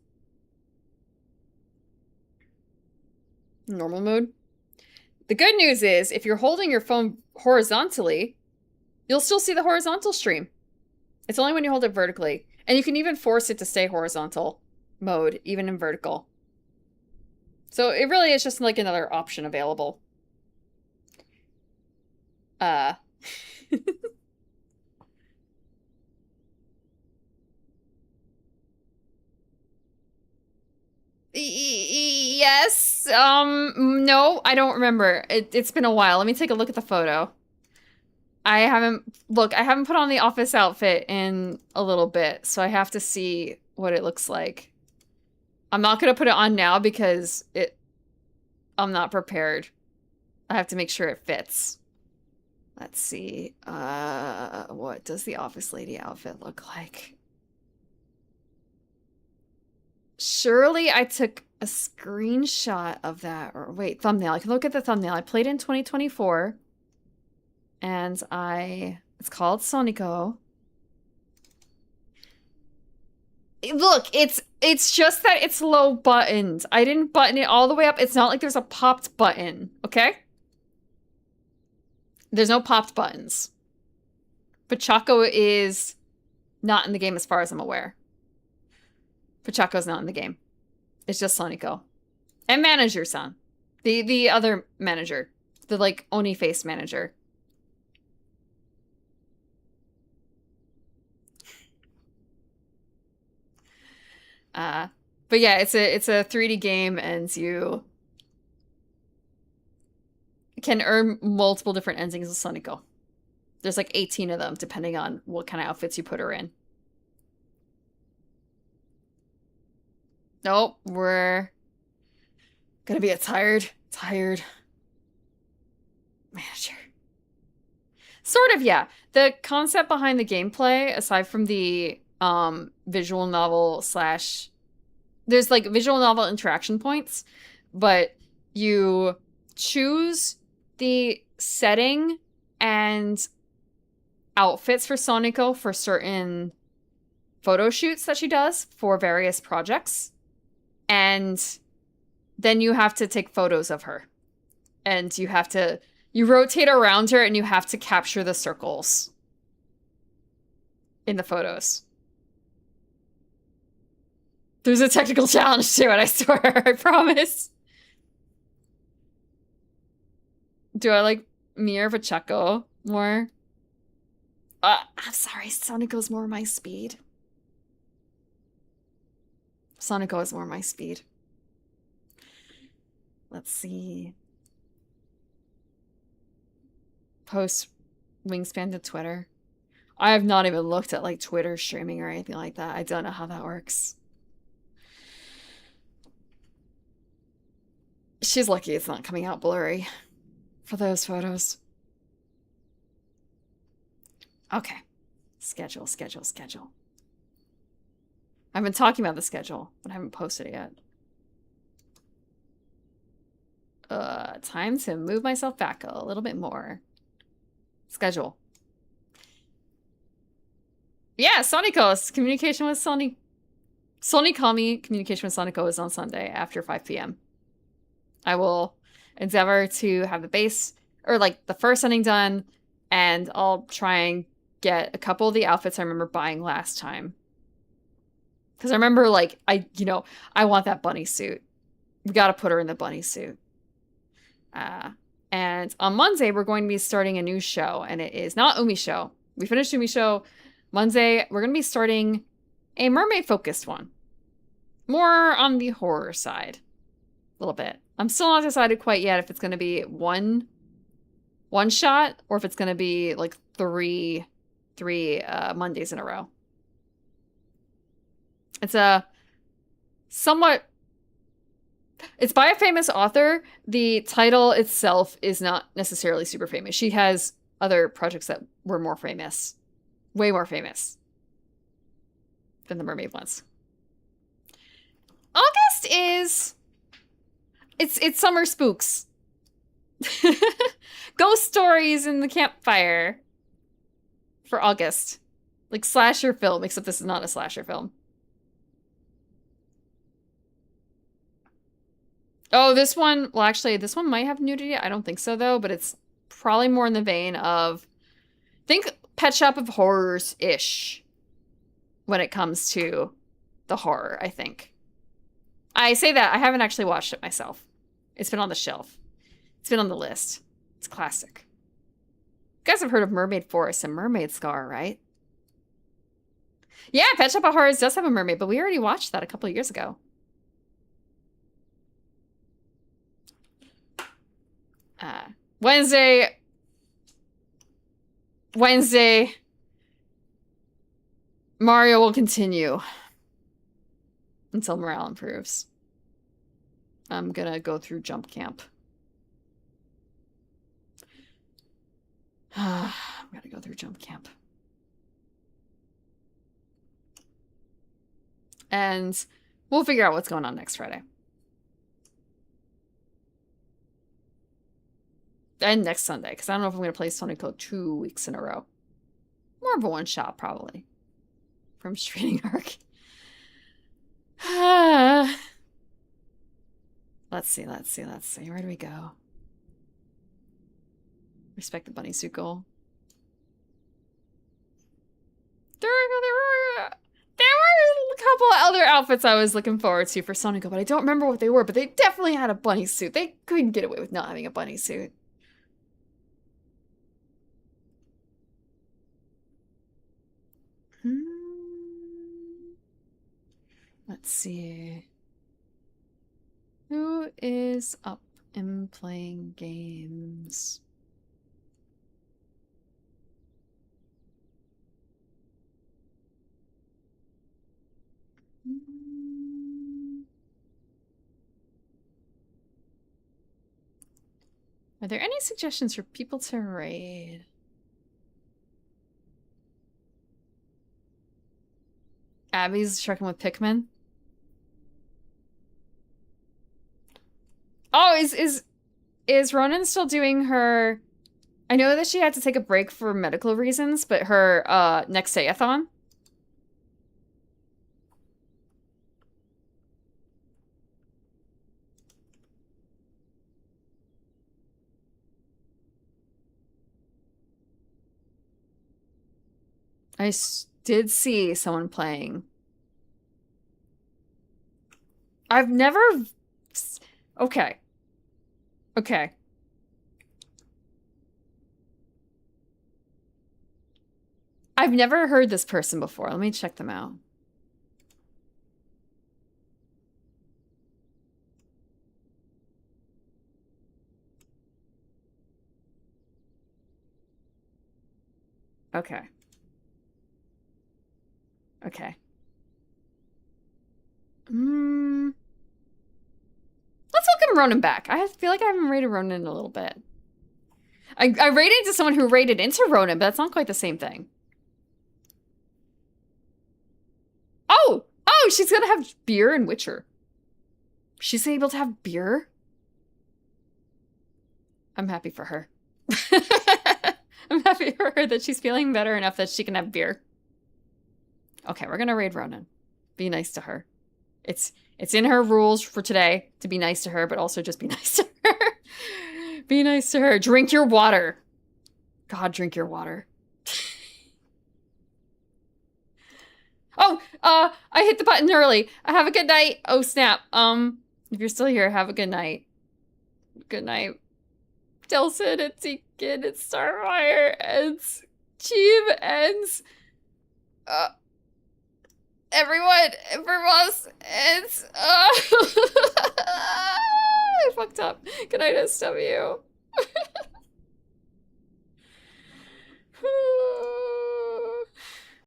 Speaker 1: Normal mode. The good news is, if you're holding your phone horizontally, you'll still see the horizontal stream. It's only when you hold it vertically. And you can even force it to stay horizontal mode, even in vertical. So it really is just like another option available. Yes. No, I don't remember. It's been a while. Let me take a look at the photo. I haven't put on the office outfit in a little bit, so I have to see what it looks like. I'm not gonna put it on now because I'm not prepared. I have to make sure it fits. Let's see. What does the office lady outfit look like? Surely I took a screenshot of that. Or wait, thumbnail. I can look at the thumbnail. I played in 2024. And it's called Sonico. Look, it's just that it's low buttoned. I didn't button it all the way up. It's not like there's a popped button, okay? There's no popped buttons. Pachaco is not in the game as far as I'm aware. Pachaco's not in the game. It's just Sonico. And Manager-san. The other manager. The, like, Oni-face manager. But yeah, it's a 3D game, and you can earn multiple different endings of Sonico. There's like 18 of them, depending on what kind of outfits you put her in. Nope, we're gonna be a tired manager. Sort of, yeah. The concept behind the gameplay, aside from the visual novel / there's like visual novel interaction points, but you choose the setting and outfits for Sonico for certain photo shoots that she does for various projects, and then you have to take photos of her, and you rotate around her, and you have to capture the circles in the photos. There's a technical challenge to it, I swear. I promise. Do I like Mia or Pacheco more? I'm sorry. Sonico's more my speed. Sonico is more my speed. Let's see. Post Wingspan to Twitter. I have not even looked at like Twitter streaming or anything like that. I don't know how that works. She's lucky it's not coming out blurry for those photos. Okay. Schedule. I've been talking about the schedule, but I haven't posted it yet. Time to move myself back a little bit more. Schedule. Yeah, Sonico's communication with Sonicami communication with Sonico is on Sunday after 5 p.m. I will endeavor to have the base, or like the first ending done, and I'll try and get a couple of the outfits I remember buying last time. Because I remember, like, I want that bunny suit. We gotta put her in the bunny suit. And on Monday, we're going to be starting a new show, and it is not Umi Show. We finished Umi Show. Monday, we're going to be starting a mermaid-focused one. More on the horror side. A little bit. I'm still not decided quite yet if it's going to be one shot or if it's going to be like three Mondays in a row. It's a somewhat... It's by a famous author. The title itself is not necessarily super famous. She has other projects that were more famous. Way more famous than the mermaid ones. August is... It's summer spooks. Ghost stories in the campfire for August. Like slasher film, except this is not a slasher film. Oh, this one, well actually, this one might have nudity. I don't think so though, but it's probably more in the vein of, think Pet Shop of Horrors-ish when it comes to the horror, I think. I say that, I haven't actually watched it myself. It's been on the shelf. It's been on the list. It's classic. You guys have heard of Mermaid Forest and Mermaid Scar, right? Yeah, Pet Shop of Horrors does have a mermaid, but we already watched that a couple of years ago. Wednesday, Mario will continue until morale improves. I'm gonna go through jump camp. I'm gonna go through jump camp. And we'll figure out what's going on next Friday. And next Sunday, because I don't know if I'm going to play Sonic 2 weeks in a row. More of a one-shot, probably. From Streeting Arc. Let's see. Where do we go? Respect the bunny suit goal. There were a couple of other outfits I was looking forward to for Sonic, but I don't remember what they were, but they definitely had a bunny suit. They couldn't get away with not having a bunny suit. Let's see. Who is up and playing games? Are there any suggestions for people to raid? Abby's trekking with Pikmin. Oh, is Ronan still doing her... I know that she had to take a break for medical reasons, but her next day-a-thon? I did see someone playing. I've never... Okay. Okay. I've never heard this person before. Let me check them out. Okay. Okay. Let's welcome Ronan back. I feel like I haven't rated Ronan in a little bit. I rated into someone who rated into Ronan, but that's not quite the same thing. Oh! Oh, she's gonna have beer in Witcher. She's able to have beer? I'm happy for her. I'm happy for her that she's feeling better enough that she can have beer. Okay, we're gonna raid Ronan. Be nice to her. It's in her rules for today to be nice to her, but also just be nice to her. Be nice to her. Drink your water. God, drink your water. Oh, I hit the button early. Have a good night. Oh, snap. If you're still here, have a good night. Good night. Delson, it's Ekin, it's Starfire, it's Cheeb, and everyone, it's I fucked up. Good night, SW.